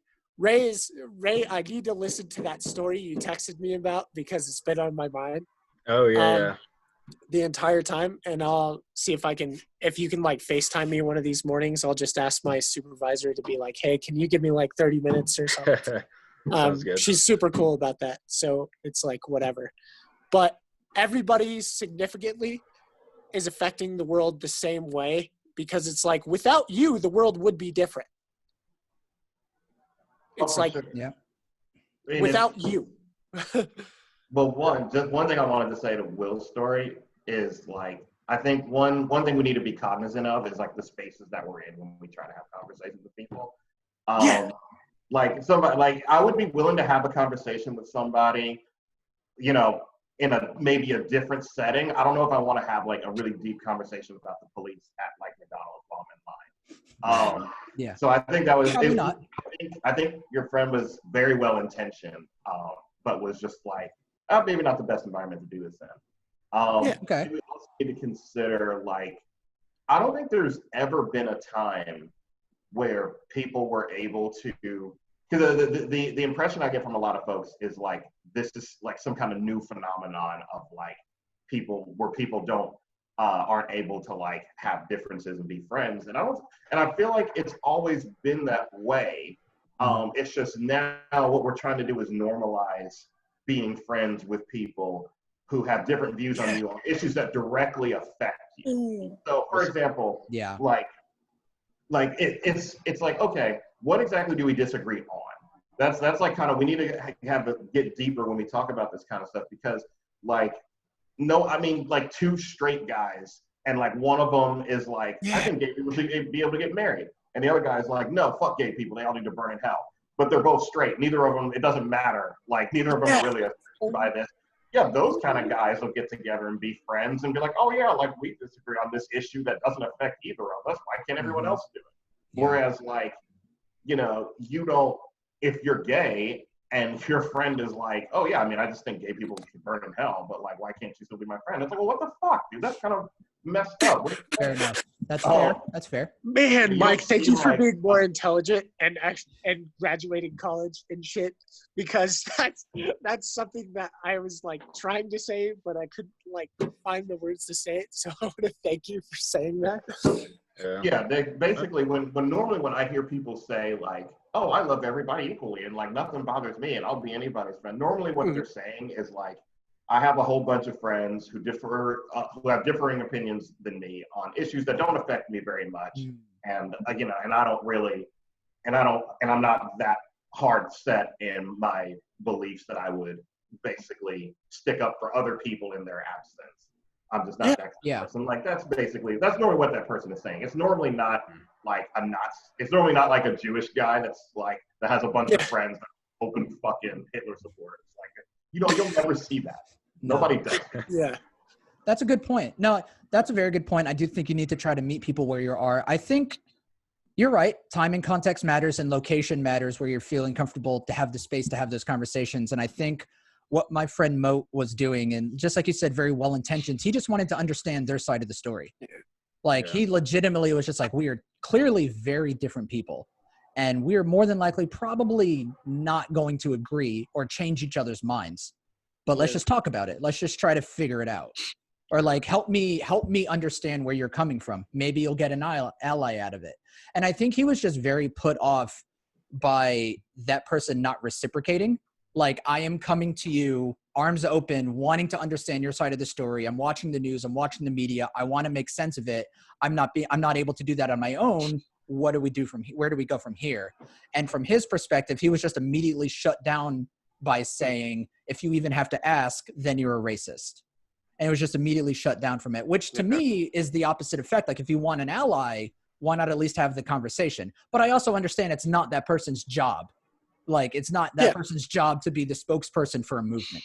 I need to listen to that story you texted me about because it's been on my mind. Oh yeah. The entire time, and I'll see if you can like FaceTime me one of these mornings. I'll just ask my supervisor to be like, hey, can you give me like 30 minutes or something? Sounds good. She's super cool about that. So it's like, whatever. But everybody significantly is affecting the world the same way, because it's like, without you, the world would be different. It's like, Yeah. I mean, without you. Well, just one thing I wanted to say to Will's story is like, I think one thing we need to be cognizant of is like the spaces that we're in when we try to have conversations with people. Yeah. Like somebody, like I would be willing to have a conversation with somebody, you know, in maybe a different setting. I don't know if I want to have like a really deep conversation about the police at like McDonald's while I'm in line. Yeah. So I think that was, Probably not. I think your friend was very well intentioned, but was just like, maybe not the best environment to do this in. Yeah, okay. You also need to consider, like, I don't think there's ever been a time where people were able to, because the impression I get from a lot of folks is like, this is like some kind of new phenomenon of like people don't aren't able to like have differences and be friends. And I feel like it's always been that way. It's just now what we're trying to do is normalize being friends with people who have different views on you on issues that directly affect you. So, for example, Yeah. like it's like, okay, what exactly do we disagree on? That's like kind of, we need to get deeper when we talk about this kind of stuff, because like, no, I mean, like two straight guys, and like one of them is like, I think gay people should be able to get married, and the other guy's like, no, fuck gay people, they all need to burn in hell. But they're both straight. Neither of them, it doesn't matter. Like, neither of them are really affected by this. Yeah, those kind of guys will get together and be friends and be like, oh yeah, like we disagree on this issue that doesn't affect either of us. Why can't everyone else do it? Yeah. Whereas like, you know, you don't, if you're gay and your friend is like, oh yeah, I mean, I just think gay people should burn in hell, but like, why can't you still be my friend? It's like, well, what the fuck, dude? That's kind of messed up. Fair enough. That's fair. That's fair. Man, You Mike, don't thank seem you for like- being more intelligent and graduating college and shit, because that's something that I was like trying to say, but I couldn't like find the words to say it. So I want to thank you for saying that. Yeah, they basically when normally when I hear people say like, oh, I love everybody equally and like nothing bothers me and I'll be anybody's friend. Normally what they're saying is like, I have a whole bunch of friends who who have differing opinions than me on issues that don't affect me very much. And you know, and I'm not that hard set in my beliefs that I would basically stick up for other people in their absence. I'm just not that kind of person. Like that's normally what that person is saying. It's normally not like it's normally not like a Jewish guy that has a bunch of friends that are open fucking Hitler supporters. Like, you know, you'll never see that. Nobody does. Yeah. That's a good point. No, that's a very good point. I do think you need to try to meet people where you are. I think you're right. Time and context matters and location matters, where you're feeling comfortable to have the space to have those conversations. And I think what my friend Moat was doing, and just like you said, very well intentioned, he just wanted to understand their side of the story. Like he legitimately was just like, we are clearly very different people, and we're more than likely probably not going to agree or change each other's minds. But let's just talk about it. Let's just try to figure it out. Or like, help me understand where you're coming from. Maybe you'll get an ally out of it. And I think he was just very put off by that person not reciprocating. Like, I am coming to you, arms open, wanting to understand your side of the story. I'm watching the news. I'm watching the media. I want to make sense of it. I'm not able to do that on my own. What do we do from here? Where do we go from here? And from his perspective, he was just immediately shut down by saying, if you even have to ask, then you're a racist. And it was just immediately shut down from it, which to me is the opposite effect. Like, if you want an ally, why not at least have the conversation? But I also understand it's not that person's job. Like, it's not that person's job to be the spokesperson for a movement.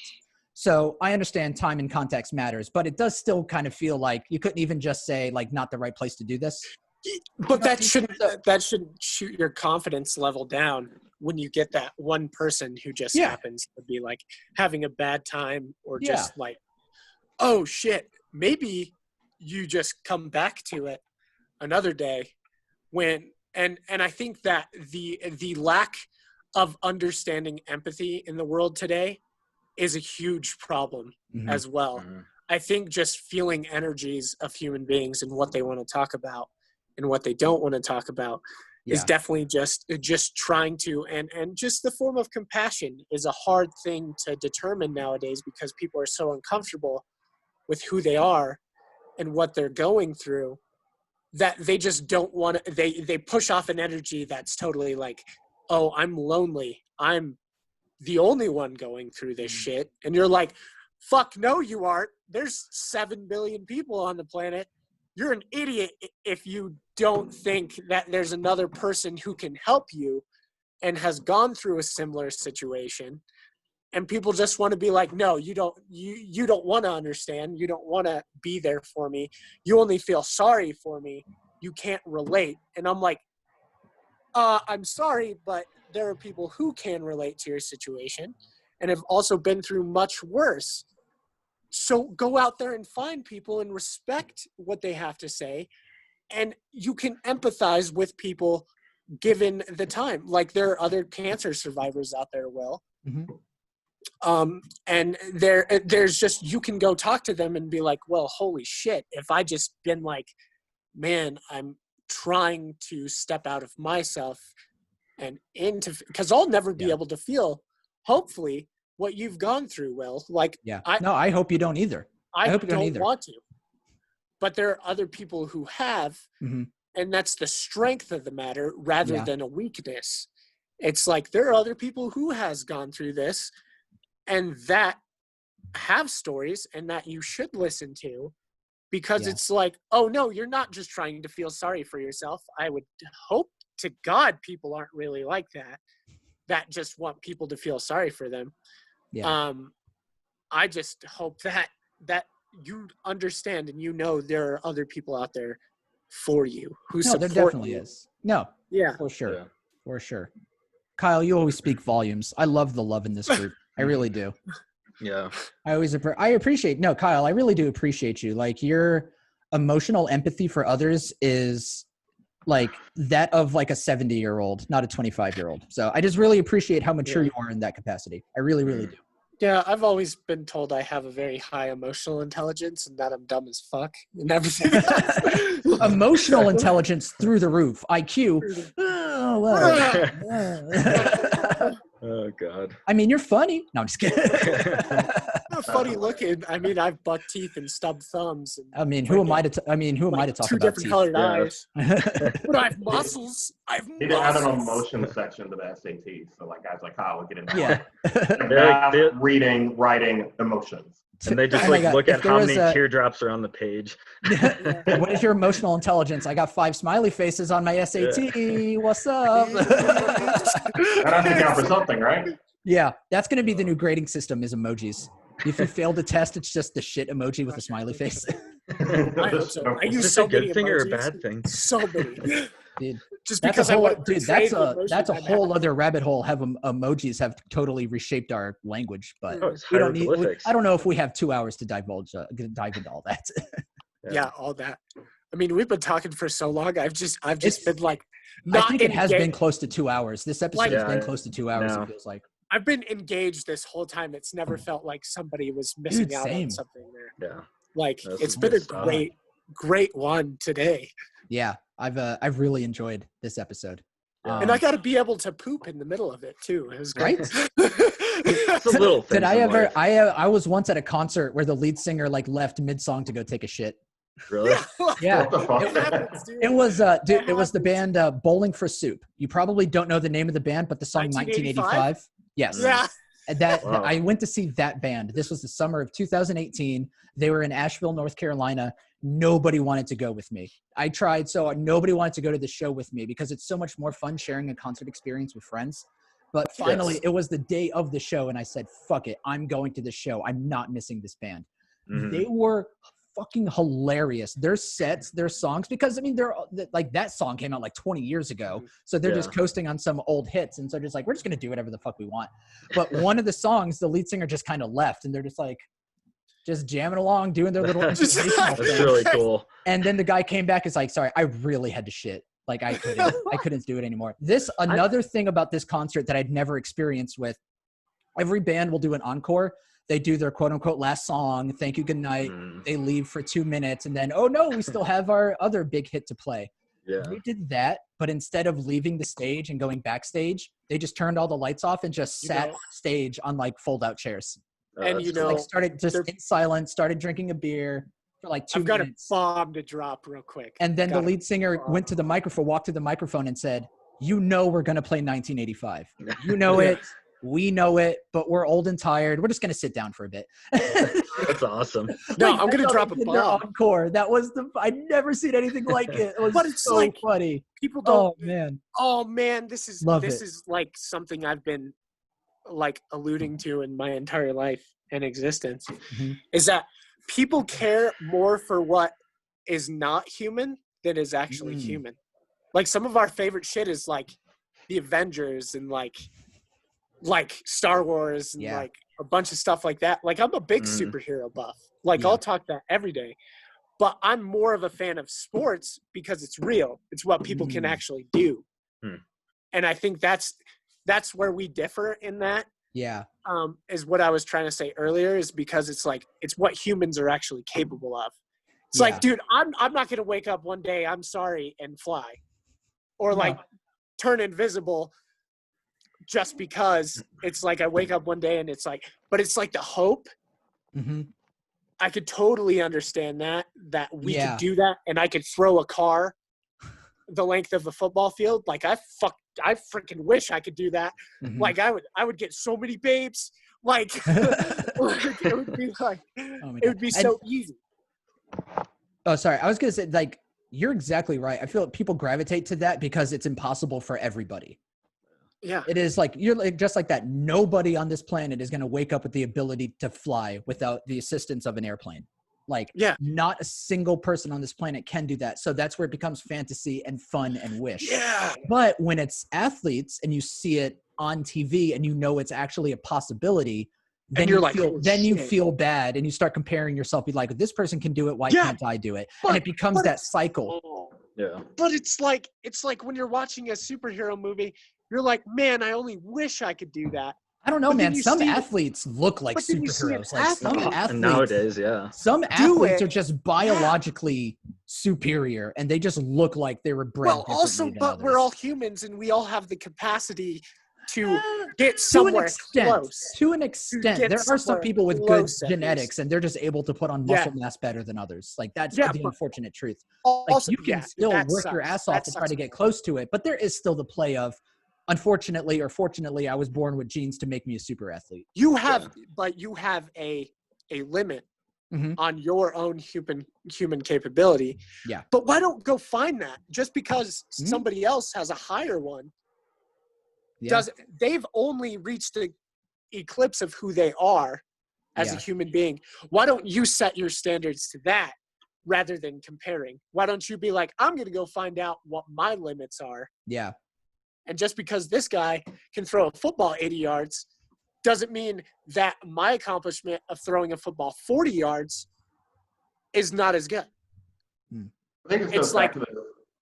So I understand time and context matters, but it does still kind of feel like you couldn't even just say, like, not the right place to do this. But that shouldn't shoot your confidence level down when you get that one person who just happens to be like having a bad time or just like, oh shit, maybe you just come back to it another day when, and I think that the lack of understanding empathy in the world today is a huge problem as well. I think just feeling energies of human beings and what they want to talk about and what they don't want to talk about is definitely just trying to, and just the form of compassion is a hard thing to determine nowadays because people are so uncomfortable with who they are and what they're going through that they just don't want to, they push off an energy that's totally like, oh, I'm lonely. I'm the only one going through this shit. And you're like, fuck no, you aren't. There's 7 billion people on the planet. You're an idiot if you don't think that there's another person who can help you and has gone through a similar situation. And people just want to be like, no, you don't want to understand. You don't want to be there for me. You only feel sorry for me. You can't relate. And I'm like, I'm sorry, but there are people who can relate to your situation and have also been through much worse. So go out there and find people and respect what they have to say. And you can empathize with people given the time. Like, there are other cancer survivors out there, Will. And there's just, you can go talk to them and be like, well, holy shit, if I just been like, man, I'm trying to step out of myself and into, because I'll never be able to feel, hopefully, what you've gone through, Will. Like, I hope you don't either. I hope you don't either. Want to. But there are other people who have, and that's the strength of the matter rather than a weakness. It's like, there are other people who has gone through this and that have stories and that you should listen to, because it's like, oh no, you're not just trying to feel sorry for yourself. I would hope to God people aren't really like that just want people to feel sorry for them. I just hope that you understand and you know there are other people out there for you who support you. There definitely is. No. Yeah. For sure. Yeah. For sure. Kyle, you always speak volumes. I love the love in this group. I really do. Yeah. I appreciate, no, Kyle, I really do appreciate you. Like, your emotional empathy for others is like that of like a 70-year-old, not a 25-year-old. So I just really appreciate how mature you are in that capacity. I really, really do. Yeah, I've always been told I have a very high emotional intelligence and that I'm dumb as fuck and everything else. Emotional intelligence through the roof. IQ. Oh, well. Oh, God. I mean, you're funny. No, I'm just kidding. Funny looking. I mean, I've buck teeth and stub thumbs. And I mean, who am I to talk about two different colored eyes. But I have muscles. He didn't have an emotion section to the SAT. So, like, guys like Kyle would get into math, reading, writing, emotions. And they just look at how many teardrops are on the page. What is your emotional intelligence? I got 5 smiley faces on my SAT. What's up? That has to count for something, right? Yeah, that's going to be the new grading system, is emojis. If you fail the test, it's just the shit emoji with a smiley face. I hope so. I use is so this a good many thing emojis. or a bad thing? So many. Dude, just because I want to that's a whole other rabbit hole. Emojis have totally reshaped our language, but we don't need. I don't know if we have 2 hours to dive into all that. Yeah, all that. I mean, we've been talking for so long. I've just been like, I think it has been close to 2 hours. This episode has been close to 2 hours. It feels like. I've been engaged this whole time. It's never felt like somebody was missing out on something there. Yeah. Like, it's been a great one today. Yeah. I've really enjoyed this episode. And I got to be able to poop in the middle of it too. It was Right? It's a little thing. Did I ever? I was once at a concert where the lead singer like left mid song to go take a shit. Really? Yeah. What the fuck? It happens, dude. It was dude, it was the band Bowling for Soup. You probably don't know the name of the band, but the song 1985. Yes. Yeah. And that Wow. I went to see that band. This was the summer of 2018. They were in Asheville, North Carolina. Nobody wanted to go with me. I tried, so nobody wanted to go to the show with me because it's so much more fun sharing a concert experience with friends. But finally, it was the day of the show, and I said, fuck it. I'm going to the show. I'm not missing this band. Mhm. They were fucking hilarious. Their sets, their songs, because I mean, they're like that song came out like 20 years ago. So they're just coasting on some old hits. And so just like, we're just going to do whatever the fuck we want. But one of the songs, the lead singer just kind of left and they're just like, just jamming along, doing their little inspirational That's thing. really cool. And then the guy came back, is like, sorry, I really had to shit. Like I couldn't do it anymore. Another thing about this concert that I'd never experienced with, every band will do an encore. They do their quote unquote last song. Thank you. Good night. They leave for 2 minutes and then, oh no, we still have our other big hit to play. Yeah. They did that, but instead of leaving the stage and going backstage, they just turned all the lights off and just sat on stage on like fold out chairs. And you That's know, Like started just in silence, started drinking a beer for like 2 I've got minutes. a bomb to drop real quick. And then the Got it. lead singer went to the microphone, walked to the microphone and said, you know, we're going to play 1985. You know it. We know it, but we're old and tired. We're just going to sit down for a bit. That's awesome. No, Like, I'm going to that's drop how a they did their bomb. encore. That was I'd never seen anything like it. It was But it's so like- funny. People don't. Oh man. This is Love this it. is like something I've been like alluding to in my entire life and existence. Mhm. Is that people care more for what is not human than is actually human. Like some of our favorite shit is like the Avengers and like Star Wars and like a bunch of stuff like that. Like I'm a big superhero buff. Like I'll talk that every day. But I'm more of a fan of sports because it's real. It's what people can actually do. And I think that's where we differ in that. Yeah. Is what I was trying to say earlier, is because it's like it's what humans are actually capable of. It's like, dude, I'm not gonna wake up one day, I'm sorry, and fly. Or like turn invisible just because it's like I wake up one day and it's like, but it's like the hope. Mm-hmm. I could totally understand that we Yeah. could do that, and I could throw a car the length of a football field. Like I freaking wish I could do that. Mhm. Like I would get so many babes. Like it would be like Oh my it would be God. so easy. Oh, sorry. I was going to say, like, you're exactly right. I feel like people gravitate to that because it's impossible for everybody. Yeah. It is like, you're like, just like that. Nobody on this planet is going to wake up with the ability to fly without the assistance of an airplane. Like, not a single person on this planet can do that. So that's where it becomes fantasy and fun and wish. Yeah. But when it's athletes and you see it on TV and you know it's actually a possibility, then you're you like, feel, "Holy then you shit." feel bad and you start comparing yourself. Be like, this person can do it. Why can't I do it? And but- it becomes but that it's- cycle. Yeah. But it's like when you're watching a superhero movie, you're like, man, I only wish I could do that. I don't know, But then man. you Some see- athletes look like but then you see an superheroes. Like some athlete- athletes And nowadays, yeah. Some athletes it. are just biologically superior and they just look like they were bred. Well, also, differently than but we're others. all humans and we all have the capacity to Eh, get to an somewhere extent. close. To an extent, get there are some somewhere people with good close, at genetics, least. and they're just able to put on muscle mass better than others. Like that's Yeah, the but- unfortunate truth. Like Also, you can still that work your sucks. ass off That to try sucks. to get close to it, but there is still the play of, unfortunately or fortunately, I was born with genes to make me a super athlete. You have, but you have a limit Mhm. on your own human capability. Yeah. But why don't go find that? Just because Mhm. somebody else has a higher one, Yeah. they've only reached the eclipse of who they are as a Yeah. human being. Why don't you set your standards to that rather than comparing? Why don't you be like, I'm going to go find out what my limits are. Yeah. And just because this guy can throw a football 80 yards doesn't mean that my accomplishment of throwing a football 40 yards is not as good. I think It's goes back to the.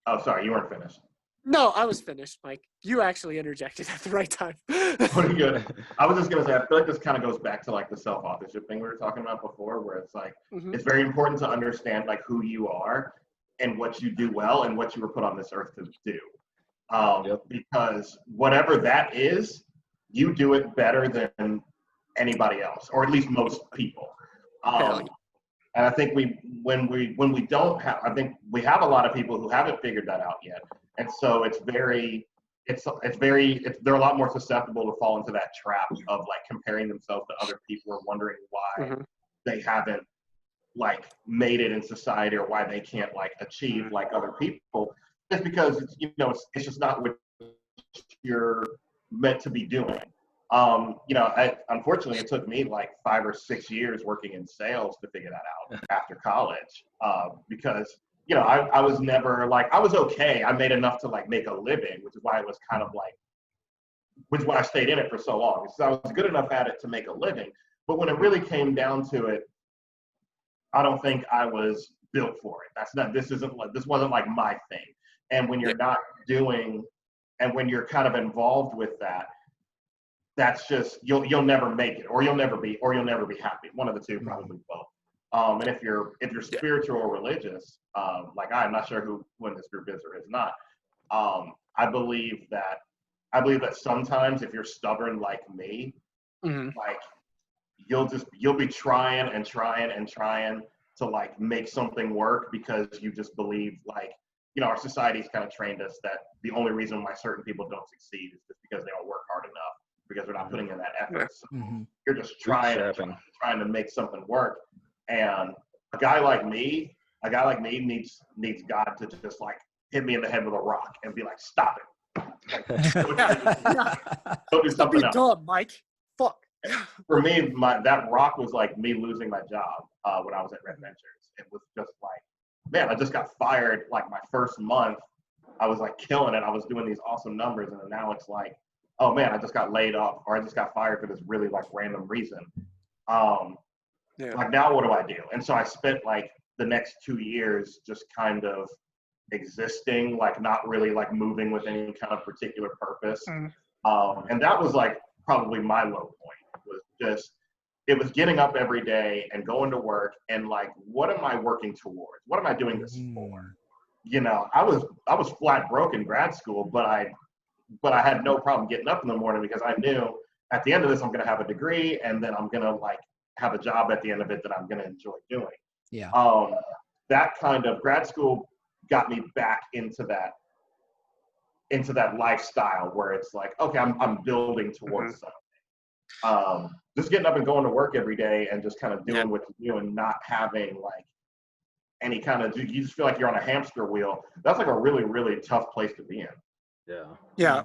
Oh, sorry, you weren't finished. No, I was finished, Mike. You actually interjected at the right time. Pretty good. I was just gonna say, I feel like this kind of goes back to like the self-authorship thing we were talking about before, where it's like Mhm. it's very important to understand like who you are and what you do well and what you were put on this earth to do. because whatever that is, you do it better than anybody else, or at least most people. And I think when we don't have, I think we have a lot of people who haven't figured that out yet, and so they're a lot more susceptible to fall into that trap of like comparing themselves to other people or wondering why they haven't like made it in society or why they can't like achieve like other people. Just because it's just not what you're meant to be doing. Unfortunately, it took me like 5 or 6 years working in sales to figure that out after college, because I was never like, I was okay. I made enough to like make a living, which is why it was kind of like, which is why I stayed in it for so long. So I was good enough at it to make a living. But when it really came down to it, I don't think I was built for it. This wasn't like my thing. And when you're not doing, and when you're kind of involved with that, that's just, you'll never make it, or you'll never be happy. One of the two, probably both. And if you're spiritual or religious, like I'm not sure when this group is or is not. I believe that sometimes if you're stubborn like me, like you'll be trying and trying and trying to like make something work, because you just believe like, our society's kind of trained us that the only reason why certain people don't succeed is just because they don't work hard enough, because they're not putting in that effort. So you're just trying to make something work. And a guy like me needs God to just like hit me in the head with a rock and be like, stop it. Don't do something else. Dumb, Mike. Fuck. For me, that rock was like me losing my job when I was at Red Ventures. It was just like, man, I just got fired like my first month. I was like killing it. I was doing these awesome numbers, and now it's like, oh man, I just got laid off, or I just got fired for this really like random reason. Like now what do I do? And so I spent like the next 2 years just kind of existing, like not really like moving with any kind of particular purpose. And that was like probably my low point. It was getting up every day and going to work and like, what am I working towards? What am I doing this for? I was flat broke in grad school, but I had no problem getting up in the morning, because I knew at the end of this, I'm going to have a degree, and then I'm going to like have a job at the end of it that I'm going to enjoy doing. Yeah. That kind of grad school got me back into that lifestyle where it's like, okay, I'm building towards something. Just getting up and going to work every day and just kind of doing what you do, and not having like any kind of, you just feel like you're on a hamster wheel. That's like a really, really tough place to be in. Yeah.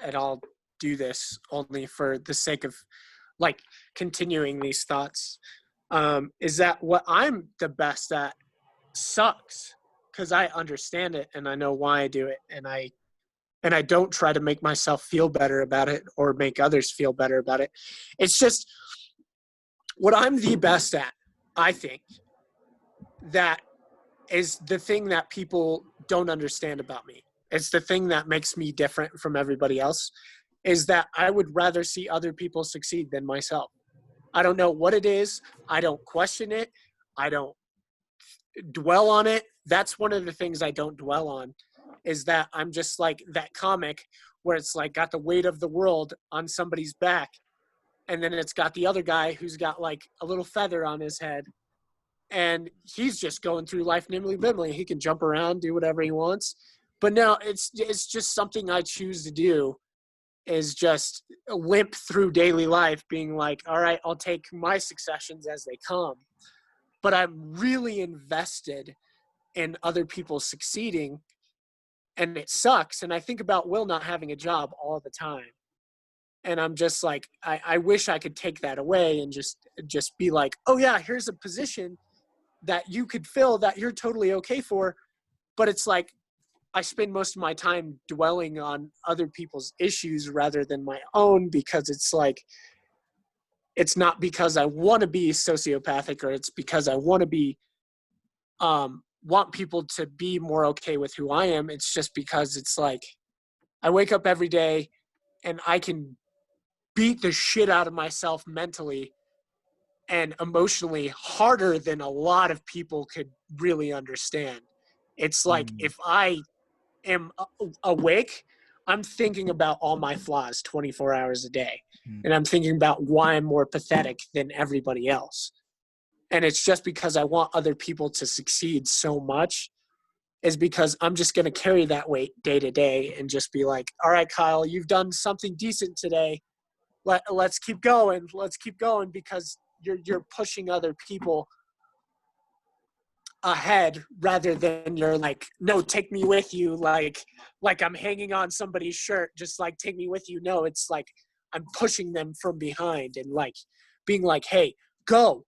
And I'll do this only for the sake of like continuing these thoughts, is that what I'm the best at sucks, because I understand it and I know why I do it, and I don't try to make myself feel better about it or make others feel better about it. It's just what I'm the best at, I think, that is the thing that people don't understand about me. It's the thing that makes me different from everybody else, is that I would rather see other people succeed than myself. I don't know what it is. I don't question it. I don't dwell on it. That's one of the things I don't dwell on, is that I'm just like that comic where it's like got the weight of the world on somebody's back, and then it's got the other guy who's got like a little feather on his head, and he's just going through life nimbly-bimbly. He can jump around, do whatever he wants. But no, it's just something I choose to do, is just limp through daily life being like, all right, I'll take my successions as they come. But I'm really invested in other people succeeding, and it sucks. And I think about Will not having a job all the time. And I'm just like, I wish I could take that away and just be like, oh yeah, here's a position that you could fill that you're totally okay for. But it's like, I spend most of my time dwelling on other people's issues rather than my own, because it's like, it's not because I want to be sociopathic, or it's because I want to be, want people to be more okay with who I am. It's just because it's like, I wake up every day and I can beat the shit out of myself mentally and emotionally harder than a lot of people could really understand. It's like, if I am awake, I'm thinking about all my flaws 24 hours a day. And I'm thinking about why I'm more pathetic than everybody else. And it's just because I want other people to succeed so much, is because I'm just going to carry that weight day to day and just be like, all right, Kyle, you've done something decent today. Let's keep going. Let's keep going, because you're pushing other people ahead rather than you're like, no, take me with you. Like I'm hanging on somebody's shirt, just like, take me with you. No, it's like I'm pushing them from behind and like being like, hey, go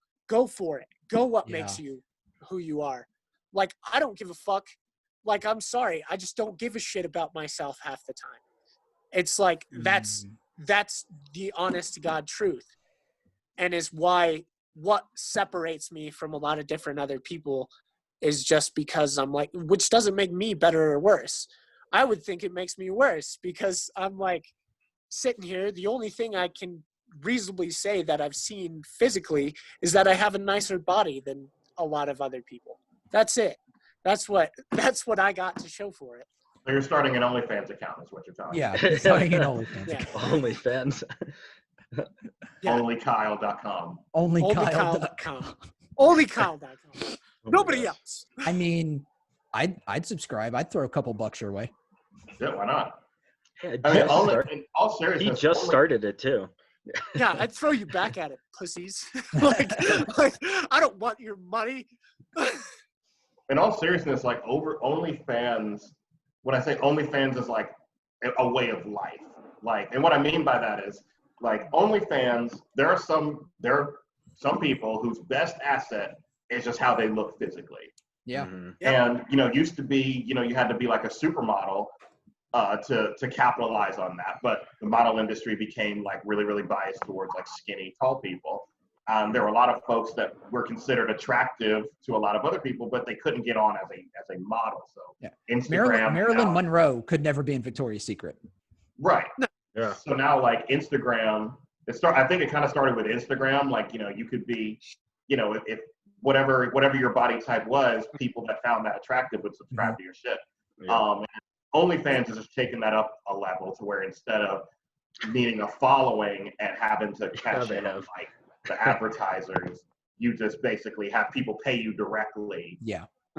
for it. Go what makes you who you are. Like, I don't give a fuck. Like, I'm sorry. I just don't give a shit about myself half the time. It's like, that's the honest to God truth. And is why what separates me from a lot of different other people is just because I'm like, which doesn't make me better or worse. I would think it makes me worse, because I'm like sitting here. The only thing I can reasonably say that I've seen physically is that I have a nicer body than a lot of other people. That's it. That's what I got to show for it. So you're starting an OnlyFans account, is what you're telling me. Yeah, he's starting an OnlyFans. Yeah. OnlyFans. Yeah. Onlykyle.com. Onlykyle.com. Onlykyle.com. Nobody else. I mean, I'd subscribe. I'd throw a couple bucks your way. Yeah, why not? Yeah, I mean, in all seriousness, he just started it too. Yeah, I'd throw you back at it, pussies. like I don't want your money. In all seriousness, like over OnlyFans, when I say OnlyFans is like a way of life. Like, and what I mean by that is, like, OnlyFans, there are some people whose best asset is just how they look physically. Yeah. Mm-hmm. And, used to be, you had to be like a supermodel to capitalize on that. But the model industry became like really, really biased towards like skinny, tall people. There were a lot of folks that were considered attractive to a lot of other people, but they couldn't get on as a model. So Yeah. Instagram, Marilyn Monroe could never be in Victoria's Secret. right? Yeah. So now, like, Instagram, I think it kind of started with Instagram. Like, you could be, if whatever your body type was, people that found that attractive would subscribe to your shit. Yeah. OnlyFans is just taking that up a level to where instead of needing a following and having to cash in on like the advertisers, you just basically have people pay you directly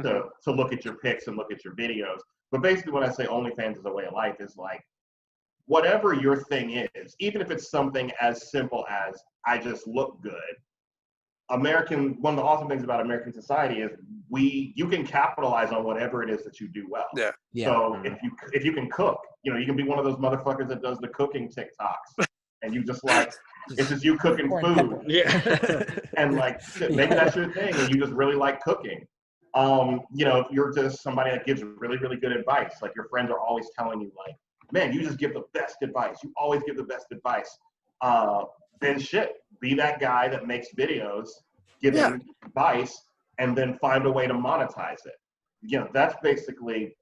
to look at your pics and look at your videos. But basically, when I say OnlyFans is a way of life, is like, whatever your thing is, even if it's something as simple as I just look good. One of the awesome things about American society is you can capitalize on whatever it is that you do well. Yeah. So if you can cook, you can be one of those motherfuckers that does the cooking TikToks, and you just like, it's just you cooking food. Yeah. And like, maybe that's your thing, and you just really like cooking. If you're just somebody that gives really, really good advice, like your friends are always telling you like, man, you just give the best advice. You always give the best advice. Then be that guy that makes videos, giving advice, and then find a way to monetize it. That's basically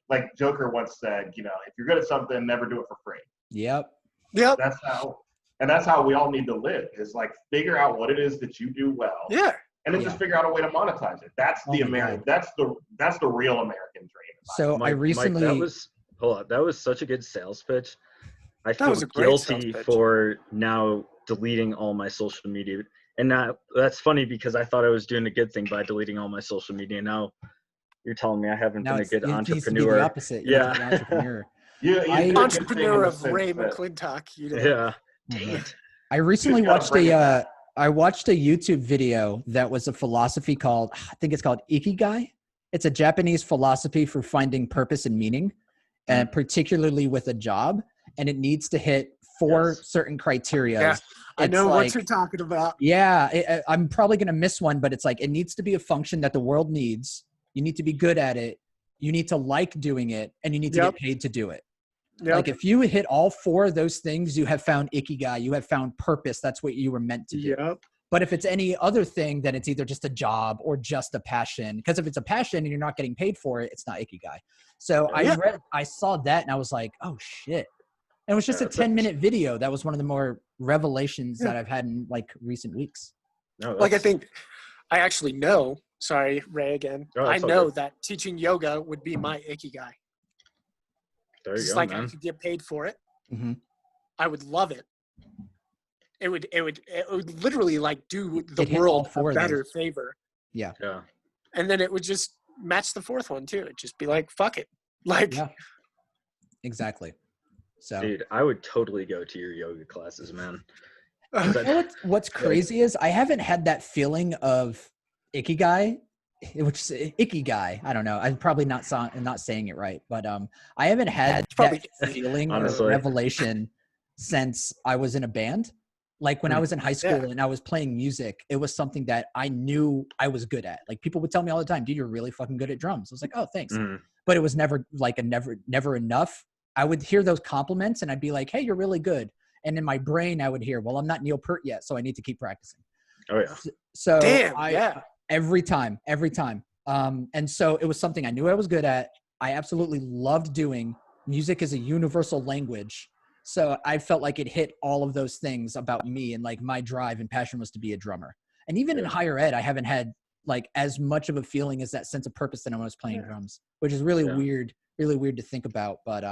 like Joker once said, if you're good at something, never do it for free. Yep. That's how we all need to live, is like figure out what it is that you do well. Yeah. And then just figure out a way to monetize it. That's the American. That's the real American dream. So I recently. Mike, that was such a good sales pitch. I feel was a great sales guilty pitch. for now deleting all my social media, and that's funny because I thought I was doing a good thing by deleting all my social media. Now you're telling me I haven't been a good It needs to be entrepreneur. the opposite. You have to be an entrepreneur. Entrepreneur of Ray McClintock. Yeah. Dang it. I recently watched I watched a YouTube video that was a philosophy called, I think it's called Ikigai. It's a Japanese philosophy for finding purpose and meaning, and particularly with a job. And it needs to hit 4 certain criteria. Yeah, I know like, what you're talking about. Yeah, I'm probably going to miss one, but it's like, it needs to be a function that the world needs. You need to be good at it. You need to like doing it, and you need to get paid to do it. Yep. Like if you hit all 4 of those things, you have found Ikigai, you have found purpose. That's what you were meant to do. Yep. But if it's any other thing, then it's either just a job or just a passion. Because if it's a passion and you're not getting paid for it, it's not Ikigai. So I saw that and I was like, oh shit. And it was just a 10-minute video. That was one of the more revelations that I've had in like recent weeks. Like I think I actually know Sorry, Ray again. Oh, I that's all know good. that teaching yoga would be my ikigai. There you Just go, like I man. could get paid for it. Mm-hmm. I would love it. It would literally like do the It hit all world four a of better those. favor. Yeah. Yeah. And then it would just match the fourth one too. It'd just be like, fuck it. Like, Yeah. Exactly. So Dude, I would totally go to your yoga classes, man. you know what's crazy is I haven't had that feeling of ikigai, which is ikigai. I don't know. I'm probably not saying it right, but I haven't had probably that feeling or Honestly. revelation since I was in a band. Like when I was in high school and I was playing music, it was something that I knew I was good at. Like people would tell me all the time, dude, you're really fucking good at drums. I was like, oh, thanks. Mhm. But it was never like never enough. I would hear those compliments and I'd be like, hey, you're really good. And in my brain, I would hear, well, I'm not Neil Peart yet, so I need to keep practicing. Oh yeah. So damn, I every time. And so it was something I knew I was good at. I absolutely loved doing. Music is a universal language. So I felt like it hit all of those things about me, and like my drive and passion was to be a drummer. And even in Yeah. higher ed, I haven't had like as much of a feeling as that sense of purpose than when I was playing drums, which is really weird to think about. But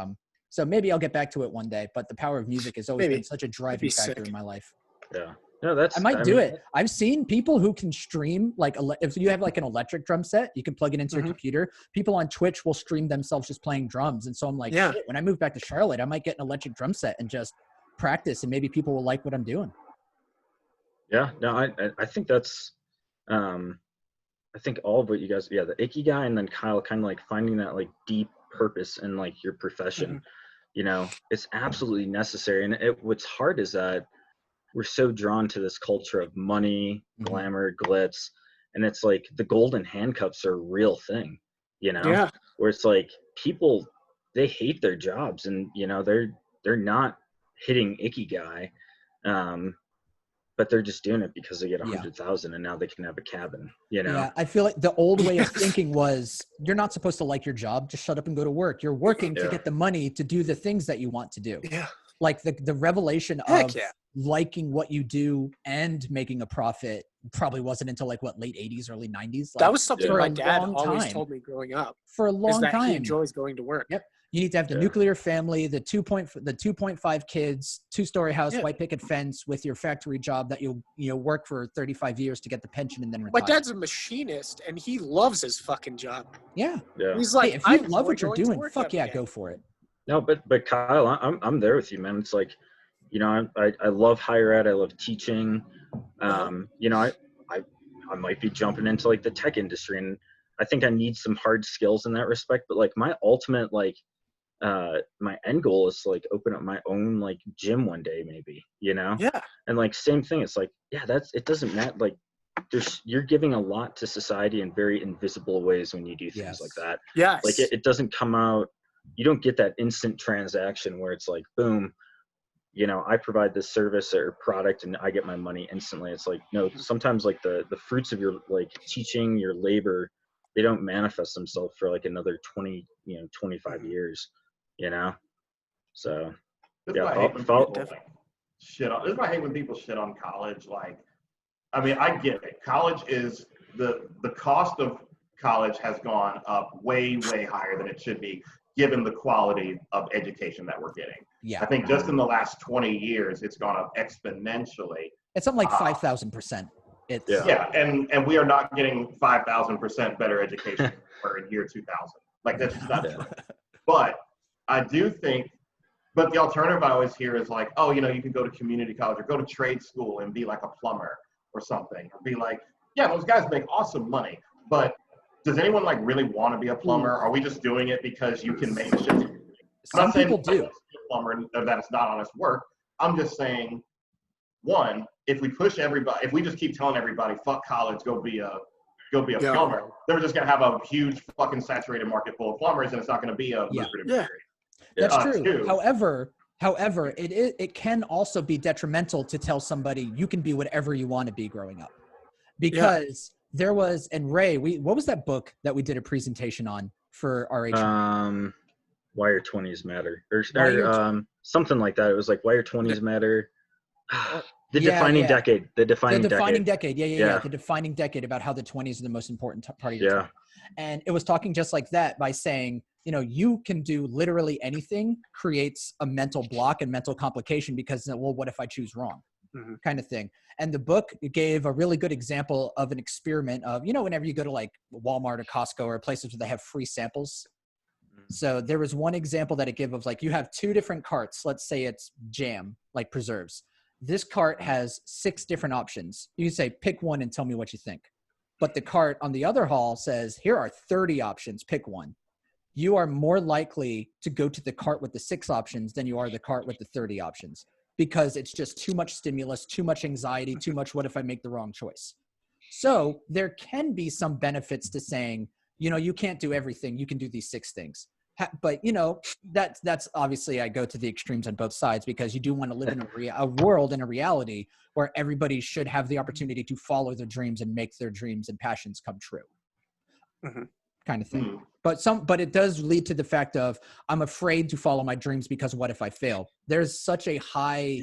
so maybe I'll get back to it one day. But the power of music has always Maybe. been such a driving factor sick. in my life. Yeah. No, that's I might do mean, it. I've seen people who can stream, like if you have like an electric drum set, you can plug it into your computer. People on Twitch will stream themselves just playing drums. And so I'm like, shit, when I move back to Charlotte, I might get an electric drum set and just practice, and maybe people will like what I'm doing. Yeah, no, I think that's I think all of what you guys, the ikigai, and then Kyle kind of like finding that like deep purpose in like your profession. You know, it's absolutely necessary. And what's hard is that we're so drawn to this culture of money, glamour, glitz, and it's like the golden handcuffs are a real thing, you know? Yeah. Where it's like people, they hate their jobs, and you know, they're not hitting ikigai, but they're just doing it because they get 100,000 and now they can have a cabin, you know? Yeah, I feel like the old way of thinking was you're not supposed to like your job, just shut up and go to work. You're working to get the money to do the things that you want to do. Yeah. Like the revelation of liking what you do and making a profit probably wasn't until like what, late 80s, early 90s. Like, that was something my dad long always time. told me growing up. For a long time. He enjoys going to work. Yep. You need to have the nuclear family, the 2.5 kids, 2-story house, white picket fence with your factory job that you'll work for 35 years to get the pension and then retire. My dad's a machinist and he loves his fucking job. Yeah. He's like, hey, if you love what you're doing, fuck yeah, go for it. No, but Kyle, I'm there with you, man. It's like, you know, I love higher ed. I love teaching. You know, I might be jumping into like the tech industry, and I think I need some hard skills in that respect. But like my ultimate, like, my end goal is to like open up my own like gym one day, maybe, you know? Yeah. And like, same thing. It's like, it doesn't matter. Like you're giving a lot to society in very invisible ways when you do things like that. Yes. Like it doesn't come out, you don't get that instant transaction where it's like, boom, you know, I provide this service or product and I get my money instantly. It's like, no, sometimes like the fruits of your like teaching, your labor, they don't manifest themselves for like another 20, 25 years, you know? So This is why I hate when people shit on. This is why I hate when people shit on college. Like, I mean, I get it. College is the cost of college has gone up way, way higher than it should be, given the quality of education that we're getting. Yeah. I think just in the last 20 years, it's gone up exponentially. It's something like 5,000%. And we are not getting 5,000% better education for in year 2000. Like that's just not true. But I do think, but the alternative I always hear is like, oh, you know, you can go to community college or go to trade school and be like a plumber or something, or be like, yeah, those guys make awesome money. But does anyone like really want to be a plumber? Are we just doing it because you can make shit? Some people do. Plumber, or that it's not honest work. I'm just saying, one, if we push everybody, if we just keep telling everybody, fuck college, go be a plumber, then we're just gonna have a huge fucking saturated market full of plumbers, and it's not gonna be a lucrative career. That's true. However, it can also be detrimental to tell somebody you can be whatever you want to be growing up, because there was, and Ray, what was that book that we did a presentation on for RH? Why Your 20s Matter, or something like that. It was like Why Your 20s Matter. The Yeah, defining yeah. decade. The defining The defining decade. decade. Yeah. Yeah. The defining decade about how the 20s are the most important part of your Yeah. time. And it was talking just like that by saying, you know, you can do literally anything creates a mental block and mental complication because, well, what if I choose wrong? Mhm. Kind of thing. And the book gave a really good example of an experiment of, you know, whenever you go to like Walmart or Costco or places where they have free samples. So there was one example that it gave of like, you have two different carts. Let's say it's jam, like preserves. This cart has 6 different options. You can say, pick one and tell me what you think. But the cart on the other hall says, here are 30 options, pick one. You are more likely to go to the cart with the 6 options than you are the cart with the 30 options because it's just too much stimulus, too much anxiety, too much what if I make the wrong choice. So there can be some benefits to saying, you know, you can't do everything. You can do these 6 things. But, you know, that's obviously I go to the extremes on both sides because you do want to live in a world and a reality where everybody should have the opportunity to follow their dreams and make their dreams and passions come true. Mhm. Kind of thing. But it does lead to the fact of I'm afraid to follow my dreams because what if I fail? There's such a high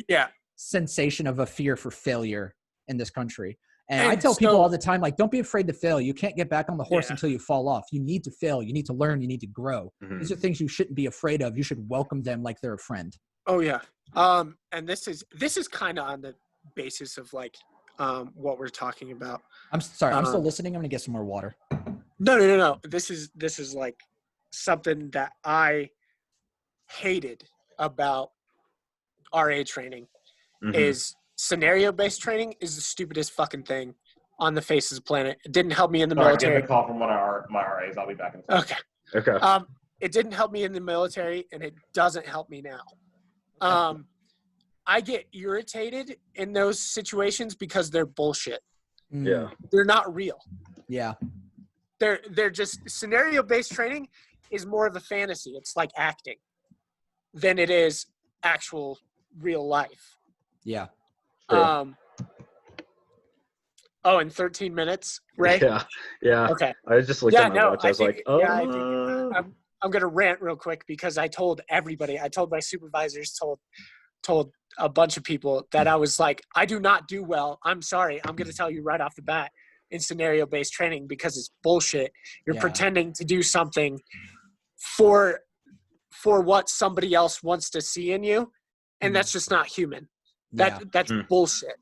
sensation of a fear for failure in this country. And I tell people all the time, like, don't be afraid to fail. You can't get back on the horse until you fall off. You need to fail. You need to learn. You need to grow. These are things you shouldn't be afraid of. You should welcome them like they're a friend. Oh yeah. And this is kind of on the basis of like what we're talking about. I'm sorry. I'm still listening. I'm gonna get some more water. No. This is like something that I hated about RA training is scenario-based training is the stupidest fucking thing on the face of the planet. It didn't help me in the military. Get the call from one of my RAs. I'll be back in a second. Okay. It didn't help me in the military, and it doesn't help me now. I get irritated in those situations because they're bullshit. Yeah. They're not real. Yeah. They're just scenario-based training is more of a fantasy. It's like acting than it is actual real life. Yeah. In 13 minutes, Ray? Yeah. Okay. I was just looking at my watch. I was like, oh. Yeah, I think I'm going to rant real quick because I told everybody, I told my supervisors, told a bunch of people that I was like, I do not do well. I'm sorry. I'm going to tell you right off the bat in scenario-based training because it's bullshit. You're pretending to do something for what somebody else wants to see in you, and that's just not human. That's bullshit.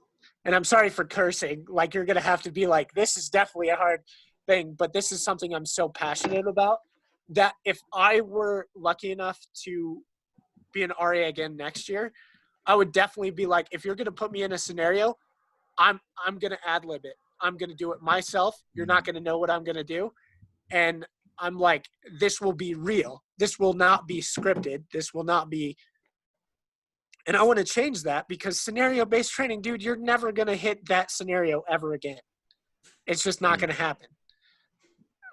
And I'm sorry for cursing. Like, you're going to have to be like, this is definitely a hard thing, but this is something I'm so passionate about that if I were lucky enough to be an RA again next year, I would definitely be like, if you're going to put me in a scenario, I'm going to ad-lib it. I'm going to do it myself. You're not going to know what I'm going to do. And I'm like, this will be real. This will not be scripted. This will not be. And I want to change that because scenario-based training, dude, you're never going to hit that scenario ever again. It's just not going to happen.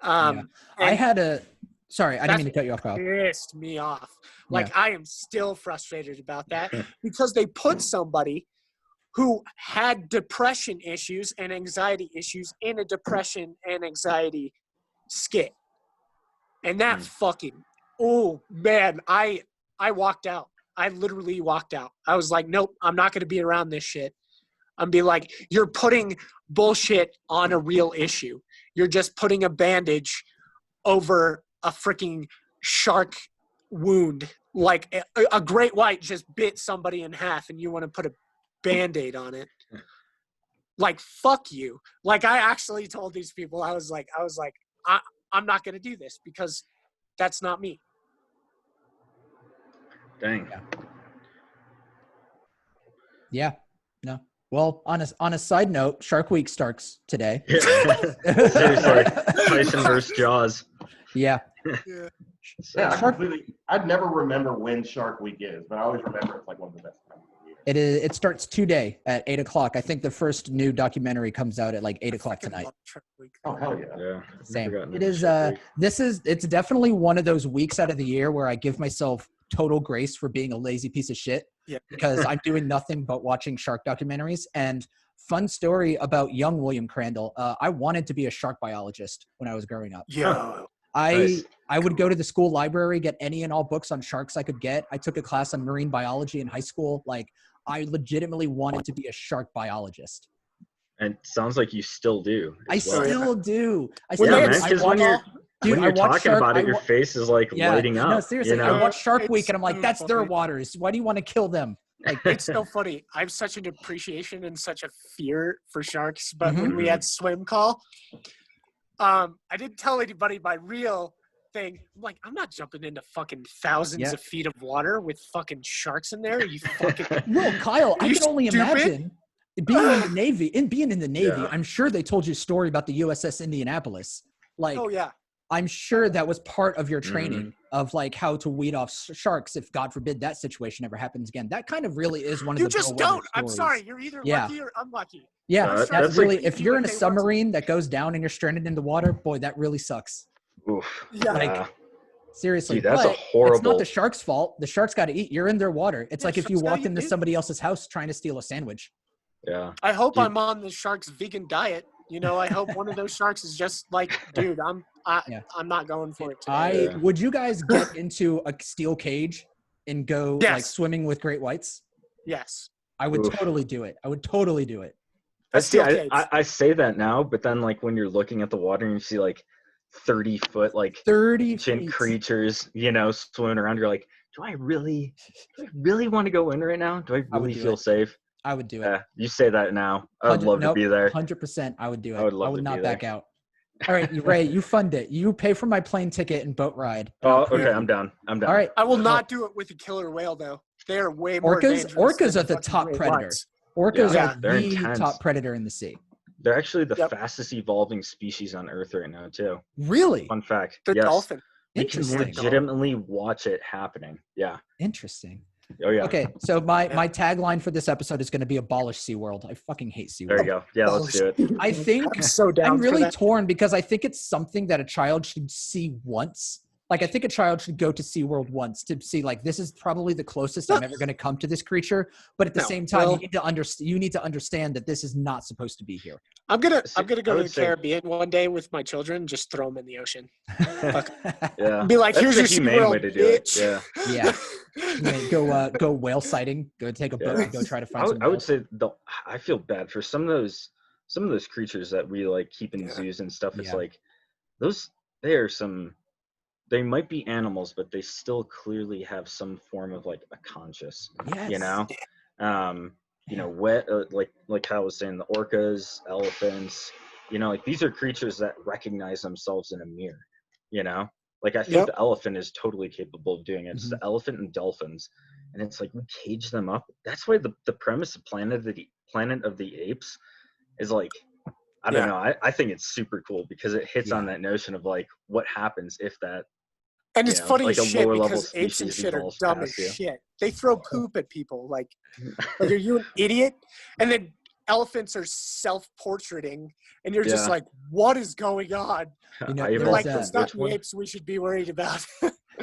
I had a – sorry, I didn't mean to cut you off, Kyle. Pissed me off. Like, I am still frustrated about that because they put somebody who had depression issues and anxiety issues in a depression and anxiety skit. And that fucking – oh, man, I walked out. I literally walked out. I was like, nope, I'm not going to be around this shit. I'm be like, you're putting bullshit on a real issue. You're just putting a bandage over a freaking shark wound. Like a great white just bit somebody in half and you want to put a Band-Aid on it. Like, fuck you. Like, I actually told these people, I was like, I'm not going to do this because that's not me. Dang. Yeah. No. Well, on a side note, Shark Week starts today. Yeah. Seriously. Tyson versus Jaws. Yeah. I'd never remember when Shark Week is, but I always remember it's like one of the best times of the year. It starts today at 8:00. I think the first new documentary comes out at like 8:00 tonight. Oh, hell yeah. Yeah. Same. It is it's definitely one of those weeks out of the year where I give myself total grace for being a lazy piece of shit. Yeah. Because I'm doing nothing but watching shark documentaries. And fun story about young William Crandall. I wanted to be a shark biologist when I was growing up. Yeah. I would go to the school library, get any and all books on sharks I could get. I took a class on marine biology in high school. Like, I legitimately wanted to be a shark biologist. And it sounds like you still do. I as well. still do. I Well, still Yeah, do. man. I Because when watch- you're Dude, when I you're watch talking Shark- about I it, your wa- face is like Yeah, lighting up. no, seriously. You I know? watch Shark It's Week and I'm like, so that's their funny. waters. Why do you want to kill them? Like, It's so funny. I have such an appreciation and such a fear for sharks. But Mm-hmm. when we had swim call, I didn't tell anybody my real thing. I'm like, I'm not jumping into fucking thousands Yeah. of feet of water with fucking sharks in there. You fucking. well, Kyle, I You can only stupid? imagine being in the Navy. Being in the Navy, Yeah. I'm sure they told you a story about the USS Indianapolis. Like, Oh yeah. I'm sure that was part of your Mhm. training of like how to weed off sharks if God forbid that situation ever happens again. That kind of really is one of You the just bellwether don't. I'm stories. sorry. You're either Yeah. lucky or unlucky. Yeah, That's that's like- really. If you're in a They want to- submarine that goes down and you're stranded in the water, boy, that really sucks. Oof. Yeah. Like, Seriously, Dude, that's a but it's horrible. not the shark's fault. The shark's got to eat. You're in their water. It's Yeah, like if you shark's gotta walked eat, into dude. somebody else's house trying to steal a sandwich. Yeah. I hope Dude. I'm on the shark's vegan diet. You know, I hope one of those sharks is just like, dude, I'm not going for it today. Yeah. Would you guys get into a steel cage and go like Yes. swimming with great whites? Yes. I would Oof. totally do it. I would totally do it. I That's see. still kids. I say that now, but then like when you're looking at the water and you see like 30-foot like 30 ancient feet. creatures, you know, swimming around, you're like, do I really want to go in right now? Do I I would really do feel it. safe? I would do it. Yeah, you say that now. I would 100 love to nope, be there. 100%. I would do it. I would love to be not there. back out. All right, Ray, you fund it. You pay for my plane ticket and boat ride. and I'll Oh, prove okay, you. I'm down. I'm down. All right. I will not do it with a killer whale, though. They are way more Orcas- dangerous. orcas than are the fucking top great predator. whites. Orcas Yeah, are they're the intense. top predator in the sea. They're actually the Yep. fastest evolving species on Earth right now, too. Really? Fun fact. The yes. dolphin. You can Interesting. legitimately watch it happening. Yeah. Interesting. Oh, yeah. Okay, so my Yeah. tagline for this episode is going to be abolish SeaWorld. I fucking hate There SeaWorld. you go. Yeah, let's do it. I think I'm so down I'm for really that. torn because I think it's something that a child should see once. Like, I think a child should go to SeaWorld once to see, like, this is probably the closest I'm ever going to come to this creature. But at the No, same time, well- you need to understand that this is not supposed to be here. I'm gonna See, go I to the would say- Caribbean one day with my children. Just throw them in the ocean. Yeah. Be like, That's here's the your humane SeaWorld, way to do it. bitch. Yeah. Yeah. Go whale sighting. Go take a boat Yeah. and go try to I find some would, I would whales. say I feel bad for some of those creatures that we like keep in Yeah. zoos and stuff. It's Yeah. like they might be animals, but they still clearly have some form of like a conscious, Yes. you know? Like Kyle was saying, the orcas, elephants, you know, like these are creatures that recognize themselves in a mirror, you know? Like I think Yep. the elephant is totally capable of doing it. It's Mhm. the elephant and dolphins. And it's like we cage them up. That's why the premise of Planet of the Apes is like, I don't Yeah. know. I think it's super cool because it hits on Yeah. that notion of like what happens if that. And it's You know, funny like as a shit lower level because apes and species shit are evolves dumb as past you. shit. They throw poop at people. Like, are you an idiot? And then elephants are self-portraiting, and you're just Yeah. like, what is going on? You know, I there's They're evolved like, from it's not which the one? apes we should be worried about.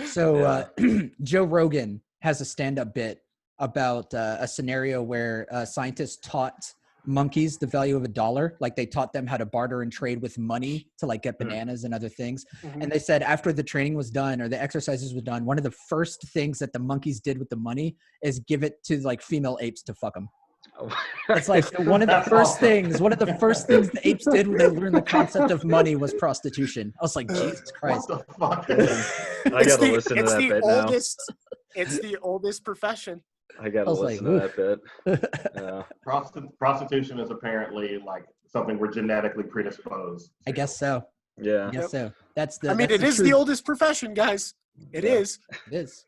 So Joe Rogan has a stand-up bit about a scenario where scientists taught monkeys the value of $1. Like they taught them how to barter and trade with money to like get bananas and other things. And they said after the training was done or the exercises were done, one of the first things that the monkeys did with the money is give it to like female apes to fuck them. It's like one of the That's first awesome. things the apes did when they learned the concept of money was prostitution. I was like, Jesus Christ. What the fuck? I gotta listen to that bit now. It's the oldest profession. I gotta I was like, listen to that bit. Yeah. Prostitution is apparently like something we're genetically predisposed. I guess so. Yeah. I guess so. That's the. I mean, that's it is the truth. oldest profession, guys. It Yeah. is. It is.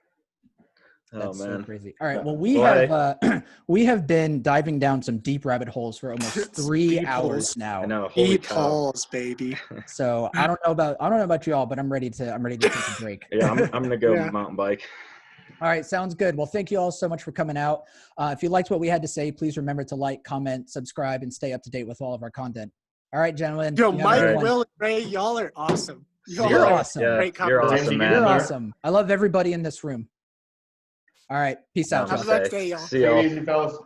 Oh That's so man. crazy. All right. Yeah. Well, we Well, have we have been diving down some deep rabbit holes for almost 3 Deep hours holes. now. I know. Holy Deep cow. holes, baby. So I don't know about y'all, but I'm ready to take a break. Yeah, I'm gonna go Yeah. mountain bike. All right, sounds good. Well, thank you all so much for coming out. If you liked what we had to say, please remember to like, comment, subscribe, and stay up to date with all of our content. All right, gentlemen. Yo, you have a Mike, good Alright. one. Will, and Ray, y'all are awesome. Y'all You're are awesome. Yeah, Great you're conversation. awesome, man. You're Yeah. awesome. I love everybody in this room. All right, peace out, Have a y'all. nice day, y'all. See Take y'all. it easy, fellas.